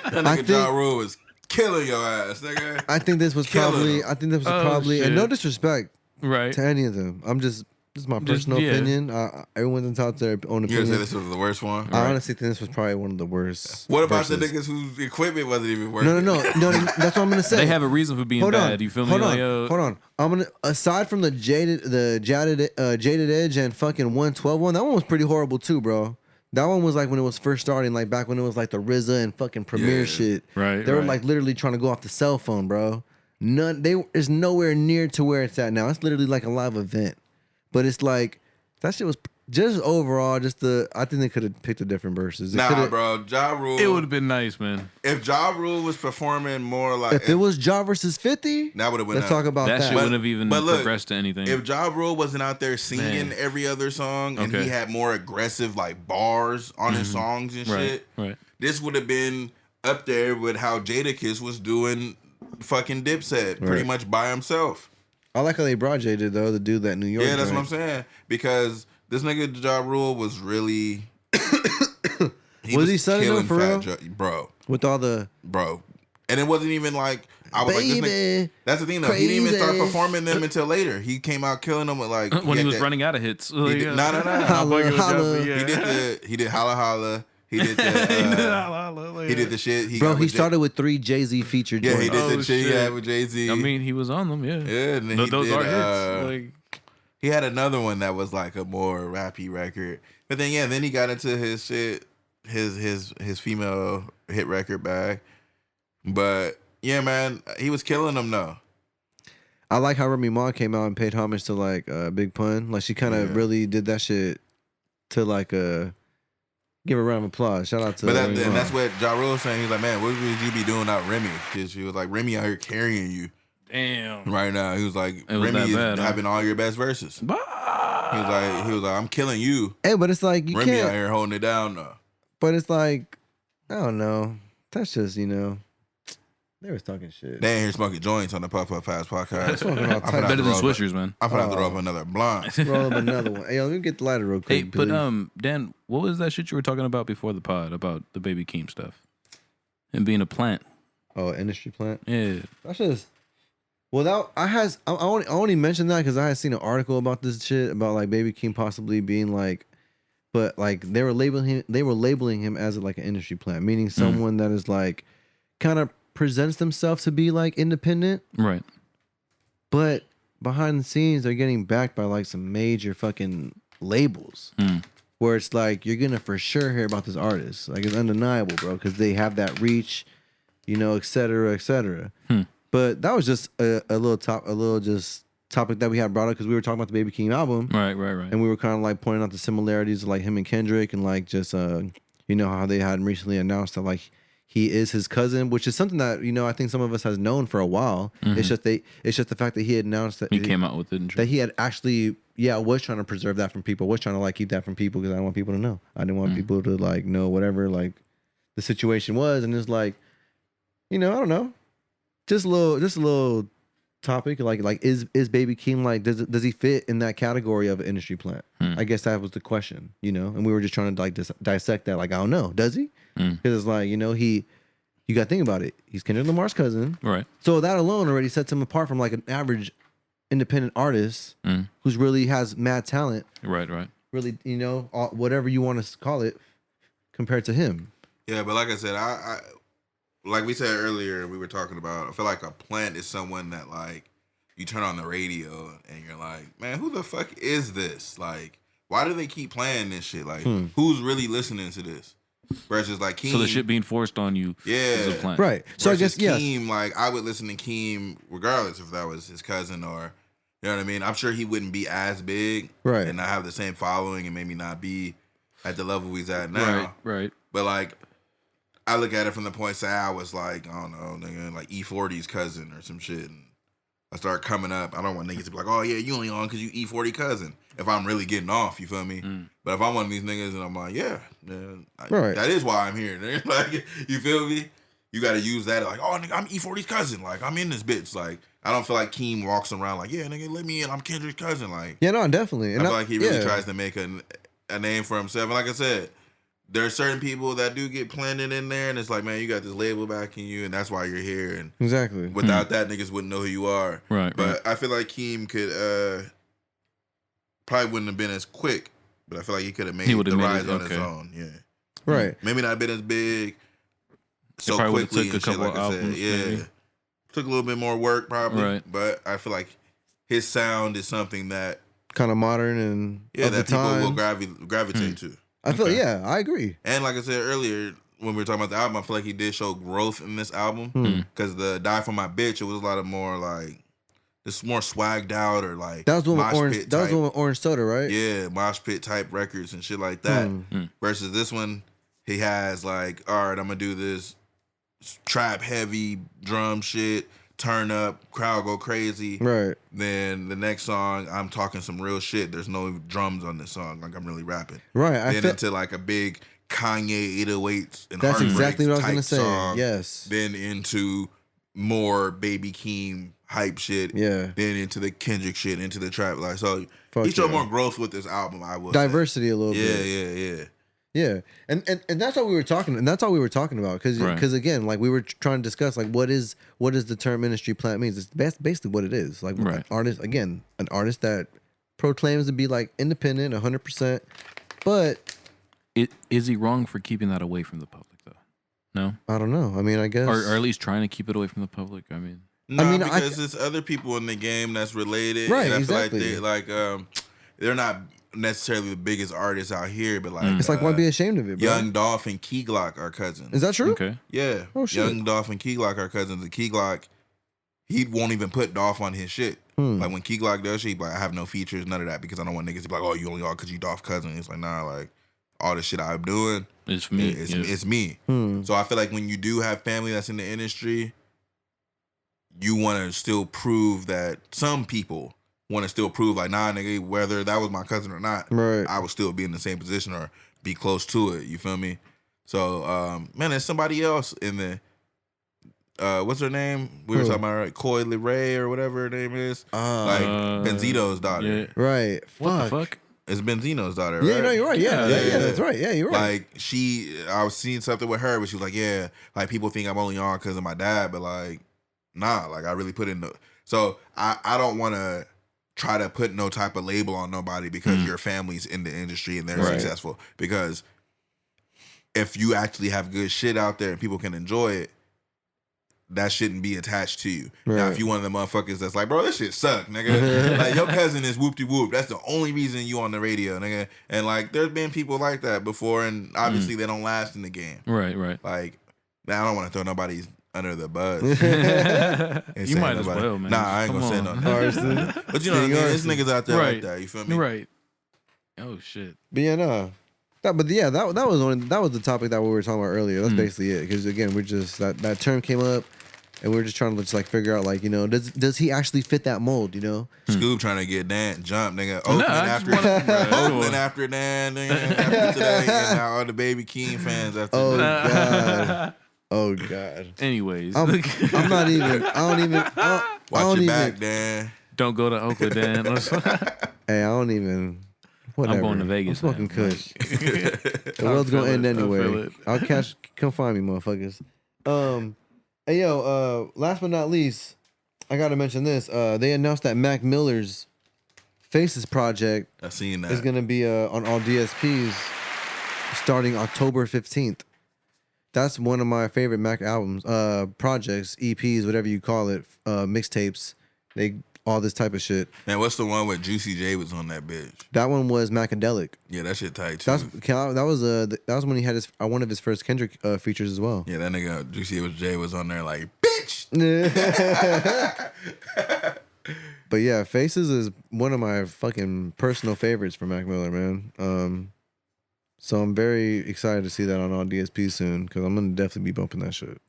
That I nigga think- Ja Rule was killing your ass, nigga. I think this was Killing probably. him. I think this was Oh, probably. And shit. no disrespect Right. to any of them. I'm just This is my personal opinion. Everyone's entitled to their own You gonna say opinion. this was the worst one? I honestly think this was probably one of the worst. What about the verses. niggas whose equipment wasn't even working? No. That's what I'm gonna say. They have a reason for being bad. You feel me? Hold on. Like, Hold on. I'm gonna aside from the jaded edge and fucking 112 one. That one was pretty horrible too, bro. That one was like when it was first starting, like back when it was like the RZA and fucking Premiere shit. Right, They were right. like literally trying to go off the cell phone, bro. It's nowhere near to where it's at now. It's literally like a live event, but it's like that shit was just overall. I think they could have picked a different verses. Nah, bro. Ja Rule. it would have been nice, man. If Ja Rule was performing more like If it was Ja versus 50, that would have been. let's talk about That that. shit wouldn't have even but look, progressed to anything. If Ja Rule wasn't out there singing Man. every other song and Okay. he had more aggressive like bars on his songs and shit, right. this would have been up there with how Jadakiss was doing fucking Dipset pretty Right. much by himself. I like how they brought Jay did though, the dude that New York. Yeah, that's what I'm joint. saying. Because this nigga Ja Rule was really Was he selling them killing for real? bro. With all the Bro. And it wasn't even like I was like this nigga, baby, that's the thing though. He didn't even start crazy. performing them until later. He came out killing them with like When he had was that- running out of hits. He did, no. Holla, holla. He did Holla Holla. He did the he did the shit. bro, got he with started with 3 Jay-Z featured Yeah, he joints. did Oh, the shit he shit. had with Jay-Z. I mean, he was on them, yeah. yeah, and then Those he did, are hits. Like, he had another one that was like a more rappy record. But then then he got into his shit, his female hit record bag. But yeah, man, he was killing them though. I like how Remy Ma came out and paid homage to like Big Pun. Like she kind of Yeah. really did that shit to like give a round of applause. Shout out to But Remy Ma. and that's what Ja Rule was saying. He's like, man, what would you be doing without Remy? Because she was like, Remy out here carrying you damn. right now. He was like, It was Remy that is bad, huh? having all your best verses. Bah! He was like, I'm killing you. Hey, but it's like you Remy out can't. here holding it down though. But it's like I don't know. That's just they was talking shit. They ain't here smoking joints on the Puff Puff Pass podcast. Smoking all I'm finna types have Better to than roll up- Swishers, man. I'm gonna have to roll up Oh. another blunt. Roll up another one. Hey, yo, let me get the lighter real Hey, quick. but please. Dan, what was that shit you were talking about before the pod about the Baby Keem stuff and being a plant? Oh, industry plant. Yeah, That's just. Well, that I only mentioned that because I had seen an article about this shit about like Baby Keem possibly being like, but like they were labeling him as like an industry plant, meaning someone that is like, kind of presents themselves to be like independent, right. but behind the scenes they're getting backed by like some major fucking labels, where it's like you're gonna for sure hear about this artist, like it's undeniable, bro, because they have that reach, et cetera, et cetera. But that was just a little topic that we had brought up because we were talking about the Baby Keem album, Right. and we were kind of like pointing out the similarities of like him and Kendrick, and like just how they had recently announced that like he is his cousin, which is something that I think some of us has known for a while. It's just the fact that he had announced that He came out with it and that he had actually was trying to preserve that from people, was trying to like keep that from people because I didn't want people to know. I didn't want people to like know whatever like the situation was, and it's like I don't know. Just a little topic like is Baby Keem like does he fit in that category of an industry plant? I guess that was the question, and we were just trying to like dissect that. Like I don't know, does he? Because it's like you got to think about it. He's Kendrick Lamar's cousin, right. so that alone already sets him apart from like an average independent artist who's really has mad talent. Right. Really, whatever you want to call it, compared to him. Yeah, but like I said, I like we said earlier, we were talking about. I feel like a plant is someone that like you turn on the radio and you're like, man, who the fuck is this? Like, why do they keep playing this shit? Like, who's really listening to this? Versus like Keem. So the shit being forced on you is a plant. Right. So I versus guess yes. Keem, like I would listen to Keem regardless if that was his cousin or you know what I mean. I'm sure he wouldn't be as big, Right. and not have the same following, and maybe not be at the level he's at now. Right. But like, I look at it from the point, say I was like, I don't know, nigga, like E40's cousin or some shit, and I start coming up. I don't want niggas to be like, oh yeah, you only on because you E40 cousin. If I'm really getting off, you feel me? But if I'm one of these niggas and I'm like, yeah, man, Right. that is why I'm here. Nigga. Like, you feel me? You got to use that like, oh, nigga, I'm E40's cousin. Like, I'm in this bitch. Like, I don't feel like Keem walks around like, yeah, nigga, let me in. I'm Kendrick's cousin. Like, Yeah, no, definitely. I feel like he really tries to make a name for himself. And like I said, there are certain people that do get planted in there, and it's like, man, you got this label backing you, and that's why you're here. And Exactly. without that, niggas wouldn't know who you are. Right. But I feel like Keem probably wouldn't have been as quick, but I feel like he could have made He the would've made rise it, on his okay. own. Yeah, Right. maybe not been as big so probably would've quickly took a and shit. couple Like I said, albums, yeah, maybe. took a little bit more work probably, Right. but I feel like his sound is something that Kind of modern and of that the people will times. gravitate to. I feel, Okay. yeah, I agree. And like I said earlier, when we were talking about the album, I feel like he did show growth in this album because the "Die for My Bitch" it was a lot of more like just more swagged out or like That was the one with mosh orange. pit That was the type- one with orange soda, right? yeah, mosh pit type records and shit like that. Versus this one, he has like, all right, I'm gonna do this trap heavy drum shit, turn up, crowd go crazy. Right. Then the next song, I'm talking some real shit. There's no drums on this song, like I'm really rapping. Right. I Then feel, into like a big Kanye 808s and that's Heartbreaks exactly what I was type gonna say. song. Yes. Then into more Baby Keem hype shit. Yeah. Then into the Kendrick shit, into the trap. Like so, Fuck he showed yeah. more growth with this album. I will say. Diversity a little Yeah, bit. yeah. Yeah, and that's what we were talking, and that's all we were talking about, because Right. again, like we were trying to discuss, like what is the term industry plant means. It's basically what it is. Like Right. an artist, again, an artist that proclaims to be like independent, 100%, but Is he wrong for keeping that away from the public though? No, I don't know. I mean, I guess, or at least trying to keep it away from the public. I mean, No, I mean, because there's other people in the game that's related. Right, And I exactly. feel like they're not necessarily the biggest artists out here, but like it's like why be ashamed of it, bro? Young Dolph and Key Glock are cousins. Is that true? okay, Yeah. Oh, shit. Young Dolph and Key Glock are cousins. And Key Glock, he won't even put Dolph on his shit. Like when Key Glock does shit, he be like, I have no features, none of that, because I don't want niggas to be like, oh, you only are because you Dolph cousin. It's like, nah, like all the shit I'm doing, it's me. it's me. So I feel like when you do have family that's in the industry, you want to still prove that some people want to still prove like, nah, nigga, whether that was my cousin or not, Right. I would still be in the same position or be close to it. You feel me? So, man, there's somebody else in the, what's her name? We were Who? talking about her, Coy Leray or whatever her name is. Like Benzito's daughter. Yeah. Right. What the fuck? It's Benzino's daughter, right? Yeah, no, you're right. Yeah, Yeah. that's right. Yeah, you're right. Like I was seeing something with her, but she was like, yeah, like people think I'm only on because of my dad, but like, nah, like I really put in the. So I don't want to try to put no type of label on nobody because your family's in the industry and they're Right. successful. Because if you actually have good shit out there and people can enjoy it, that shouldn't be attached to you. Now, Right. if you one of the motherfuckers that's like, bro, this shit suck, nigga. Like, your cousin is whoop-de-whoop. That's the only reason you on the radio, nigga. And, like, there's been people like that before, and obviously they don't last in the game. Right, right. Like, man, I don't want to throw nobody under the bus. You might as well, man. Nah, I ain't Come gonna say on. nothing. Arson. But you know what I King mean? There's Arson. niggas out there Right. like that, you feel me? Right. Oh shit. But yeah, no. That was the topic that we were talking about earlier. That's basically it. Because again, we're just that term came up, and we're just trying to just like figure out like, you know, does he actually fit that mold? You know, Scoob trying to get Dan jump, nigga. Nah, Oakland I after just wanna- Oakland after Dan, nigga. After today, and now all the Baby Keem fans after oh today. god, oh god. Anyways, I'm not even. I don't even. I Watch don't your even. back, Dan. don't go to Oakland, Dan. Hey, I don't even. Whatever. going to Vegas, I'm smoking man. Kush. The world's gonna feel end it. I feel anyway. it. I'll come find me, motherfuckers. Hey yo. Last but not least, I gotta mention this. They announced that Mac Miller's Faces project I seen that. is gonna be on all DSPs starting October 15th. That's one of my favorite Mac albums, projects, EPs, whatever you call it, mixtapes. All this type of shit. Man, what's the one with Juicy J was on that bitch? That one was Macadelic. Yeah, that shit tight too. That was when he had one of his first Kendrick features as well. Yeah, that nigga Juicy J was on there like, bitch. But yeah, Faces is one of my fucking personal favorites for Mac Miller, man. So I'm very excited to see that on all DSPs soon, because I'm gonna definitely be bumping that shit.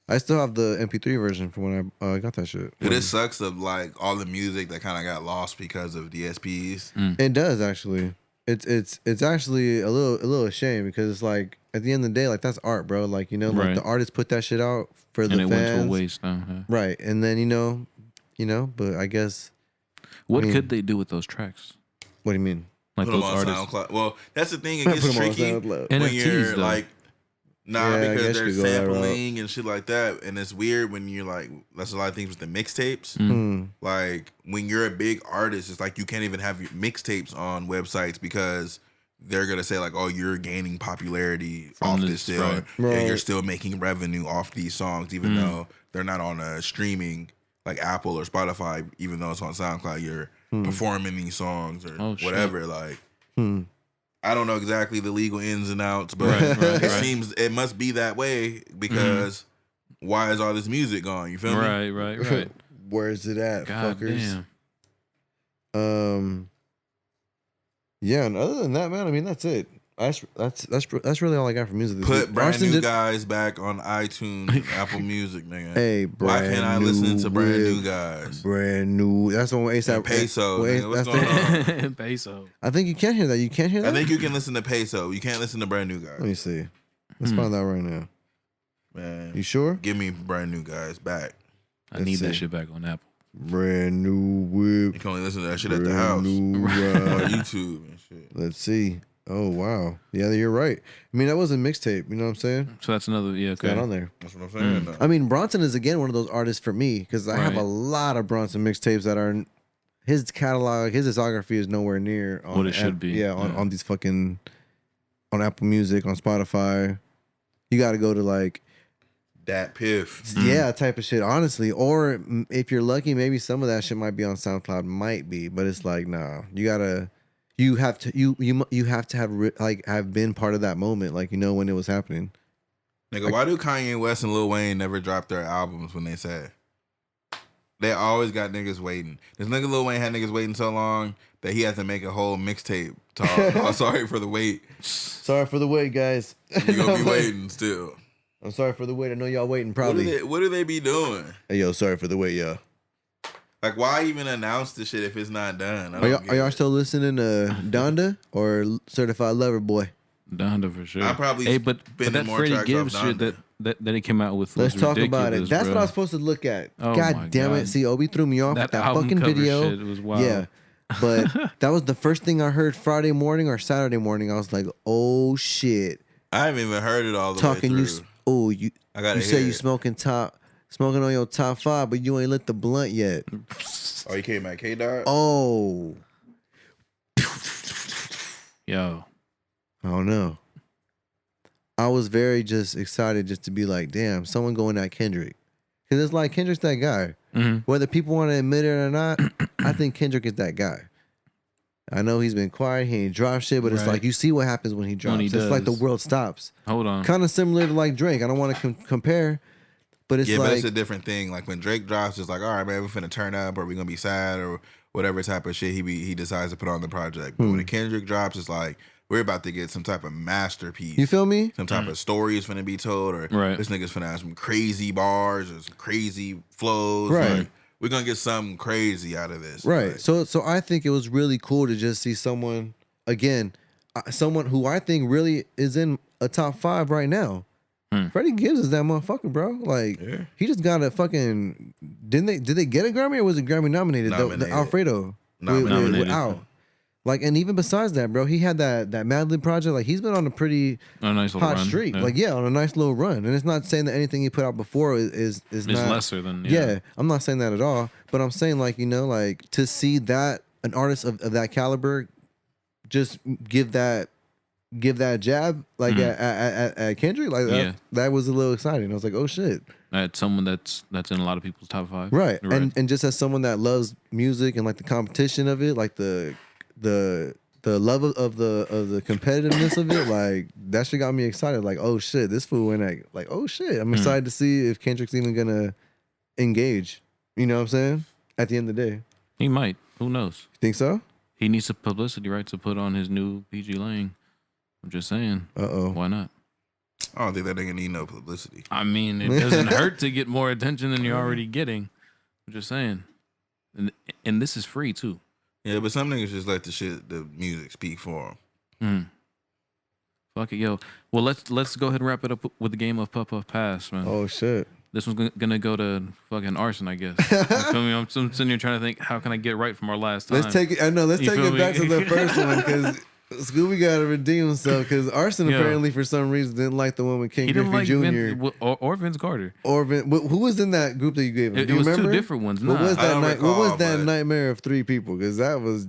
I still have the MP3 version from when I got that shit. It just sucks of like all the music that kind of got lost because of DSPs. It does actually. It's actually a little shame, because it's like at the end of the day, like that's art, bro. Like, you know, like Right. the artist put that shit out for the and it fans, went to a waste. Yeah. right? And then you know, but I guess What I mean- could they do with those tracks? what do you mean? Like Put those them on artists. SoundCloud. Well, that's the thing. It Put gets 'em on tricky SoundCloud. when NFTs, you're though. like, Nah, Yeah, I because guess they're you could go that route. sampling and shit like that, and it's weird when you're like, that's a lot of things with the mixtapes. Like when you're a big artist, it's like you can't even have your mixtapes on websites because they're gonna say like, oh, you're gaining popularity off this still, right. and you're still making revenue off these songs, even though they're not on a streaming like Apple or Spotify. Even though it's on SoundCloud, you're performing these songs or whatever. Like, I don't know exactly the legal ins and outs, but it seems it must be that way because why is all this music gone? You feel me? Right. Where's it at, God fuckers? damn. Yeah, and other than that, man, I mean, that's it. That's really all I got for music this Put week. brand Arson new did- guys back on iTunes, Apple Music, nigga. Hey, why can't I listen to brand new whip, guys? Brand new. That's the one with ASAP. Peso, with nigga, what's that's going on? Peso. I think you can't hear that. You can't hear that? I think you can listen to Peso. You can't listen to brand new guys. Let me see. Let's find out right now. Man, You sure? give me brand new guys back. I need that see. shit back on Apple. Brand new whip. You can only listen to that shit at the Brand house new on ride. YouTube and shit. Let's see. Oh, wow. Yeah, you're right. I mean, that was a mixtape. You know what I'm saying? So that's another Got okay. on there. That's what I'm saying. though. I mean, Bronson is again one of those artists for me because I have Right. a lot of Bronson mixtapes that are his catalog, his discography is nowhere near on What it should be. Yeah, on these fucking on Apple Music, on Spotify. You got to go to like Dat Piff. yeah type of shit, honestly. Or if you're lucky, maybe some of that shit might be on SoundCloud, might be, but it's like nah. You have to have been part of that moment, like you know when it was happening. Nigga, why do Kanye West and Lil Wayne never drop their albums when they said? They always got niggas waiting. This nigga Lil Wayne had niggas waiting so long that he had to make a whole mixtape talk. Oh, sorry for the wait. Sorry for the wait, guys. You gonna be waiting still. I'm sorry for the wait. I know y'all waiting What probably. do they be doing? Hey yo, sorry for the wait, y'all. Like, why even announce the shit if it's not done? I Are don't y'all, get are y'all it. still listening to Donda or Certified Lover Boy? Donda for sure. I probably hey, but spending that more Freddie tracks Gibbs off shit Donda. that he came out with. Let's was talk about it. ridiculous, That's bro. what I was supposed to look at. Oh my God damn it. God. See, Obi threw me off with that album fucking cover video. shit was wild. Yeah. But that was the first thing I heard Friday morning or Saturday morning. I was like, oh shit. I haven't even heard it all the Talking way you through. you I gotta you say hear you it. smoking on your top 5, but you ain't lit the blunt yet. Oh, you came at K-Dot? Oh. Yo, I don't know. I was very just excited just to be like, damn, someone going at Kendrick. Because it's like Kendrick's that guy. Whether people want to admit it or not, I think Kendrick is that guy. I know he's been quiet, he ain't dropped shit, but it's Right. like you see what happens when he drops. he It's like the does. world stops. hold on. Kind of similar to like Drake. I don't want to compare, but it's Yeah, but like it's a different thing. Like when Drake drops, it's like, all right, man, we finna turn up, or we gonna be sad, or whatever type of shit he decides to put on the project. But when a Kendrick drops, it's like we're about to get some type of masterpiece. you feel me? Some type of story is finna be told, or Right. this nigga's finna have some crazy bars or some crazy flows. Right. Like, we're gonna get something crazy out of this. Right. Like, So I think it was really cool to just see someone again, someone who I think really is in a top 5 right now. Freddie Gibbs is that motherfucker, bro. Like he just got a fucking. Did they get a Grammy or was it Grammy nominated? The Nominated. Alfredo Nominated. with Al. Like, and even besides that, bro, he had that Madlib project. Like he's been on a pretty A nice little hot run. streak. Yeah. Like on a nice little run. And it's not saying that anything he put out before is it's not lesser than yeah, I'm not saying that at all. But I'm saying like, you know, like to see that an artist of that caliber just give that jab like at Kendrick, like Yeah. that was a little exciting. I was like, oh shit. That's someone that's in a lot of people's top 5. Right. And just as someone that loves music and like the competition of it, like the love of the competitiveness of it, like that shit got me excited. Like, oh shit, this fool went at like, oh shit. I'm excited to see if Kendrick's even gonna engage. You know what I'm saying? At the end of the day. he might. Who knows? You think so? He needs some publicity, right, to put on his new PG Lang. I'm just saying. Uh-oh. Why not? I don't think that nigga need no publicity. I mean, it doesn't hurt to get more attention than you're already getting. I'm just saying. And this is free too. Yeah, but some niggas just let the music speak for them. Fuck it, yo. Well, let's go ahead and wrap it up with the game of Puff Puff Pass, man. Oh shit. This one's gonna go to fucking Arson, I guess. You feel me? I'm sitting here trying to think, how can I get right from our last time? Let's take it. I know. Let's You take feel it back me? to the first one because Scooby got to redeem himself because Arson Yo. apparently for some reason didn't like the one with King He didn't Griffey like Jr. Vince, or Vince Carter. Who was in that group that you gave him? It Do you was remember? two different ones. What was Nah. I that don't night? What was recall, that but- nightmare of 3 people? Because that was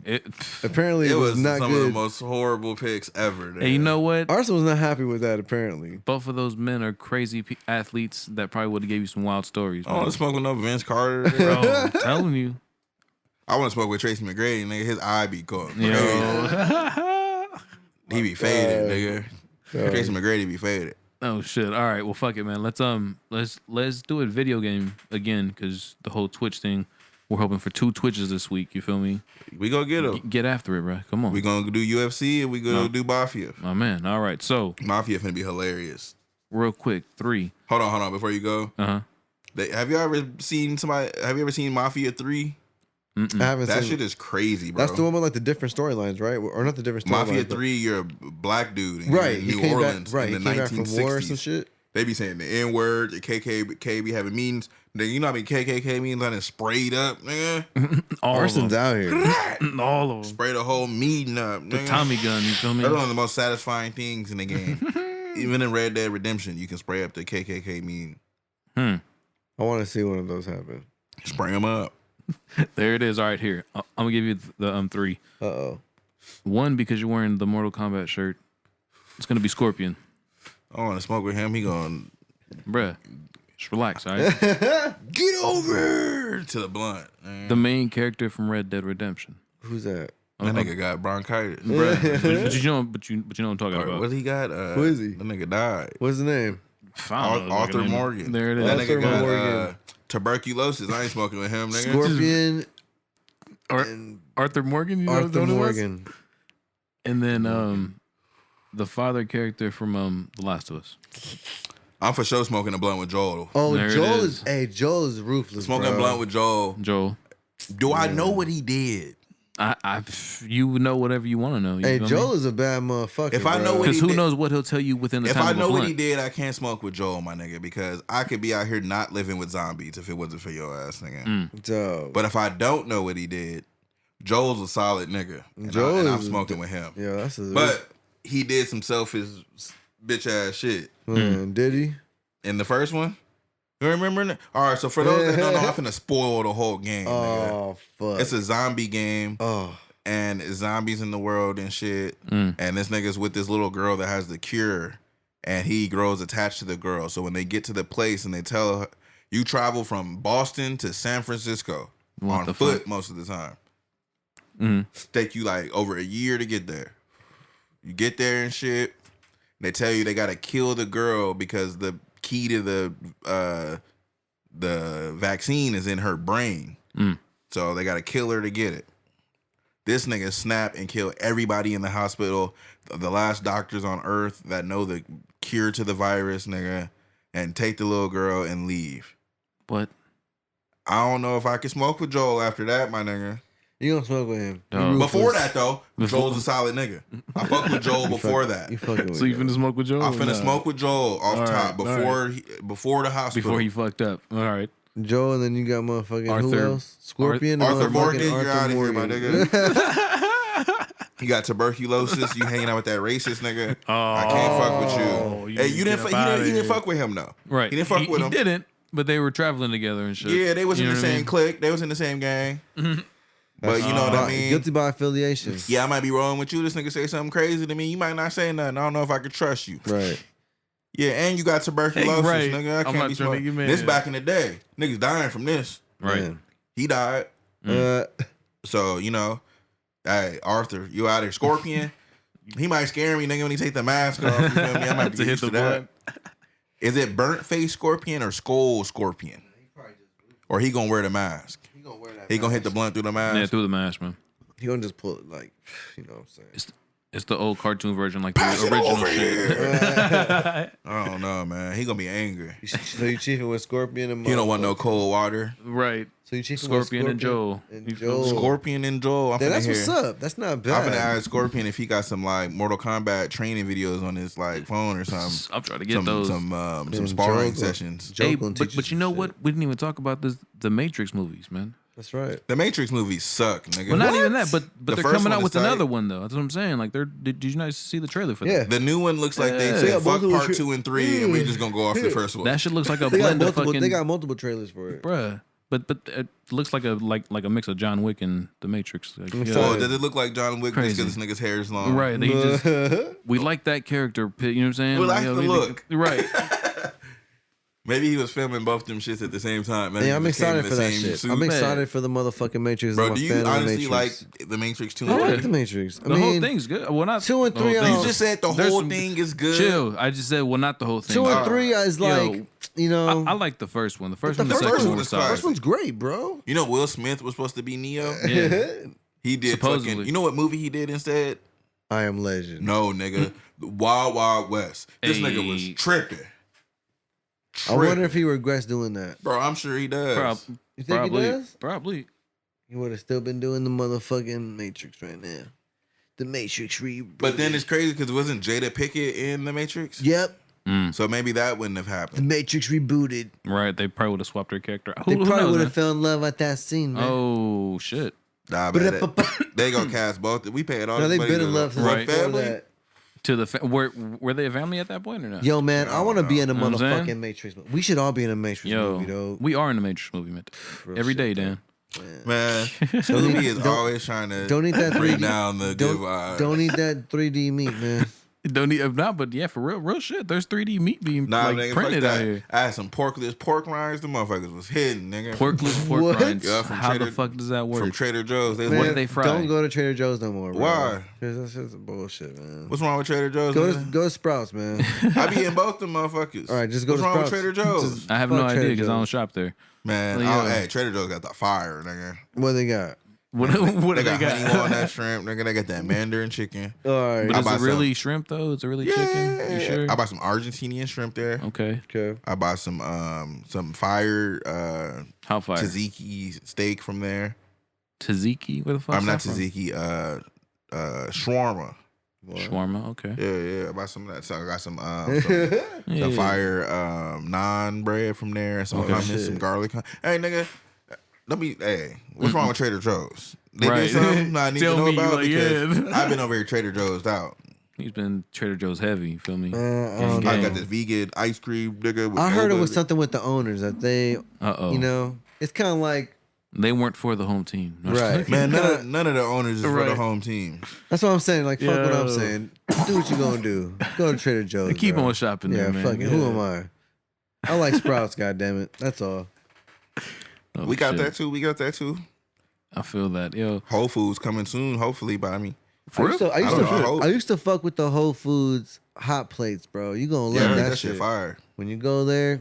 apparently It it was was not some of good. the most horrible picks ever. Hey, you know what? Arson was not happy with that apparently. Both of those men are crazy athletes that probably would have gave you some wild stories. I don't want to smoke with no Vince Carter. Bro, I'm telling you. I want to smoke with Tracy McGrady, nigga. His eye be caught. Yo. He be faded, nigga. Tracy McGrady be faded. Oh shit! All right, well, fuck it, man. Let's do a video game again because the whole Twitch thing. We're hoping for 2 Twitches this week. You feel me? We gonna get him. Get after it, bro. Come on. We gonna do UFC and we gonna do Mafia. My man. All right. So Mafia finna be hilarious. real quick, 3. Hold on. Before you go, Uh huh. have you ever seen Mafia 3? I haven't That seen shit is crazy, bro. That's the one with like the different storylines, right? Or not the different storylines. Mafia but- 3, you're a black dude in Right. New He came Orleans back. Right. in He the came back from war or some 1960s. shit. They be saying the N word, the KKK be having meetings. Then you know how many KKK meetings I done sprayed up, nigga? All Arson's of out here. them. All of them. Spray the whole meeting up, The nigga. Tommy gun. You feel me? That's one of the most satisfying things in the game. Even in Red Dead Redemption, you can spray up the KKK meeting. I want to see one of those happen. Spray them up. There it is. All right, here. I'm gonna give you the 3. Uh-oh. 1 because you're wearing the Mortal Kombat shirt. It's gonna be Scorpion, I want to smoke with him. He going bruh. Just relax, all right. get over to the blunt. Man. The main character from Red Dead Redemption. Who's that? That nigga got bronchitis. Bruh. but you know what I'm talking about. What he got? Who is he? The nigga died. What's his name? I don't know, Arthur nigga. Morgan. There it is. That Arthur nigga got Morgan. tuberculosis. I ain't smoking with him, nigga. Scorpion Ar- and Arthur Morgan. You know Arthur what it was? Morgan. And then the father character from The Last of Us. I'm for sure smoking a blunt with Joel. Oh, There it Joel is. Joel is ruthless. Smoking a bro. blunt with Joel. Joel. Do I know what he did? You would know whatever you want to know. You Hey, feel Joel me? is a bad motherfucker. If I know what Because he who did- knows what he'll tell you within the If time I of a know what blunt. he did, I can't smoke with Joel, my nigga, because I could be out here not living with zombies if it wasn't for your ass, nigga. Joe. But if I don't know what he did, Joel's a solid nigga. And, Joel I'm is- smoking with him. Yeah, that's a. But he did some selfish bitch ass shit. Did he? In the first one? You remember that? All right, so for those that don't know, I'm finna spoil the whole game, nigga. Oh fuck. It's a zombie game. Oh. And it's zombies in the world and shit. And this nigga's with this little girl that has the cure. And he grows attached to the girl. So when they get to the place and they tell her, you travel from Boston to San Francisco What on the foot fuck? most of the time. Mhm. Take you like over a year to get there. You get there and shit. They tell you they gotta kill the girl because the key to the vaccine is in her brain. So they gotta kill her to get it. This nigga snap and kill everybody in the hospital, the last doctors on earth that know the cure to the virus, nigga, and take the little girl and leave. What? I don't know if I can smoke with Joel after that, my nigga. You gonna smoke with him? Dog. You Before ruthless. that, though, Joel's a solid nigga. I fucked with Joel before that. You fucking with So you him. finna smoke with Joel? I'm finna Nah. smoke with Joel off All top right, all before the hospital. Before he fucked up. All right. Joe, and then you got motherfucking who Arthur- else? Scorpion. and Arthur motherfucking Morgan, you're Arthur out of here, my Morgan. nigga. He got tuberculosis. You hanging out with that racist nigga. I can't fuck with Oh, you. Hey, you didn't. get He up outta didn't here. fuck with him though. Right. He didn't fuck with him. He didn't, but they were traveling together and shit. Yeah, they was You in know the what I same mean? clique. They was in the same gang. But you know what I mean. Guilty by affiliation. Yeah, I might be wrong with you. This nigga say something crazy to me. You might not say nothing. I don't know if I could trust you. Right. Yeah, and you got tuberculosis, Right. nigga. I I'm can't not be trying to smart. get mad. This back in the day. Niggas dying from this. Right. Man. He died. So, you know, hey, Arthur, you out here. Scorpion, he might scare me, nigga, when he take the mask off. You feel me? I might be To hit used to the that. Is it burnt face Scorpion or skull Scorpion? Or he gonna wear the mask? He gonna hit the blunt through the mask? Yeah, through the mask, man. He gonna just pull it like, you know what I'm saying. It's the old cartoon version, like the Pass it original over shit. here. I don't know, man. He gonna be angry. So you chiefing with Scorpion and He don't want no cold water. Right. So you chiefing Scorpion with and Joel. And You feel Joel. me? Scorpion and Joel. I'm Yeah, finna that's hear. what's up. That's not I'm bad. gonna ask Scorpion if he got some like Mortal Kombat training videos on his like phone or something. I'm trying to get those. Some sparring Joe- sessions. Joe Hey, gonna but teach you know some what? We didn't even talk about the Matrix movies, man. That's right. The Matrix movies suck, nigga. Well, not What? even that, but The they're first coming one out is with tight. another one though. That's what I'm saying. Like, did you not see the trailer for Yeah. that? The new one looks like they Yeah. said They got fuck multiple part 2 and 3, and we just gonna go off the first one. That shit looks like a They got blend of multiple. fucking. They got multiple trailers for it. bruh. But it looks like a a mix of John Wick and The Matrix. Like, I'm yeah. Well, does it look like John Wick Crazy. because this nigga's hair is long? Right. They just we like that character. You know what I'm saying? We like yo, the look. Right. Maybe he was filming both them shits at the same time. Maybe Yeah, he I'm just came in excited the for that same shit. suit. I'm Man. excited for the motherfucking Matrix. Bro, I'm a do you fan of the honestly like Matrix. the Matrix 2 I and like 3? the Matrix. I The whole mean, thing's good. Well, not 2 and the whole 3 thing. are- You just said the There's whole some- thing is good. Chill. I just said, well, not the whole thing. 2 and 3 is Yo, like, you know. I like the first one. The first the one, the first second one one was was fire. solid. First one's great, bro. You know Will Smith was supposed to be Neo? Yeah. He did Supposedly. fucking... You know what movie he did instead? I Am Legend. No, nigga. Wild Wild West. This nigga was Hey. tripping. I wonder if he regrets doing that. Bro, I'm sure he does. You think Probably. he does? Probably. He would have still been doing the motherfucking Matrix right now. The Matrix reboot. But then it's crazy because wasn't Jada Pickett in The Matrix? Yep, So maybe that wouldn't have the happened. Matrix rebooted. Right. They probably would have swapped their character. They Who probably knows, would man? have fell in love at that scene, man. Oh shit. Nah, But man, they gonna cast both. We paid all No, this they've money been to in love since Right. before family. that. To the were they a family at that point or not? Yo, man, I want to be in a Know what I'm saying? motherfucking Matrix movie. We should all be in a Matrix Yo, movie, though. we are in the Matrix movie, man. Real Every shit, day, though. Dan. Man, Don't Scooby eat- is don't- always trying to Don't eat that bring 3D. down the good vibe. Don't eat that 3D meat, man. Don't need not, but yeah, for real shit. There's 3D meat being Nah, like nigga, printed fuck out that. here. I had some porkless pork rinds. The motherfuckers was hidden, nigga. Porkless pork What? rinds. Yeah, from How the Trader- fuck does that from work? Trader Joe's. They Man, What do they fry? Don't go to Trader Joe's no more, bro. Why? Because that's just bullshit, man. What's wrong with Trader Joe's? Go to, nigga? go to Sprouts, man. I be in both them motherfuckers. All right, just go What's to wrong Sprouts. with Trader Joe's? Just I have fuck no idea Trader because I don't Joe's. shop there. Man, Well, yeah. hey, Trader Joe's got the fire, nigga. What they got? What do They they got honey got? walnut shrimp, nigga. They got that Mandarin chicken. All right. But I is buy it really shrimp though? Is it really chicken? You sure? I buy some Argentinian shrimp there. Okay. Okay. I buy some fire How far? tzatziki steak from there. Tzatziki? Where the fuck? I'm not tzatziki. Shawarma. Shawarma. Okay. Yeah. I buy some of that. So I got some Yeah. fire naan bread from there, and some Okay. hummus, some garlic. Hey, nigga, let me. Hey, what's wrong with Trader Joe's? They Right. did something I need Tell to know me, about like, because yeah. I've been over here Trader Joe's out. He's been Trader Joe's heavy. You feel me? I don't Gang, I gang. got this vegan ice cream, nigga. With I heard it boba. was something with the owners that they, Uh-oh. you know, it's kind of like, They weren't for the home team. No, Right. Man, none of the owners is for the Right. home team. that's what I'm saying. Like, fuck what I'm Yo. saying. Do what you gonna do. Go to Trader Joe's. Keep bro. on shopping Yeah, there, man. fuck it. Who am I? I like Sprouts, goddammit. That's all. Oh, We got shit. that too. We got that too. I feel that. Yo. Whole Foods coming soon, hopefully. But I mean, I used to, I don't know. I used to fuck with the Whole Foods hot plates, bro. You gonna yeah, love that, that, shit fire. When you go there,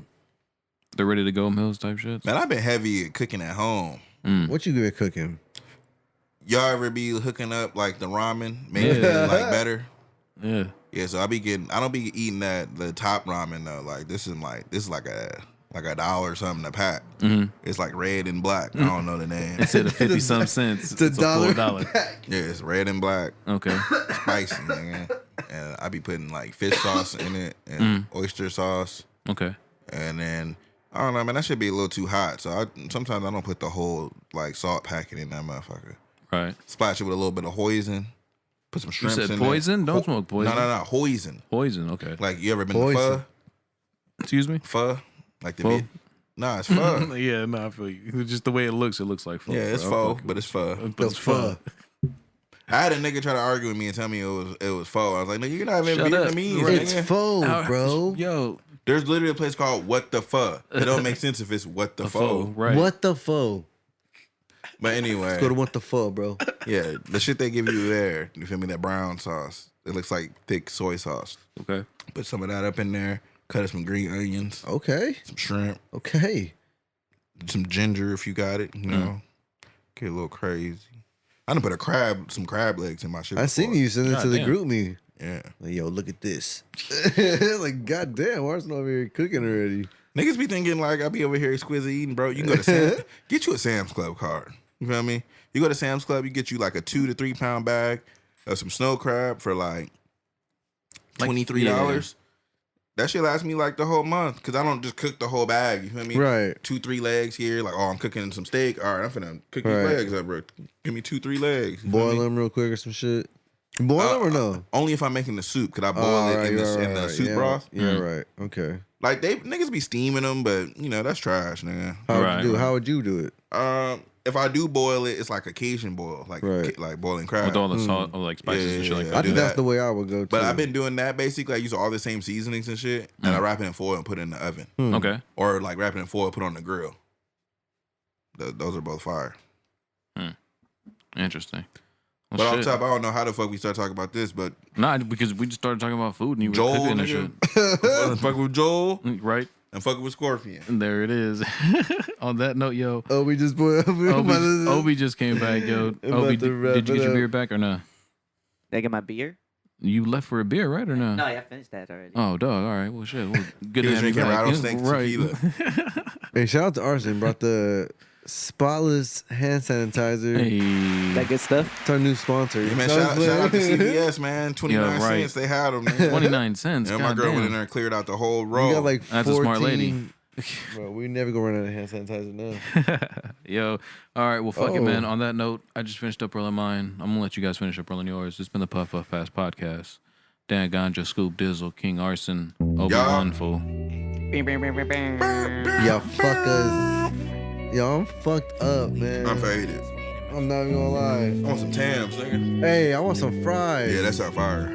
They're ready to go Mills type shit. Man, I've been heavy at cooking at home. what you been cooking? Y'all ever be hooking up like the ramen, making Yeah. it like better? Yeah. Yeah, so I don't be eating the top ramen though. Like this is like a $1 or something a pack. It's like red and black. I don't know the name. Instead of 50 some cents, It's a full dollar. Yeah, it's red and black, Okay. spicy, nigga. And I be putting like fish sauce in it and oyster sauce, Okay. and then I don't know, man. That should be a little too hot. So sometimes I don't put the whole like salt packet in that motherfucker. Right. Splash it with a little bit of hoisin. Put some You shrimps said in poison? there. Don't smoke poison. No, hoisin. Poison. Okay. Like you ever been Poison. to Excuse me? pho? Pho? Like the Pho? Nah, it's pho. Yeah, no, I feel you. Just the way it looks like pho. Yeah, it's bro. pho, Okay. but it's pho. But it's pho. I had a nigga try to argue with me and tell me it was pho. I was like, nigga, you're not even Shut up. Vietnamese, Right. It's nigga. pho, bro. Yo, There's literally a place called What the Pho. It don't make sense if it's What the a Pho. pho. Right. What the pho? But anyway, Go to what the pho, bro. yeah, the shit they give you there, you feel me? That brown sauce. It looks like thick soy sauce. Okay. Put some of that up in there. Cut up some green onions, Okay. some shrimp, Okay. some ginger if you got it. You know, get a little crazy. I done put some crab legs in my shit. I seen before. you send it to the Goddamn. group me. Yeah. Like, yo, look at this. Like, goddamn, Arson over here cooking already. Niggas be thinking like I be over here exquisite eating, bro. You can go to get you a Sam's Club card. You feel me? You go to Sam's Club, you get you like a 2 to 3 pound bag of some snow crab for like $23. that shit lasts me like the whole month because I don't just cook the whole bag. You feel me? Right. 2-3 legs here. Like, I'm cooking some steak. All right, I'm finna cook these legs up, bro. Give me 2-3 legs. Boil them real quick or some shit. Boil them or no? Only if I'm making the soup. Could I boil it in the soup broth? Yeah, right. Okay. Like niggas be steaming them, but that's trash, nigga. How would you do it? If I do boil it, it's like a Cajun boil, like boiling crab with all the salt, or like spices and shit like that. I think that's the way I would go too. But I've been doing that basically. I use all the same seasonings and shit, and I wrap it in foil and put it in the oven. Okay. Or like wrap it in foil, put it on the grill. Those are both fire. Interesting. Well, but off top, I don't know how the fuck we start talking about this, but because we just started talking about food and you were Joel, cooking and shit. Fuck with Joel, right? And fucking with Scorpion. And there it is. On that note, yo. Obi just put Obi just came back, yo. Obi, did you get your beer back or no? Did I get my beer? You left for a beer, right, or no? No, I finished that already. Oh, dog. All right. Well, shit. Well, good to have you drinking back. rattlesnake tequila. Hey, shout out to Arson. Brought the spotless hand sanitizer. Hey. That good stuff? It's our new sponsor. Yeah, man, shout out to CVS, man. 29 cents. They had them, man. 29 cents. And my girl went in there and cleared out the whole row. We got like 14. That's a smart lady. Bro, we never go run out of hand sanitizer now. Yo. All right. Well, fuck it, man. On that note, I just finished up rolling mine. I'm going to let you guys finish up rolling yours. It's been the Puff Puff Pass podcast. Dan-Ganja, Scoop Dizzle, King Arson, OB1 Fooo. Y'all fuckers. Yo, I'm fucked up, man. I'm faded. I'm not even gonna lie. I want some Tams, nigga. Hey, I want some fries. Yeah, that's our fire.